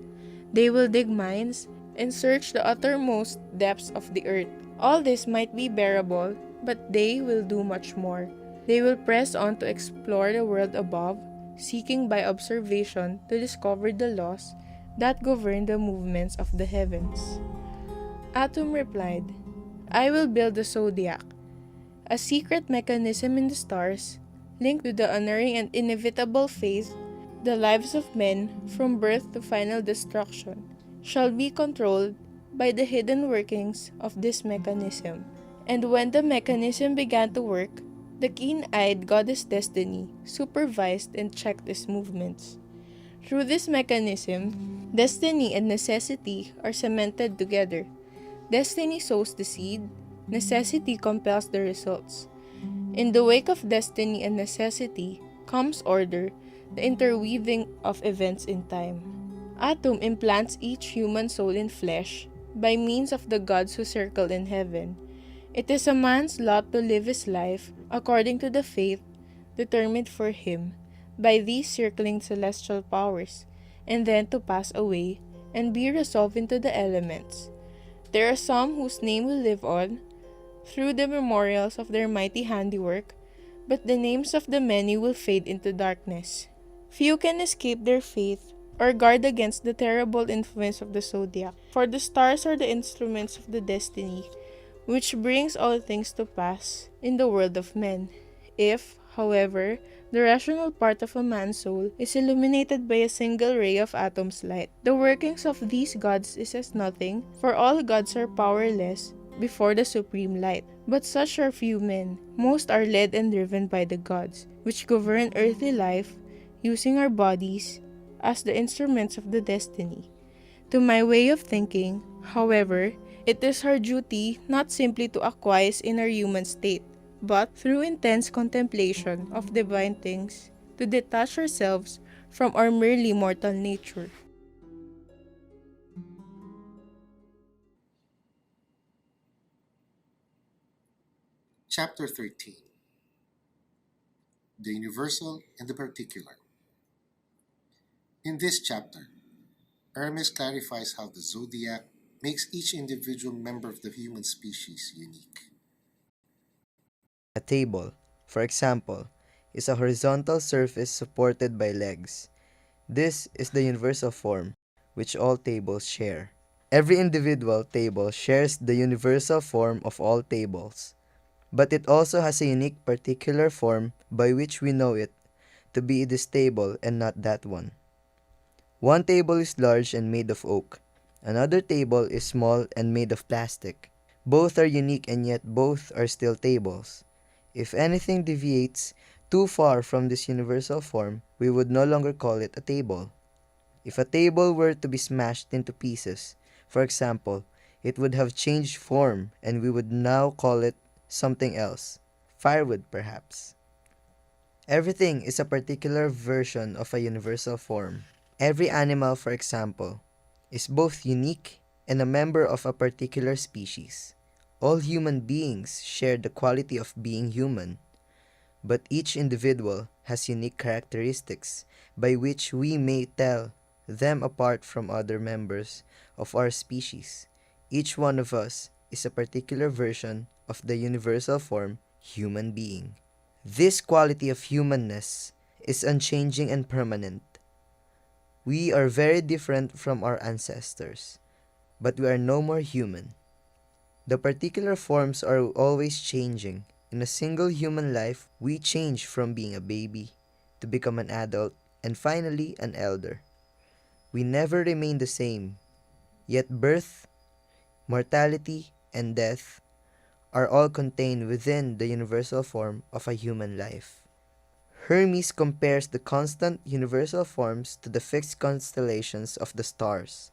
They will dig mines and search the uttermost depths of the earth. All this might be bearable, but they will do much more. They will press on to explore the world above, seeking by observation to discover the laws that govern the movements of the heavens. Atum replied, I will build the Zodiac, a secret mechanism in the stars, linked to the unerring and inevitable fate. The lives of men, from birth to final destruction, shall be controlled by the hidden workings of this mechanism. And when the mechanism began to work, the keen-eyed goddess Destiny supervised and checked its movements. Through this mechanism, destiny and necessity are cemented together. Destiny sows the seed, necessity compels the results. In the wake of destiny and necessity comes order, the interweaving of events in time. Atum implants each human soul in flesh by means of the gods who circle in heaven. It is a man's lot to live his life according to the fate determined for him by these circling celestial powers, and then to pass away and be resolved into the elements. There are some whose name will live on through the memorials of their mighty handiwork, but the names of the many will fade into darkness. Few can escape their fate or guard against the terrible influence of the zodiac, for the stars are the instruments of the destiny, which brings all things to pass in the world of men. If, however, the rational part of a man's soul is illuminated by a single ray of Atum's light, the workings of these gods is as nothing, for all gods are powerless before the supreme light. But such are few men. Most are led and driven by the gods, which govern earthly life, using our bodies as the instruments of the destiny. To my way of thinking, however, it is our duty not simply to acquiesce in our human state, but through intense contemplation of divine things, to detach ourselves from our merely mortal nature. Chapter 13. The Universal and the Particular. In this chapter, Hermes clarifies how the zodiac makes each individual member of the human species unique. A table, for example, is a horizontal surface supported by legs. This is the universal form, which all tables share. Every individual table shares the universal form of all tables, but it also has a unique particular form by which we know it to be this table and not that one. One table is large and made of oak. Another table is small and made of plastic. Both are unique and yet both are still tables. If anything deviates too far from this universal form, we would no longer call it a table. If a table were to be smashed into pieces, for example, it would have changed form and we would now call it something else. Firewood, perhaps. Everything is a particular version of a universal form. Every animal, for example, is both unique and a member of a particular species. All human beings share the quality of being human, but each individual has unique characteristics by which we may tell them apart from other members of our species. Each one of us is a particular version of the universal form human being. This quality of humanness is unchanging and permanent. We are very different from our ancestors, but we are no more human. The particular forms are always changing. In a single human life, we change from being a baby to become an adult and finally an elder. We never remain the same, yet birth, mortality, and death are all contained within the universal form of a human life. Hermes compares the constant universal forms to the fixed constellations of the stars.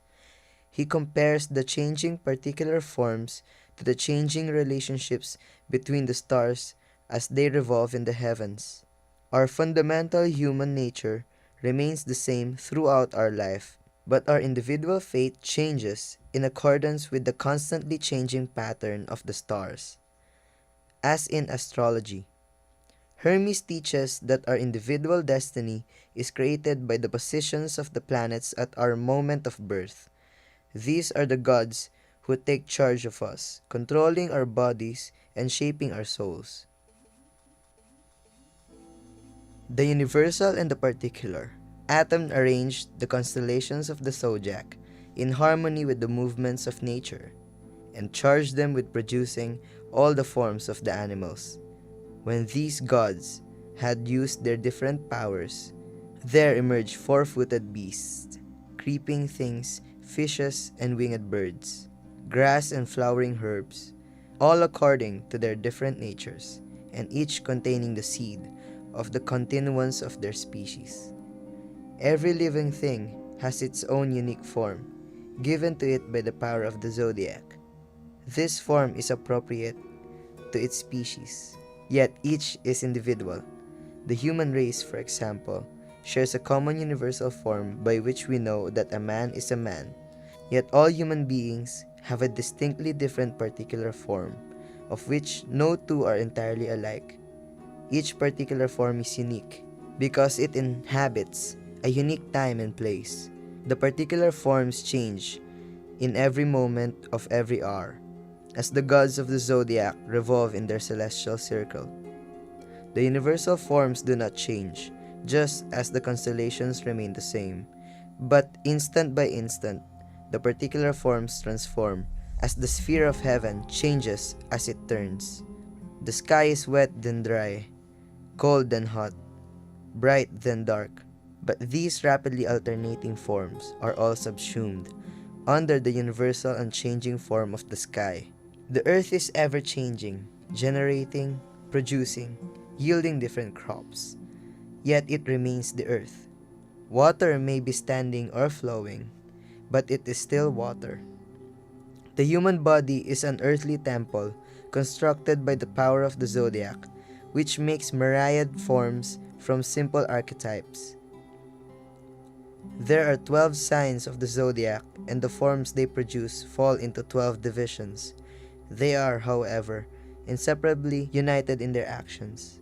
He compares the changing particular forms to the changing relationships between the stars as they revolve in the heavens. Our fundamental human nature remains the same throughout our life, but our individual fate changes in accordance with the constantly changing pattern of the stars. As in astrology, Hermes teaches that our individual destiny is created by the positions of the planets at our moment of birth. These are the gods who take charge of us, controlling our bodies and shaping our souls. The universal and the particular. Atom arranged the constellations of the zodiac in harmony with the movements of nature, and charged them with producing all the forms of the animals. When these gods had used their different powers, there emerged four-footed beasts, creeping things, fishes, and winged birds, grass and flowering herbs, all according to their different natures, and each containing the seed of the continuance of their species. Every living thing has its own unique form, given to it by the power of the zodiac. This form is appropriate to its species, yet each is individual. The human race, for example, shares a common universal form by which we know that a man is a man, yet all human beings have a distinctly different particular form, of which no two are entirely alike. Each particular form is unique, because it inhabits a unique time and place. The particular forms change in every moment of every hour, as the gods of the zodiac revolve in their celestial circle. The universal forms do not change, just as the constellations remain the same, but instant by instant, the particular forms transform, as the sphere of heaven changes as it turns. The sky is wet then dry, cold then hot, bright then dark, but these rapidly alternating forms are all subsumed under the universal unchanging form of the sky. The earth is ever changing, generating, producing, yielding different crops, yet it remains the earth. Water may be standing or flowing, but it is still water. The human body is an earthly temple constructed by the power of the zodiac, which makes myriad forms from simple archetypes. There are 12 signs of the zodiac, and the forms they produce fall into 12 divisions. They are, however, inseparably united in their actions.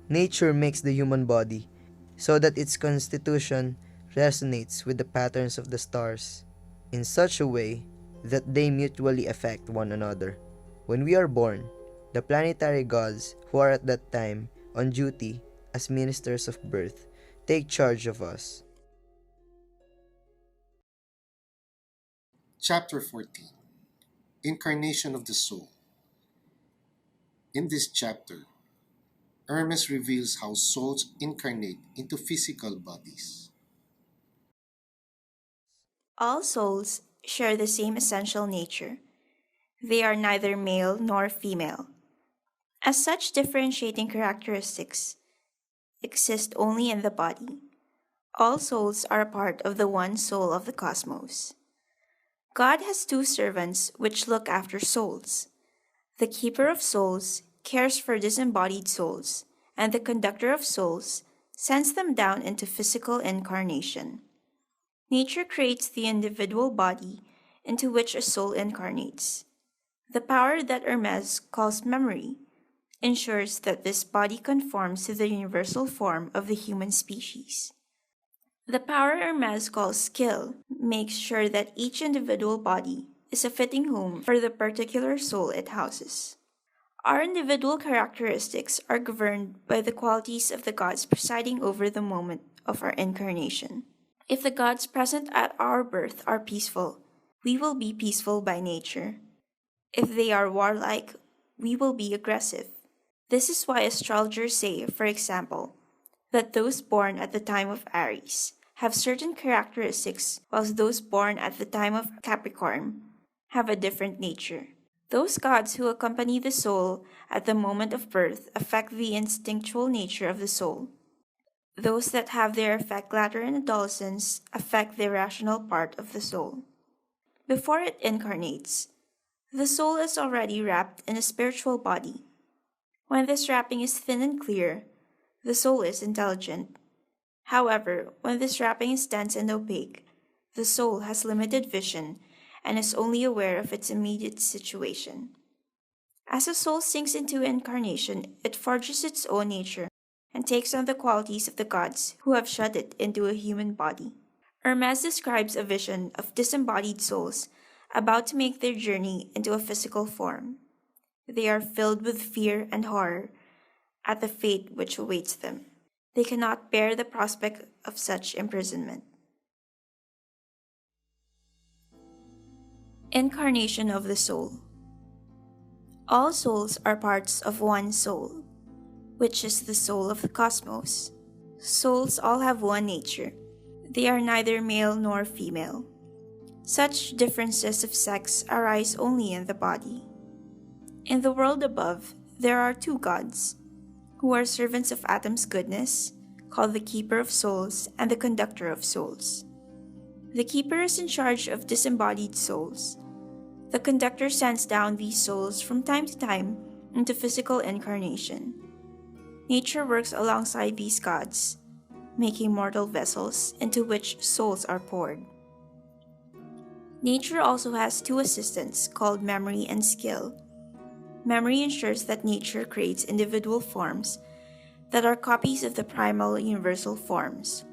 Nature makes the human body so that its constitution resonates with the patterns of the stars in such a way that they mutually affect one another. When we are born, the planetary gods who are at that time on duty as ministers of birth take charge of us. Chapter 14. Incarnation of the Soul. In this chapter, Hermes reveals how souls incarnate into physical bodies. All souls share the same essential nature. They are neither male nor female. As such, differentiating characteristics exist only in the body. All souls are a part of the one soul of the cosmos. God has two servants which look after souls. The keeper of souls cares for disembodied souls, and the conductor of souls sends them down into physical incarnation. Nature creates the individual body into which a soul incarnates. The power that Hermes calls memory ensures that this body conforms to the universal form of the human species. The power Hermes calls skill makes sure that each individual body is a fitting home for the particular soul it houses. Our individual characteristics are governed by the qualities of the gods presiding over the moment of our incarnation. If the gods present at our birth are peaceful, we will be peaceful by nature. If they are warlike, we will be aggressive. This is why astrologers say, for example, that those born at the time of Aries have certain characteristics, whilst those born at the time of Capricorn have a different nature. Those gods who accompany the soul at the moment of birth affect the instinctual nature of the soul. Those that have their effect later in adolescence affect the rational part of the soul. Before it incarnates, The soul is already wrapped in a spiritual body. When this wrapping is thin and clear, the soul is intelligent. However, when this wrapping is dense and opaque, the soul has limited vision and is only aware of its immediate situation. As a soul sinks into incarnation, it forges its own nature and takes on the qualities of the gods who have shut it into a human body. Hermes describes a vision of disembodied souls about to make their journey into a physical form. They are filled with fear and horror at the fate which awaits them. They cannot bear the prospect of such imprisonment. Incarnation of the soul. All souls are parts of one soul, which is the soul of the cosmos. Souls all have one nature. They are neither male nor female. Such differences of sex arise only in the body. In the world above, there are two gods, who are servants of Atom's goodness, called the Keeper of Souls and the Conductor of Souls. The Keeper is in charge of disembodied souls. The Conductor sends down these souls from time to time into physical incarnation. Nature works alongside these gods, making mortal vessels into which souls are poured. Nature also has two assistants called memory and skill. Memory ensures that nature creates individual forms that are copies of the primal universal forms.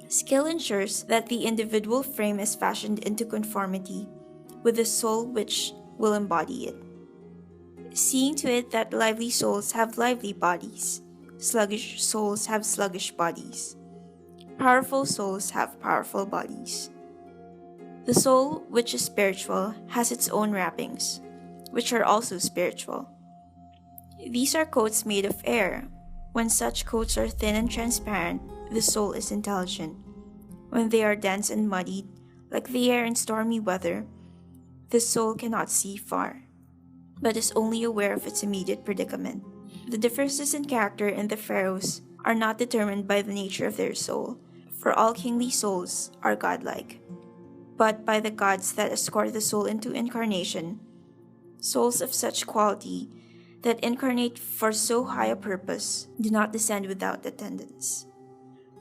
Skill ensures that the individual frame is fashioned into conformity with the soul which will embody it, seeing to it that lively souls have lively bodies, sluggish souls have sluggish bodies, powerful souls have powerful bodies. The soul, which is spiritual, has its own wrappings, which are also spiritual. These are coats made of air. When such coats are thin and transparent, the soul is intelligent. When they are dense and muddied, like the air in stormy weather, the soul cannot see far, but is only aware of its immediate predicament. The differences in character in the Pharaohs are not determined by the nature of their soul, for all kingly souls are godlike, but by the gods that escort the soul into incarnation. Souls of such quality that incarnate for so high a purpose do not descend without attendants.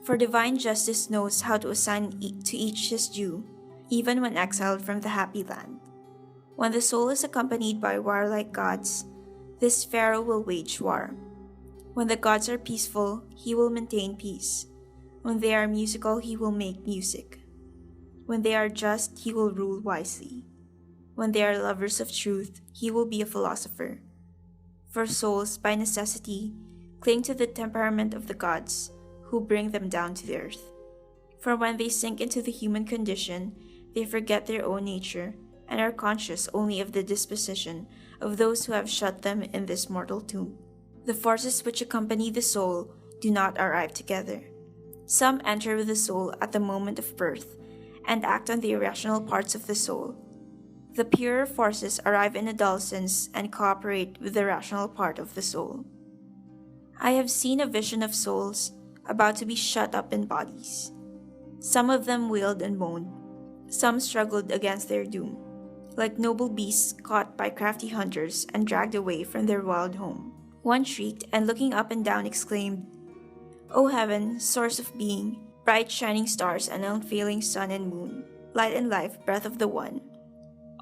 For divine justice knows how to assign to each his due, even when exiled from the happy land. When the soul is accompanied by warlike gods, this pharaoh will wage war. When the gods are peaceful, he will maintain peace. When they are musical, he will make music. When they are just, he will rule wisely. When they are lovers of truth, he will be a philosopher. For souls, by necessity, cling to the temperament of the gods, who bring them down to the earth. For when they sink into the human condition, they forget their own nature, and are conscious only of the disposition of those who have shut them in this mortal tomb. The forces which accompany the soul do not arrive together. Some enter with the soul at the moment of birth, and act on the irrational parts of the soul. The purer forces arrive in adolescence and cooperate with the rational part of the soul. I have seen a vision of souls about to be shut up in bodies. Some of them wailed and moaned. Some struggled against their doom, like noble beasts caught by crafty hunters and dragged away from their wild home. One shrieked and looking up and down exclaimed, "O heaven, source of being, bright shining stars and unfailing sun and moon, light and life, breath of the One,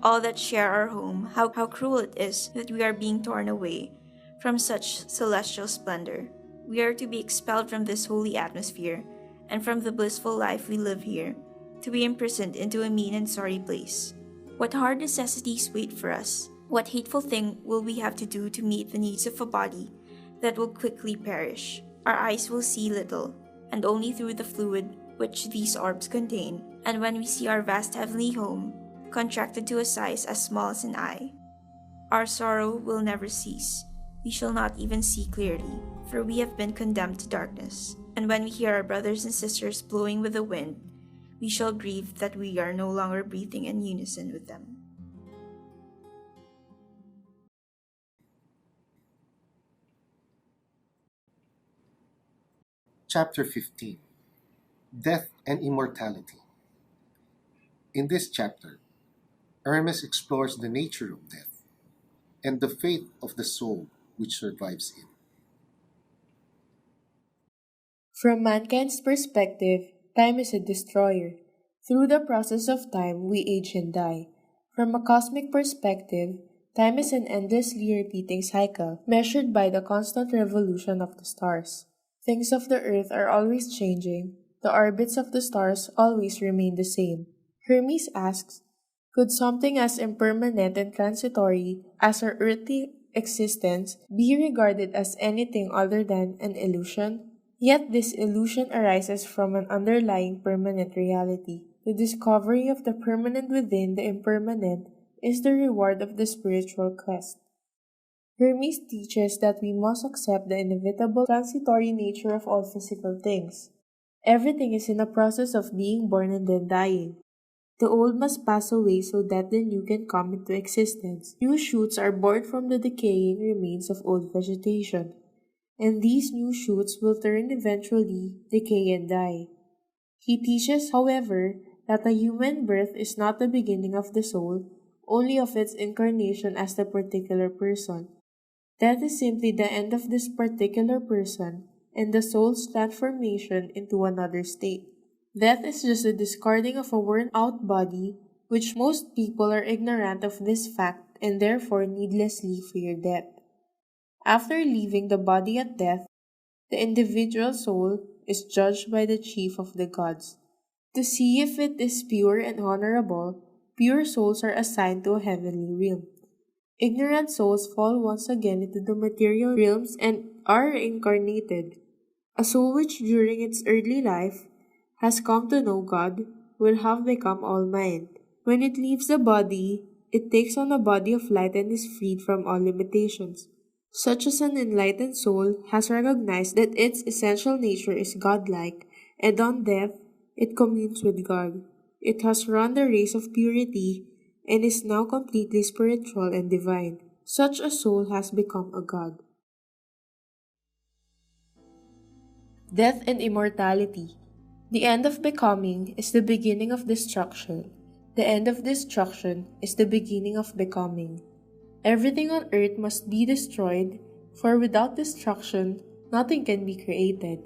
all that share our home, how cruel it is that we are being torn away from such celestial splendor. We are to be expelled from this holy atmosphere, and from the blissful life we live here, to be imprisoned into a mean and sorry place. What hard necessities wait for us? What hateful thing will we have to do to meet the needs of a body that will quickly perish? Our eyes will see little, and only through the fluid which these orbs contain, and when we see our vast heavenly home, contracted to a size as small as an eye, our sorrow will never cease. We shall not even see clearly, for we have been condemned to darkness. And when we hear our brothers and sisters blowing with the wind, we shall grieve that we are no longer breathing in unison with them." Chapter 15. Death and Immortality. In this chapter, Hermes explores the nature of death and the fate of the soul which survives it. From mankind's perspective, time is a destroyer. Through the process of time, we age and die. From a cosmic perspective, time is an endlessly repeating cycle, measured by the constant revolution of the stars. Things of the earth are always changing, the orbits of the stars always remain the same. Hermes asks, could something as impermanent and transitory as our earthly existence be regarded as anything other than an illusion? Yet this illusion arises from an underlying permanent reality. The discovery of the permanent within the impermanent is the reward of the spiritual quest. Hermes teaches that we must accept the inevitable transitory nature of all physical things. Everything is in a process of being born and then dying. The old must pass away so that the new can come into existence. New shoots are born from the decaying remains of old vegetation, and these new shoots will turn eventually, decay and die. He teaches, however, that a human birth is not the beginning of the soul, only of its incarnation as the particular person. Death is simply the end of this particular person and the soul's transformation into another state. Death is just the discarding of a worn-out body, which most people are ignorant of this fact and therefore needlessly fear death. After leaving the body at death, the individual soul is judged by the chief of the gods. To see if it is pure and honorable, pure souls are assigned to a heavenly realm. Ignorant souls fall once again into the material realms and are reincarnated. A soul which during its earthly life has come to know God will have become all mind. When it leaves the body, it takes on a body of light and is freed from all limitations. Such as an enlightened soul has recognized that its essential nature is godlike, and on death, it communes with God. It has run the race of purity and is now completely spiritual and divine. Such a soul has become a god. Death and immortality. The end of becoming is the beginning of destruction. The end of destruction is the beginning of becoming. Everything on earth must be destroyed, for without destruction, nothing can be created.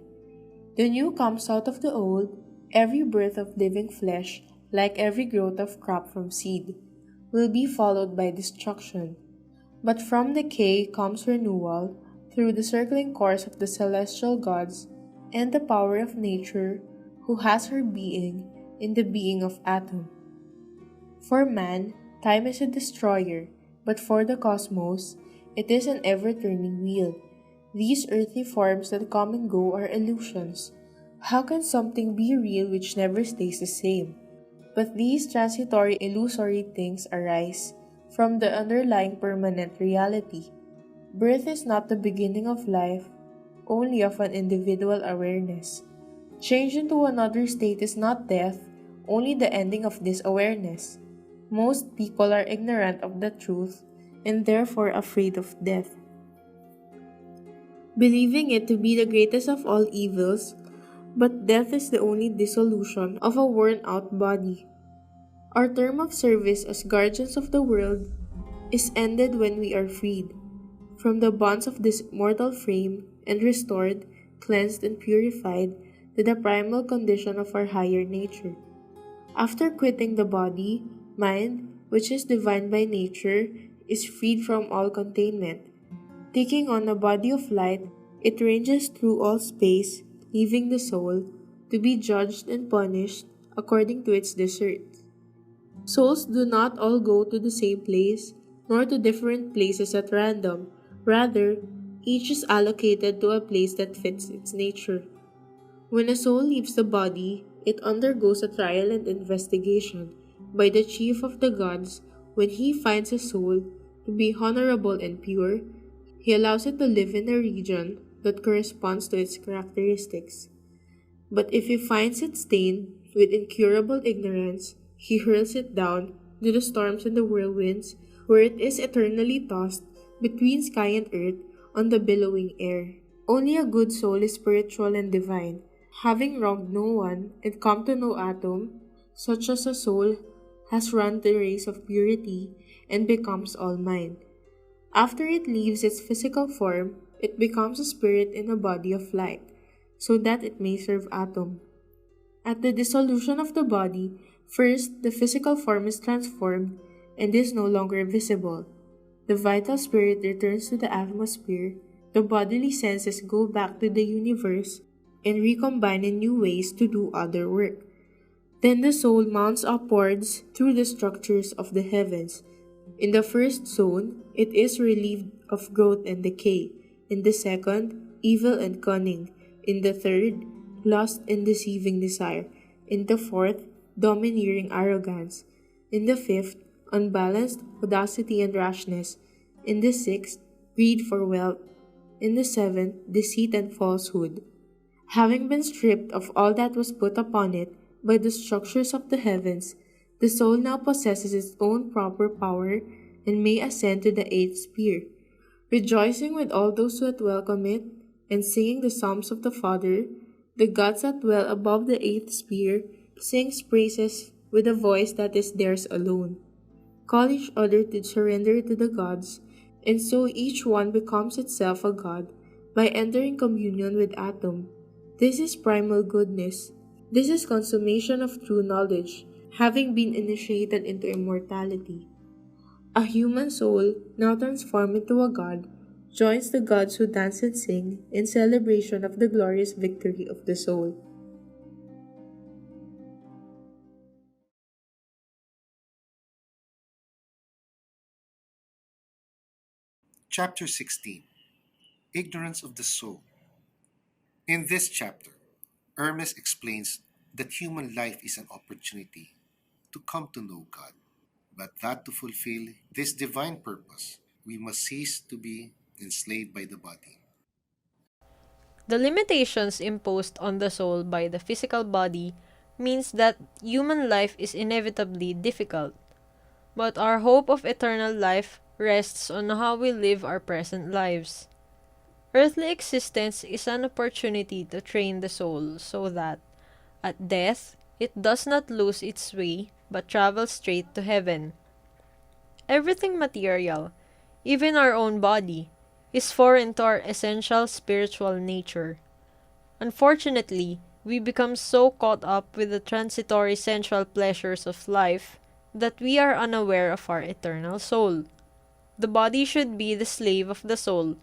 The new comes out of the old, every birth of living flesh, like every growth of crop from seed, will be followed by destruction. But from decay comes renewal through the circling course of the celestial gods and the power of nature, who has her being in the being of atom. For man, time is a destroyer, but for the cosmos, it is an ever-turning wheel. These earthly forms that come and go are illusions. How can something be real which never stays the same? But these transitory illusory things arise from the underlying permanent reality. Birth is not the beginning of life, only of an individual awareness. Change into another state is not death, only the ending of this awareness. Most people are ignorant of the truth and therefore afraid of death. Believing it to be the greatest of all evils, but death is the only dissolution of a worn-out body. Our term of service as guardians of the world is ended when we are freed from the bonds of this mortal frame and restored, cleansed, and purified to the primal condition of our higher nature. After quitting the body, mind, which is divine by nature, is freed from all containment. Taking on a body of light, it ranges through all space, leaving the soul to be judged and punished according to its deserts. Souls do not all go to the same place, nor to different places at random. Rather, each is allocated to a place that fits its nature. When a soul leaves the body, it undergoes a trial and investigation by the chief of the gods. When he finds a soul to be honorable and pure, he allows it to live in a region that corresponds to its characteristics. But if he finds it stained with incurable ignorance, he hurls it down to the storms and the whirlwinds, where it is eternally tossed between sky and earth on the billowing air. Only a good soul is spiritual and divine, having wronged no one and come to no atom, such as a soul has run the race of purity, and becomes all mind. After it leaves its physical form, it becomes a spirit in a body of light, so that it may serve Atom. At the dissolution of the body, first the physical form is transformed and is no longer visible. The vital spirit returns to the atmosphere, the bodily senses go back to the universe, and recombine in new ways to do other work. Then the soul mounts upwards through the structures of the heavens. In the first zone, it is relieved of growth and decay. In the second, evil and cunning. In the third, lust and deceiving desire. In the fourth, domineering arrogance. In the fifth, unbalanced audacity and rashness. In the sixth, greed for wealth. In the seventh, deceit and falsehood. Having been stripped of all that was put upon it by the structures of the heavens, the soul now possesses its own proper power and may ascend to the eighth sphere. Rejoicing with all those who welcome it, and singing the psalms of the Father, the gods that dwell above the eighth sphere sings praises with a voice that is theirs alone. Call each other to surrender to the gods, and so each one becomes itself a god by entering communion with Atom. This is primal goodness. This is consummation of true knowledge, having been initiated into immortality. A human soul, now transformed into a god, joins the gods who dance and sing in celebration of the glorious victory of the soul. Chapter 16. Ignorance of the Soul. In this chapter, Hermes explains that human life is an opportunity to come to know God, but that to fulfill this divine purpose, we must cease to be enslaved by the body. The limitations imposed on the soul by the physical body means that human life is inevitably difficult, but our hope of eternal life rests on how we live our present lives. Earthly existence is an opportunity to train the soul so that, at death, it does not lose its way but travels straight to heaven. Everything material, even our own body, is foreign to our essential spiritual nature. Unfortunately, we become so caught up with the transitory sensual pleasures of life that we are unaware of our eternal soul. The body should be the slave of the soul,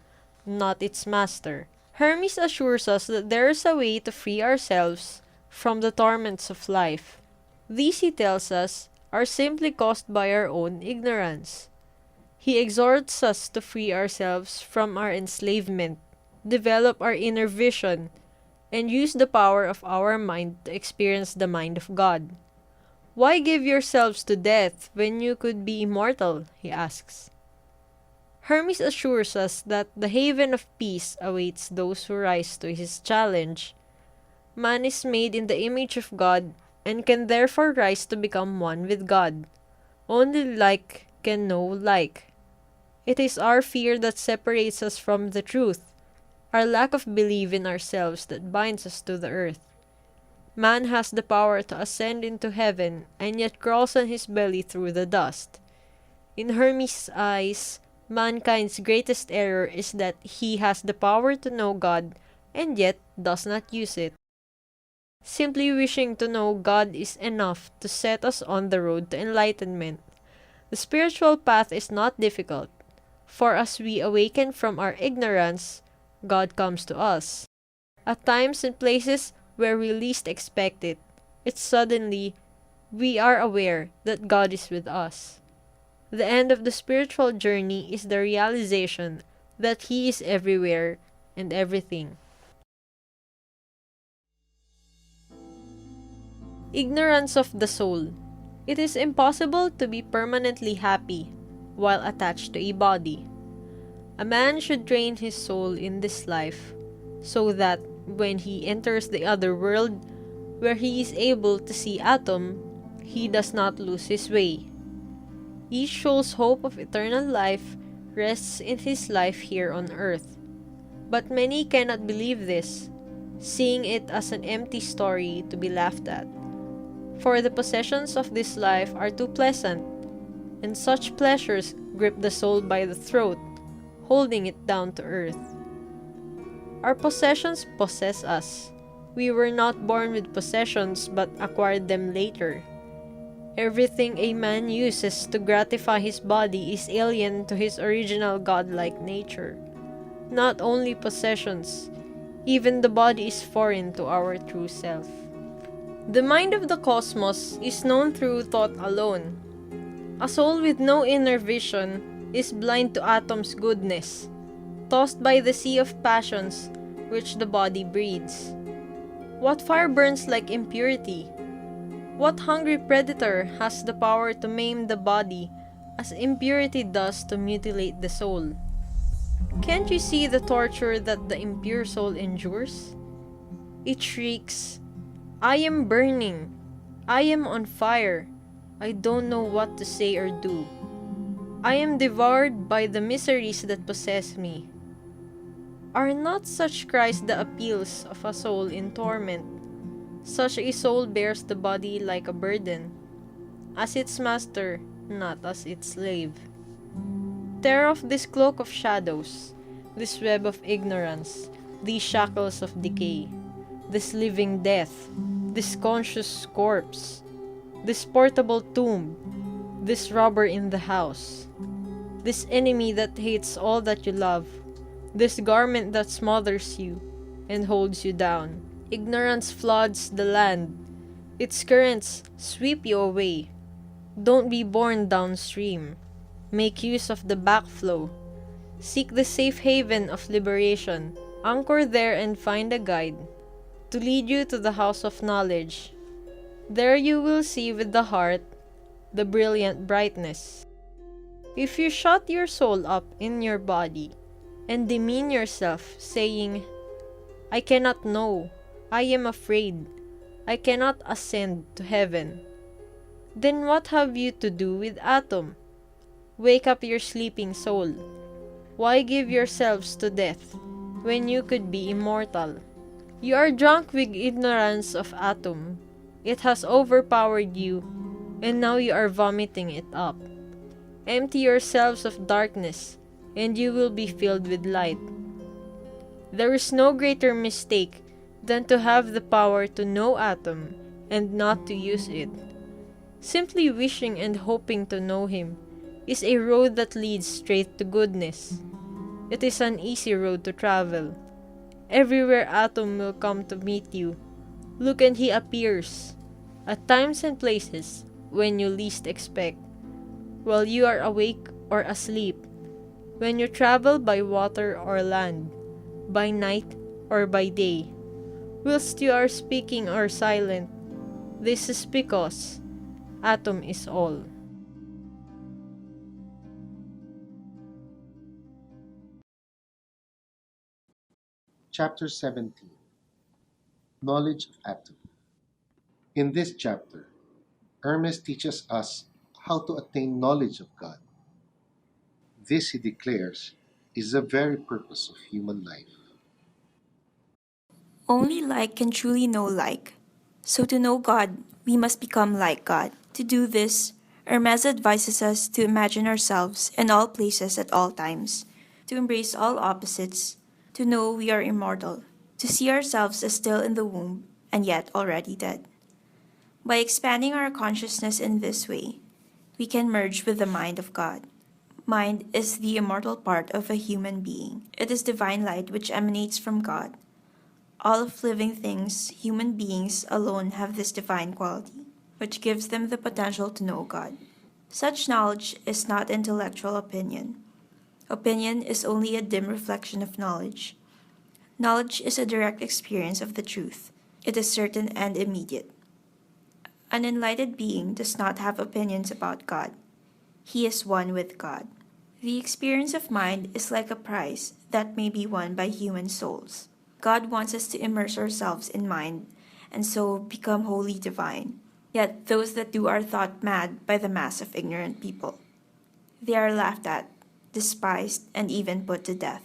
not its master. Hermes assures us that there is a way to free ourselves from the torments of life. These, he tells us, are simply caused by our own ignorance. He exhorts us to free ourselves from our enslavement, develop our inner vision, and use the power of our mind to experience the mind of God. Why give yourselves to death when you could be immortal? He asks. Hermes assures us that the haven of peace awaits those who rise to his challenge. Man is made in the image of God and can therefore rise to become one with God. Only like can know like. It is our fear that separates us from the truth, our lack of belief in ourselves that binds us to the earth. Man has the power to ascend into heaven and yet crawls on his belly through the dust. In Hermes' eyes, mankind's greatest error is that he has the power to know God and yet does not use it. Simply wishing to know God is enough to set us on the road to enlightenment. The spiritual path is not difficult, for as we awaken from our ignorance, God comes to us. At times and places where we least expect it, it's suddenly we are aware that God is with us. The end of the spiritual journey is the realization that He is everywhere and everything. Ignorance of the soul. It is impossible to be permanently happy while attached to a body. A man should train his soul in this life so that when he enters the other world, where he is able to see Atom, he does not lose his way. Each soul's hope of eternal life rests in his life here on earth. But many cannot believe this, seeing it as an empty story to be laughed at. For the possessions of this life are too pleasant, and such pleasures grip the soul by the throat, holding it down to earth. Our possessions possess us. We were not born with possessions but acquired them later. Everything a man uses to gratify his body is alien to his original godlike nature. Not only possessions, even the body is foreign to our true self. The mind of the cosmos is known through thought alone. A soul with no inner vision is blind to atom's goodness, tossed by the sea of passions which the body breeds. What fire burns like impurity? What hungry predator has the power to maim the body as impurity does to mutilate the soul? Can't you see the torture that the impure soul endures? It shrieks, "I am burning. I am on fire. I don't know what to say or do. I am devoured by the miseries that possess me." Are not such cries the appeals of a soul in torment? Such a soul bears the body like a burden, as its master, not as its slave. Tear off this cloak of shadows, this web of ignorance, these shackles of decay, this living death, this conscious corpse, this portable tomb, this robber in the house, this enemy that hates all that you love, this garment that smothers you and holds you down. Ignorance floods the land. Its currents sweep you away. Don't be borne downstream. Make use of the backflow. Seek the safe haven of liberation. Anchor there and find a guide to lead you to the house of knowledge. There you will see with the heart the brilliant brightness. If you shut your soul up in your body and demean yourself, saying, "I cannot know, I am afraid, I cannot ascend to heaven," then what have you to do with atom? Wake up your sleeping soul. Why give yourselves to death when you could be immortal? You are drunk with ignorance of atom. It has overpowered you, and now you are vomiting it up. Empty yourselves of darkness, and you will be filled with light. There is no greater mistake than to have the power to know atom and not to use it. Simply wishing and hoping to know him is a road that leads straight to goodness. It is an easy road to travel. Everywhere atom will come to meet you. Look, and he appears, at times and places when you least expect, while you are awake or asleep, when you travel by water or land, by night or by day, whilst you are speaking or silent. This is because atom is all. Chapter 17. Knowledge of Atom. In this chapter, Hermes teaches us how to attain knowledge of God. This, he declares, is the very purpose of human life. Only like can truly know like. So to know God, we must become like God. To do this, Hermes advises us to imagine ourselves in all places at all times, to embrace all opposites, to know we are immortal, to see ourselves as still in the womb and yet already dead. By expanding our consciousness in this way, we can merge with the mind of God. Mind is the immortal part of a human being. It is divine light which emanates from God. All of living things, human beings alone have this divine quality, which gives them the potential to know God. Such knowledge is not intellectual opinion. Opinion is only a dim reflection of knowledge. Knowledge is a direct experience of the truth. It is certain and immediate. An enlightened being does not have opinions about God. He is one with God. The experience of mind is like a prize that may be won by human souls. God wants us to immerse ourselves in mind and so become wholly divine. Yet those that do are thought mad by the mass of ignorant people. They are laughed at, despised, and even put to death.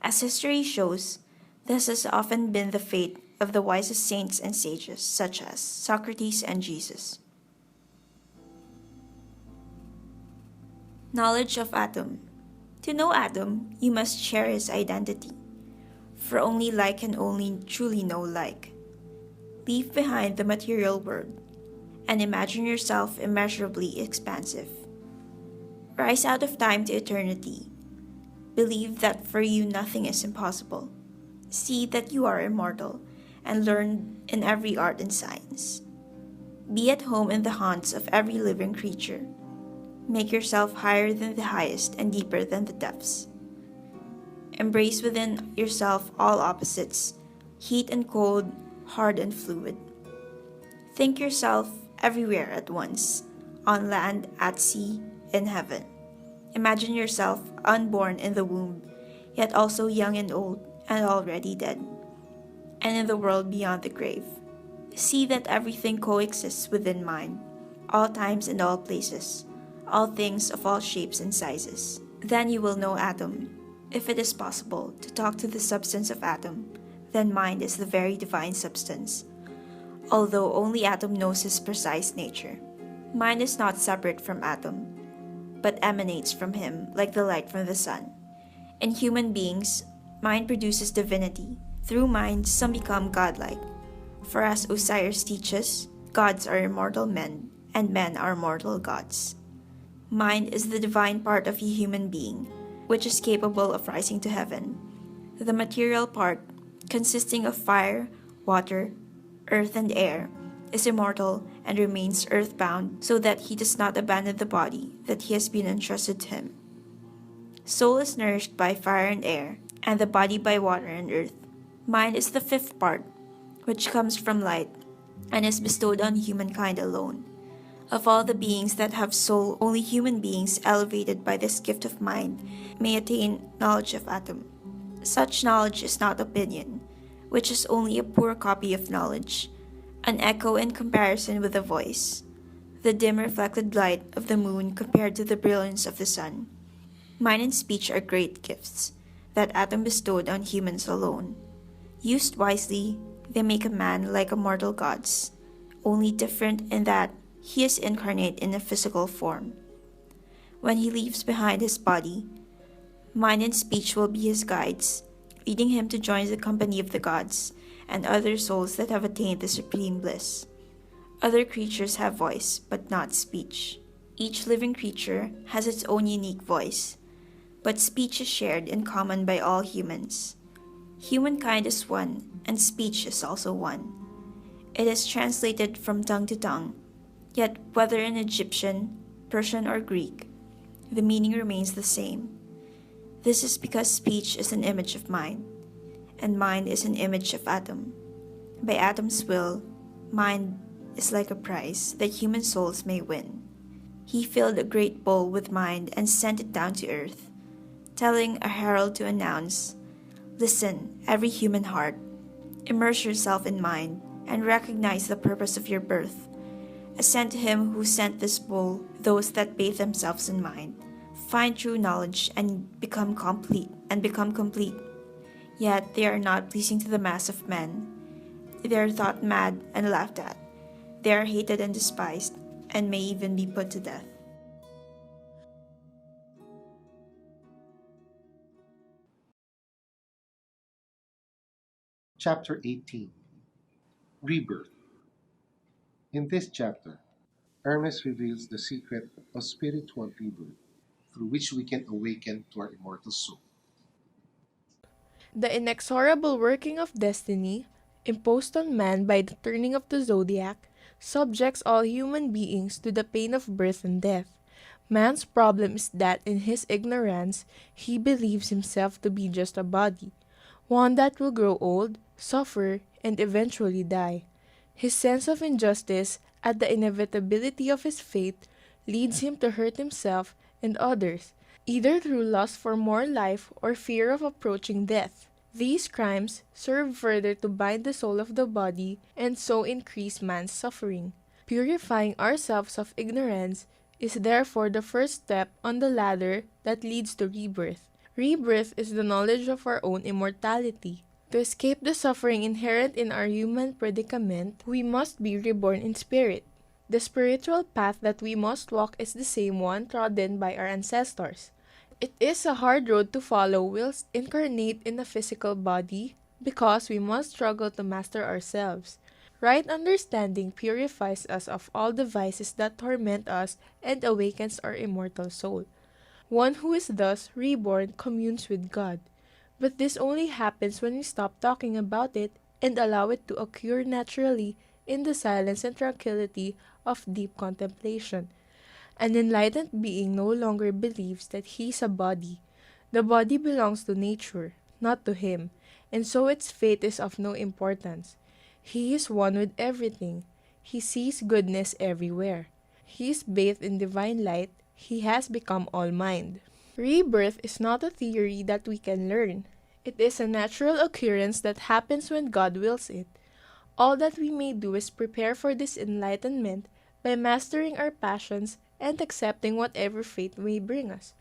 As history shows, this has often been the fate of the wisest saints and sages, such as Socrates and Jesus. Knowledge of Atom. To know Atom, you must share his identity, for only like can only truly know like. Leave behind the material world, and imagine yourself immeasurably expansive. Rise out of time to eternity. Believe that for you nothing is impossible. See that you are immortal, and learn in every art and science. Be at home in the haunts of every living creature. Make yourself higher than the highest and deeper than the depths. Embrace within yourself all opposites, heat and cold, hard and fluid. Think yourself everywhere at once, on land, at sea, in heaven. Imagine yourself unborn in the womb, yet also young and old, and already dead, and in the world beyond the grave. See that everything coexists within mind, all times and all places, all things of all shapes and sizes. Then you will know Atom. If it is possible to talk to the substance of Atom, then mind is the very divine substance, although only Atom knows his precise nature. Mind is not separate from Atom, but emanates from him like the light from the sun. In human beings, mind produces divinity. Through mind, some become godlike. For as Osiris teaches, gods are immortal men, and men are mortal gods. Mind is the divine part of a human being, which is capable of rising to heaven. The material part, consisting of fire, water, earth, and air, is immortal and remains earthbound so that he does not abandon the body that he has been entrusted to him. Soul is nourished by fire and air, and the body by water and earth. Mind is the fifth part, which comes from light, and is bestowed on humankind alone. Of all the beings that have soul, only human beings elevated by this gift of mind may attain knowledge of Atom. Such knowledge is not opinion, which is only a poor copy of knowledge, an echo in comparison with a voice, the dim reflected light of the moon compared to the brilliance of the sun. Mind and speech are great gifts that Atom bestowed on humans alone. Used wisely, they make a man like immortal gods, only different in that he is incarnate in a physical form. When he leaves behind his body, mind and speech will be his guides, leading him to join the company of the gods and other souls that have attained the supreme bliss. Other creatures have voice, but not speech. Each living creature has its own unique voice, but speech is shared in common by all humans. Humankind is one, and speech is also one. It is translated from tongue to tongue, yet whether in Egyptian, Persian, or Greek, the meaning remains the same. This is because speech is an image of mind, and mind is an image of Atom. By Atom's will, mind is like a prize that human souls may win. He filled a great bowl with mind and sent it down to earth, telling a herald to announce, "Listen, every human heart, immerse yourself in mind and recognize the purpose of your birth. Ascend to him who sent this bowl, those that bathe themselves in mind. Find true knowledge and become complete. Yet they are not pleasing to the mass of men. They are thought mad and laughed at. They are hated and despised, and may even be put to death." Chapter 18. Rebirth. In this chapter, Hermes reveals the secret of spiritual rebirth, through which we can awaken to our immortal soul. The inexorable working of destiny, imposed on man by the turning of the zodiac, subjects all human beings to the pain of birth and death. Man's problem is that in his ignorance he believes himself to be just a body, one that will grow old, suffer, and eventually die. His sense of injustice at the inevitability of his fate leads him to hurt himself and others, either through lust for more life or fear of approaching death. These crimes serve further to bind the soul of the body and so increase man's suffering. Purifying ourselves of ignorance is therefore the first step on the ladder that leads to rebirth. Rebirth is the knowledge of our own immortality. To escape the suffering inherent in our human predicament, we must be reborn in spirit. The spiritual path that we must walk is the same one trodden by our ancestors. It is a hard road to follow whilst incarnate in a physical body, because we must struggle to master ourselves. Right understanding purifies us of all the vices that torment us and awakens our immortal soul. One who is thus reborn communes with God. But this only happens when we stop talking about it and allow it to occur naturally in the silence and tranquility of deep contemplation. An enlightened being no longer believes that he is a body. The body belongs to nature, not to him, and so its fate is of no importance. He is one with everything. He sees goodness everywhere. He is bathed in divine light. He has become all mind. Rebirth is not a theory that we can learn. It is a natural occurrence that happens when God wills it. All that we may do is prepare for this enlightenment by mastering our passions and accepting whatever fate may bring us.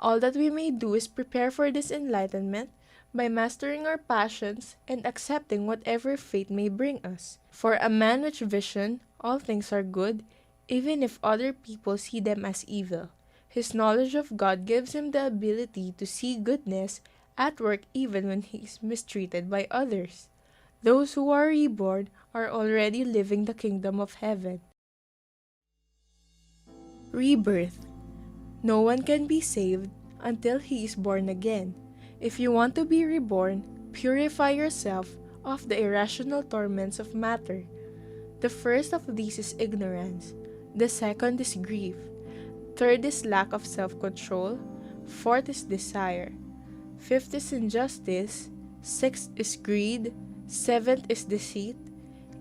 All that we may do is prepare for this enlightenment by mastering our passions and accepting whatever fate may bring us. For a man with vision, all things are good, even if other people see them as evil. His knowledge of God gives him the ability to see goodness at work even when he is mistreated by others. Those who are reborn are already living the kingdom of heaven. Rebirth. No one can be saved until he is born again. If you want to be reborn, purify yourself of the irrational torments of matter. The first of these is ignorance. The second is grief. Third is lack of self-control. Fourth is desire. Fifth is injustice. Sixth is greed. Seventh is deceit.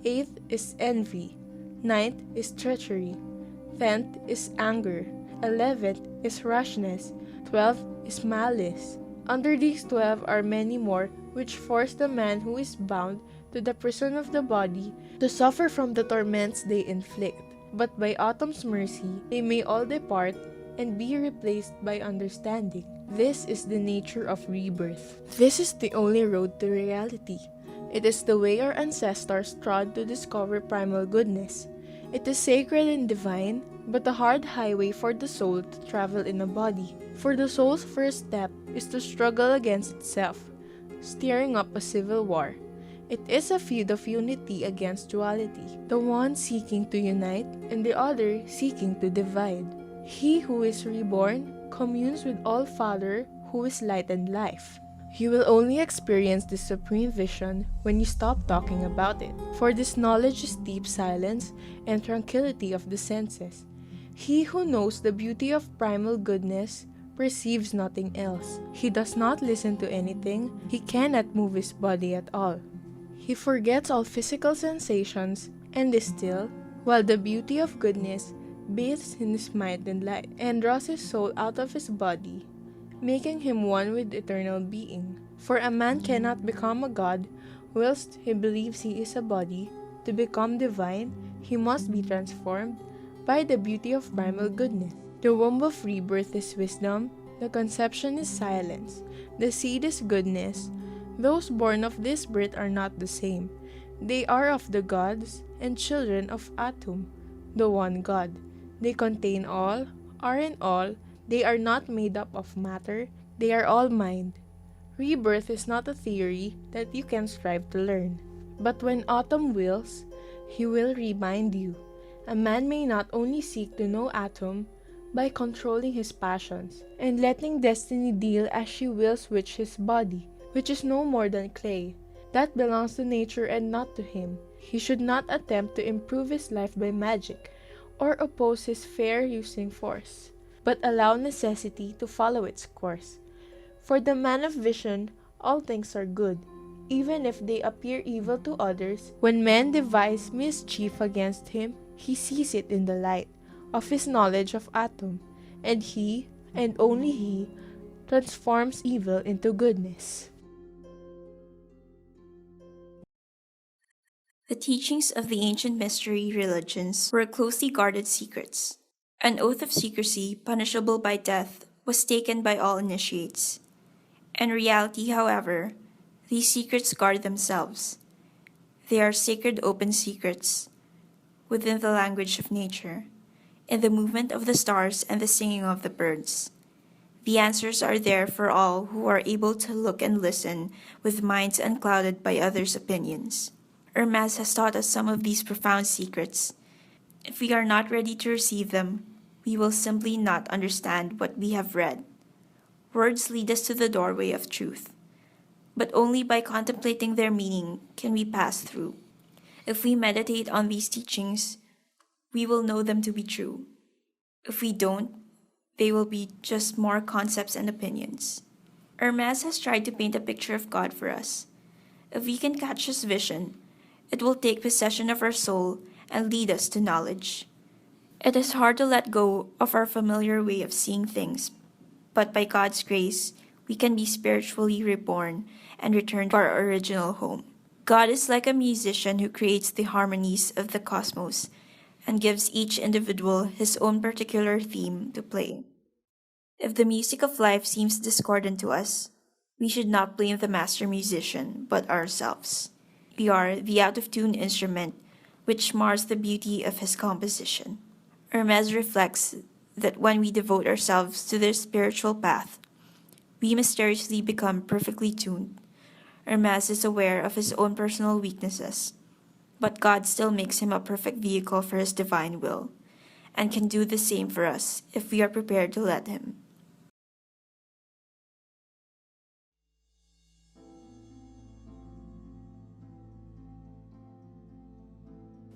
Eighth is envy. Ninth is treachery. 10th is anger. 11th is rashness. 12th is malice. Under these 12 are many more, which force the man who is bound to the prison of the body to suffer from the torments they inflict. But by Autumn's mercy, they may all depart and be replaced by understanding. This is the nature of rebirth. This is the only road to reality. It is the way our ancestors trod to discover primal goodness. It is sacred and divine, but a hard highway for the soul to travel in a body. For the soul's first step is to struggle against itself, stirring up a civil war. It is a feud of unity against duality, the one seeking to unite and the other seeking to divide. He who is reborn communes with All-Father who is light and life. You will only experience this supreme vision when you stop talking about it, for this knowledge is deep silence and tranquility of the senses. He who knows the beauty of primal goodness perceives nothing else. He does not listen to anything. He cannot move his body at all. He forgets all physical sensations and is still, while the beauty of goodness bathes in his mind and light and draws his soul out of his body, making him one with eternal being. For a man cannot become a god whilst he believes he is a body. To become divine, he must be transformed by the beauty of primal goodness. The womb of rebirth is wisdom, the conception is silence, the seed is goodness. Those born of this birth are not the same. They are of the gods and children of Atum, the one God. They contain all, are in all. They are not made up of matter. They are all mind. Rebirth is not a theory that you can strive to learn. But when Autumn wills, he will remind you. A man may not only seek to know Atum by controlling his passions and letting destiny deal as she wills with his body, which is no more than clay. That belongs to nature and not to him. He should not attempt to improve his life by magic or oppose his fair using force, but allow necessity to follow its course. For the man of vision, all things are good, even if they appear evil to others. When men devise mischief against him, he sees it in the light of his knowledge of Atum, and he, and only he, transforms evil into goodness. The teachings of the ancient mystery religions were closely guarded secrets. An oath of secrecy, punishable by death, was taken by all initiates. In reality, however, These secrets guard themselves. They are sacred open secrets within the language of nature, in the movement of the stars and the singing of the birds. The answers are there for all who are able to look and listen with minds unclouded by others' opinions. Hermes has taught us some of these profound secrets. If we are not ready to receive them, we will simply not understand what we have read. Words lead us to the doorway of truth, but only by contemplating their meaning can we pass through. If we meditate on these teachings, we will know them to be true. If we don't, they will be just more concepts and opinions. Hermes has tried to paint a picture of God for us. If we can catch his vision, it will take possession of our soul and lead us to knowledge. It is hard to let go of our familiar way of seeing things, but by God's grace, we can be spiritually reborn and return to our original home. God is like a musician who creates the harmonies of the cosmos and gives each individual his own particular theme to play. If the music of life seems discordant to us, we should not blame the master musician, but ourselves. We are the out of tune instrument which mars the beauty of his composition. Hermes reflects that when we devote ourselves to their spiritual path, we mysteriously become perfectly tuned. Hermes is aware of his own personal weaknesses, but God still makes him a perfect vehicle for his divine will, and can do the same for us if we are prepared to let him.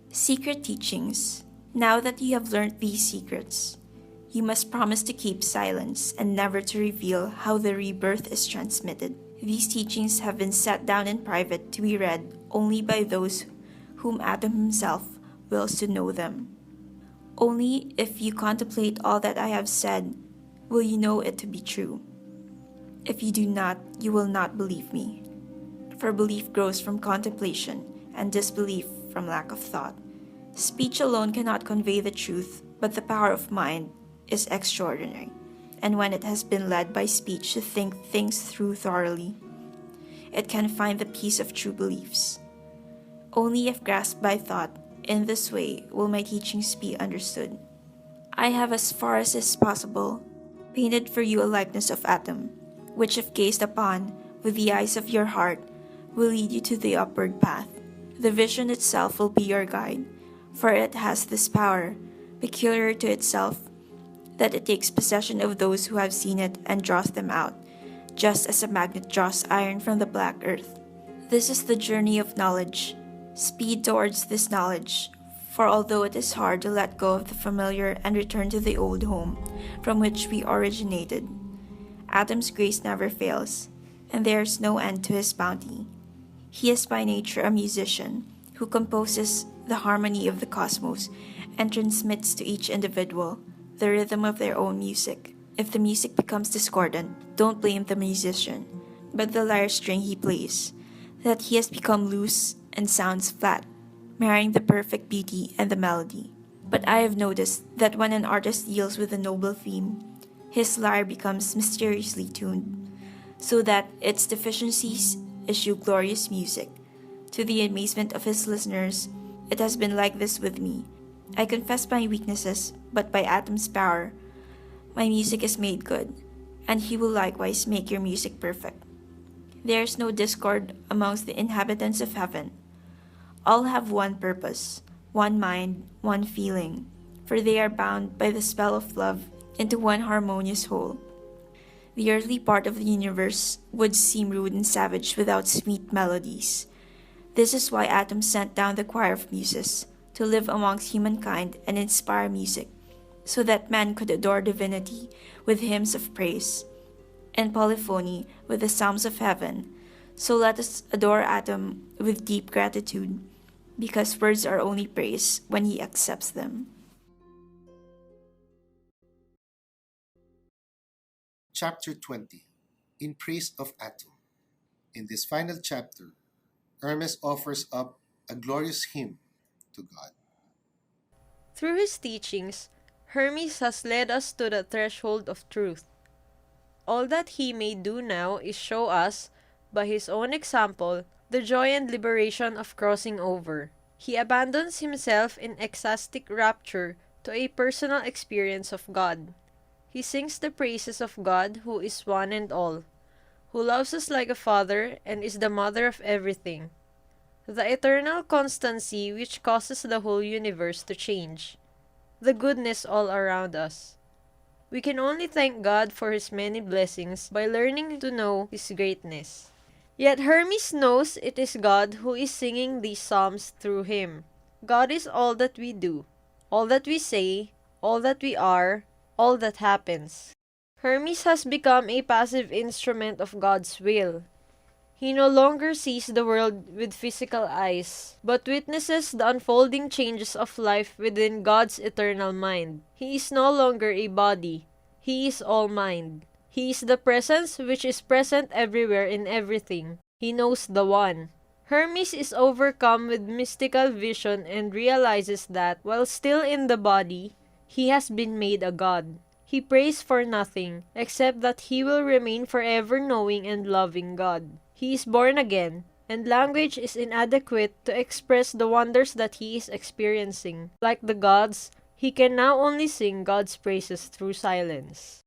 Secret teachings. Now that you have learned these secrets, you must promise to keep silence and never to reveal how the rebirth is transmitted. These teachings have been set down in private to be read only by those whom Adam himself wills to know them. Only if you contemplate all that I have said will you know it to be true. If you do not, you will not believe me. For belief grows from contemplation, and disbelief from lack of thought. Speech alone cannot convey the truth, but the power of mind is extraordinary, and when it has been led by speech to think things through thoroughly, it can find the peace of true beliefs. Only if grasped by thought, in this way will my teachings be understood. I have, as far as is possible, painted for you a likeness of Adam, which if gazed upon with the eyes of your heart, will lead you to the upward path. The vision itself will be your guide, for it has this power, peculiar to itself, that it takes possession of those who have seen it and draws them out, just as a magnet draws iron from the black earth. This is the journey of knowledge. Speed towards this knowledge, for although it is hard to let go of the familiar and return to the old home from which we originated, Adam's grace never fails, and there is no end to his bounty. He is by nature a musician who composes the harmony of the cosmos and transmits to each individual the rhythm of their own music. If the music becomes discordant, don't blame the musician, but the lyre string he plays, that he has become loose and sounds flat, marring the perfect beauty and the melody. But I have noticed that when an artist deals with a noble theme, his lyre becomes mysteriously tuned, so that its deficiencies issue glorious music. To the amazement of his listeners, it has been like this with me. I confess my weaknesses, but by Adam's power, my music is made good, and he will likewise make your music perfect. There is no discord amongst the inhabitants of heaven. All have one purpose, one mind, one feeling, for they are bound by the spell of love into one harmonious whole. The earthly part of the universe would seem rude and savage without sweet melodies. This is why Adam sent down the choir of muses to live amongst humankind and inspire music, so that man could adore divinity with hymns of praise, and polyphony with the psalms of heaven. So let us adore Adam with deep gratitude, because words are only praise when he accepts them. Chapter 20. In Praise of Atum. In this final chapter, Hermes offers up a glorious hymn to God. Through his teachings, Hermes has led us to the threshold of truth. All that he may do now is show us, by his own example, the joy and liberation of crossing over. He abandons himself in ecstatic rapture to a personal experience of God. He sings the praises of God who is one and all, who loves us like a father and is the mother of everything. The eternal constancy which causes the whole universe to change. The goodness all around us. We can only thank God for his many blessings by learning to know his greatness. Yet Hermes knows it is God who is singing these psalms through him. God is all that we do, all that we say, all that we are, all that happens. Hermes has become a passive instrument of God's will. He no longer sees the world with physical eyes, but witnesses the unfolding changes of life within God's eternal mind. He is no longer a body. He is all mind. He is the presence which is present everywhere in everything. He knows the One. Hermes is overcome with mystical vision and realizes that, while still in the body, he has been made a god. He prays for nothing, except that he will remain forever knowing and loving God. He is born again, and language is inadequate to express the wonders that he is experiencing. Like the gods, he can now only sing God's praises through silence.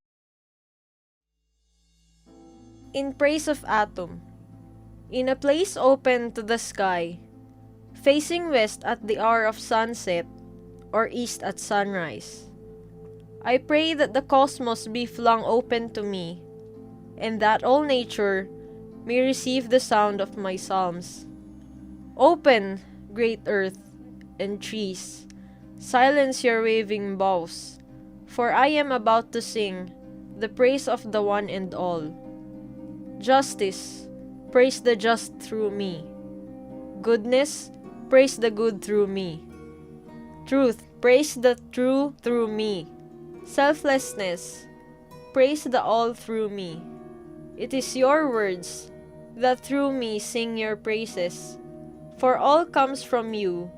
In praise of Atom. In a place open to the sky, facing west at the hour of sunset, or east at sunrise, I pray that the cosmos be flung open to me, and that all nature may receive the sound of my psalms. Open, great earth and trees, silence your waving boughs, for I am about to sing the praise of the one and all. Justice, praise the just through me. Goodness, praise the good through me. Truth, praise the true through me. Selflessness, praise the all through me. It is your words that through me sing your praises, for all comes from you,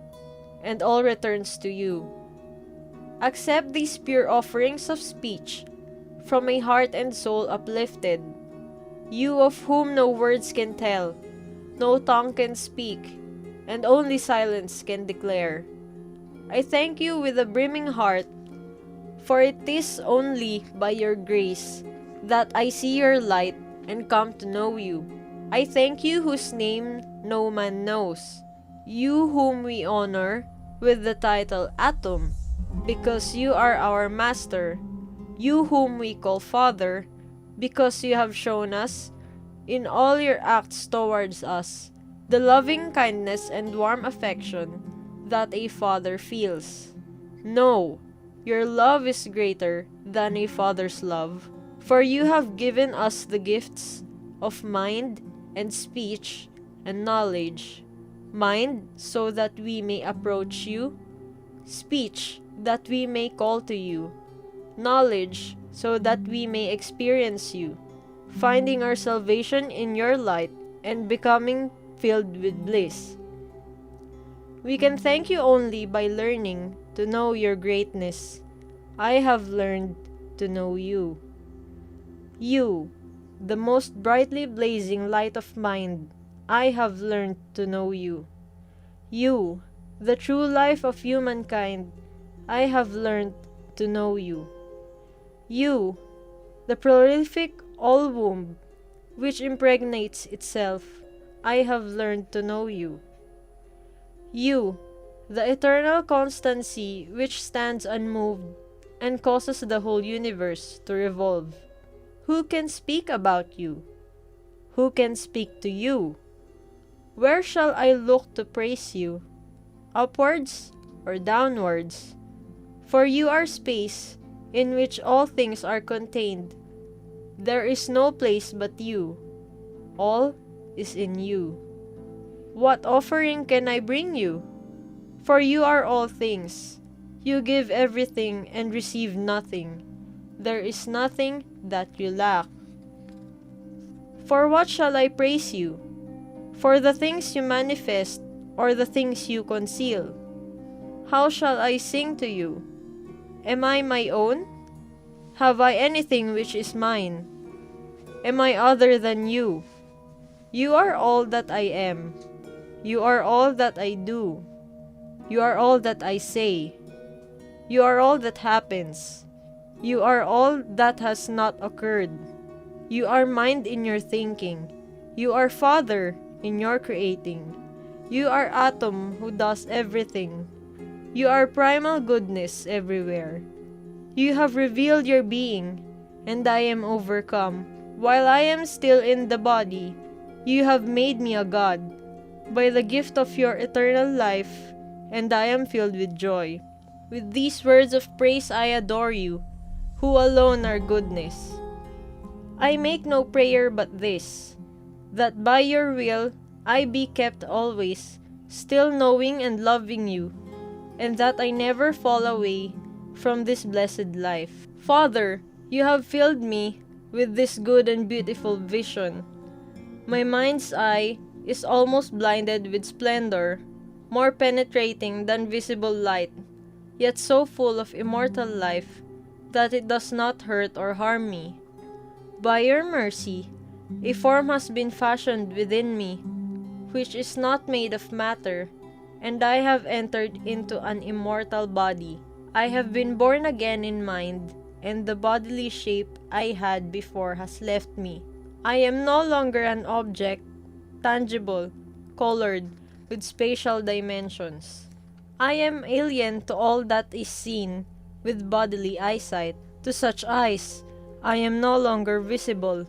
and all returns to you. Accept these pure offerings of speech, from a heart and soul uplifted, you of whom no words can tell, no tongue can speak, and only silence can declare. I thank you with a brimming heart, for it is only by your grace that I see your light and come to know you. I thank you whose name no man knows, you whom we honor with the title Atom, because you are our master, you whom we call Father, because you have shown us, in all your acts towards us, the loving kindness and warm affection that a father feels. No, your love is greater than a father's love, for you have given us the gifts of mind and speech and knowledge. Mind, so that we may approach you. Speech, that we may call to you. Knowledge, so that we may experience you, finding our salvation in your light and becoming filled with bliss. We can thank you only by learning to know your greatness. I have learned to know you. You, the most brightly blazing light of mind, I have learned to know you. You, the true life of humankind, I have learned to know you. You, the prolific all-womb, which impregnates itself, I have learned to know you. You, the eternal constancy which stands unmoved and causes the whole universe to revolve. Who can speak about you? Who can speak to you? Where shall I look to praise you? Upwards or downwards? For you are space in which all things are contained. There is no place but you. All is in you. What offering can I bring you? For you are all things. You give everything and receive nothing. There is nothing that you lack. For what shall I praise you? For the things you manifest or the things you conceal? How shall I sing to you? Am I my own? Have I anything which is mine? Am I other than you? You are all that I am. You are all that I do. You are all that I say. You are all that happens. You are all that has not occurred. You are mind in your thinking. You are Father in your creating. You are atom who does everything. You are primal goodness everywhere. You have revealed your being, and I am overcome. While I am still in the body, you have made me a god, by the gift of your eternal life, and I am filled with joy. With these words of praise I adore you, who alone are goodness. I make no prayer but this, that by your will I be kept always, still knowing and loving you, and that I never fall away from this blessed life. Father, you have filled me with this good and beautiful vision. My mind's eye is almost blinded with splendor, more penetrating than visible light, yet so full of immortal life that it does not hurt or harm me. By your mercy, a form has been fashioned within me, which is not made of matter, and I have entered into an immortal body. I have been born again in mind, and the bodily shape I had before has left me. I am no longer an object, tangible, colored, with spatial dimensions. I am alien to all that is seen with bodily eyesight. To such eyes, I am no longer visible.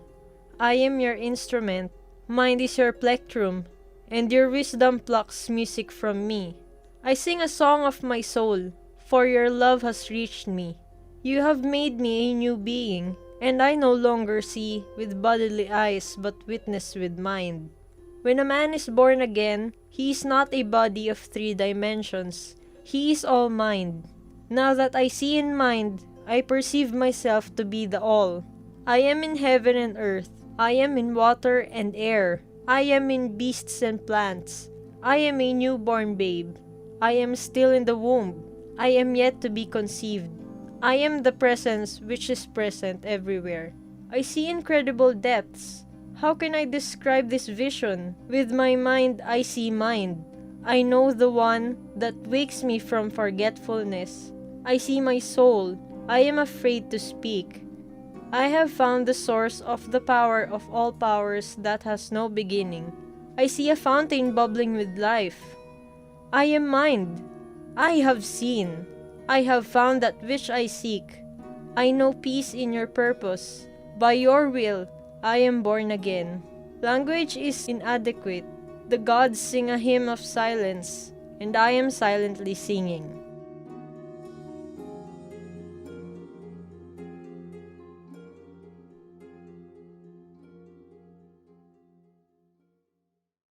I am your instrument. Mind is your plectrum, and your wisdom plucks music from me. I sing a song of my soul, for your love has reached me. You have made me a new being, and I no longer see with bodily eyes but witness with mind. When a man is born again, he is not a body of 3 dimensions. He is all mind. Now that I see in mind, I perceive myself to be the all. I am in heaven and earth. I am in water and air. I am in beasts and plants. I am a newborn babe. I am still in the womb. I am yet to be conceived. I am the presence which is present everywhere. I see incredible depths. How can I describe this vision? With my mind, I see mind. I know the one that wakes me from forgetfulness. I see my soul. I am afraid to speak. I have found the source of the power of all powers that has no beginning. I see a fountain bubbling with life. I am mind. I have seen. I have found that which I seek. I know peace in your purpose. By your will, I am born again. Language is inadequate. The gods sing a hymn of silence, and I am silently singing.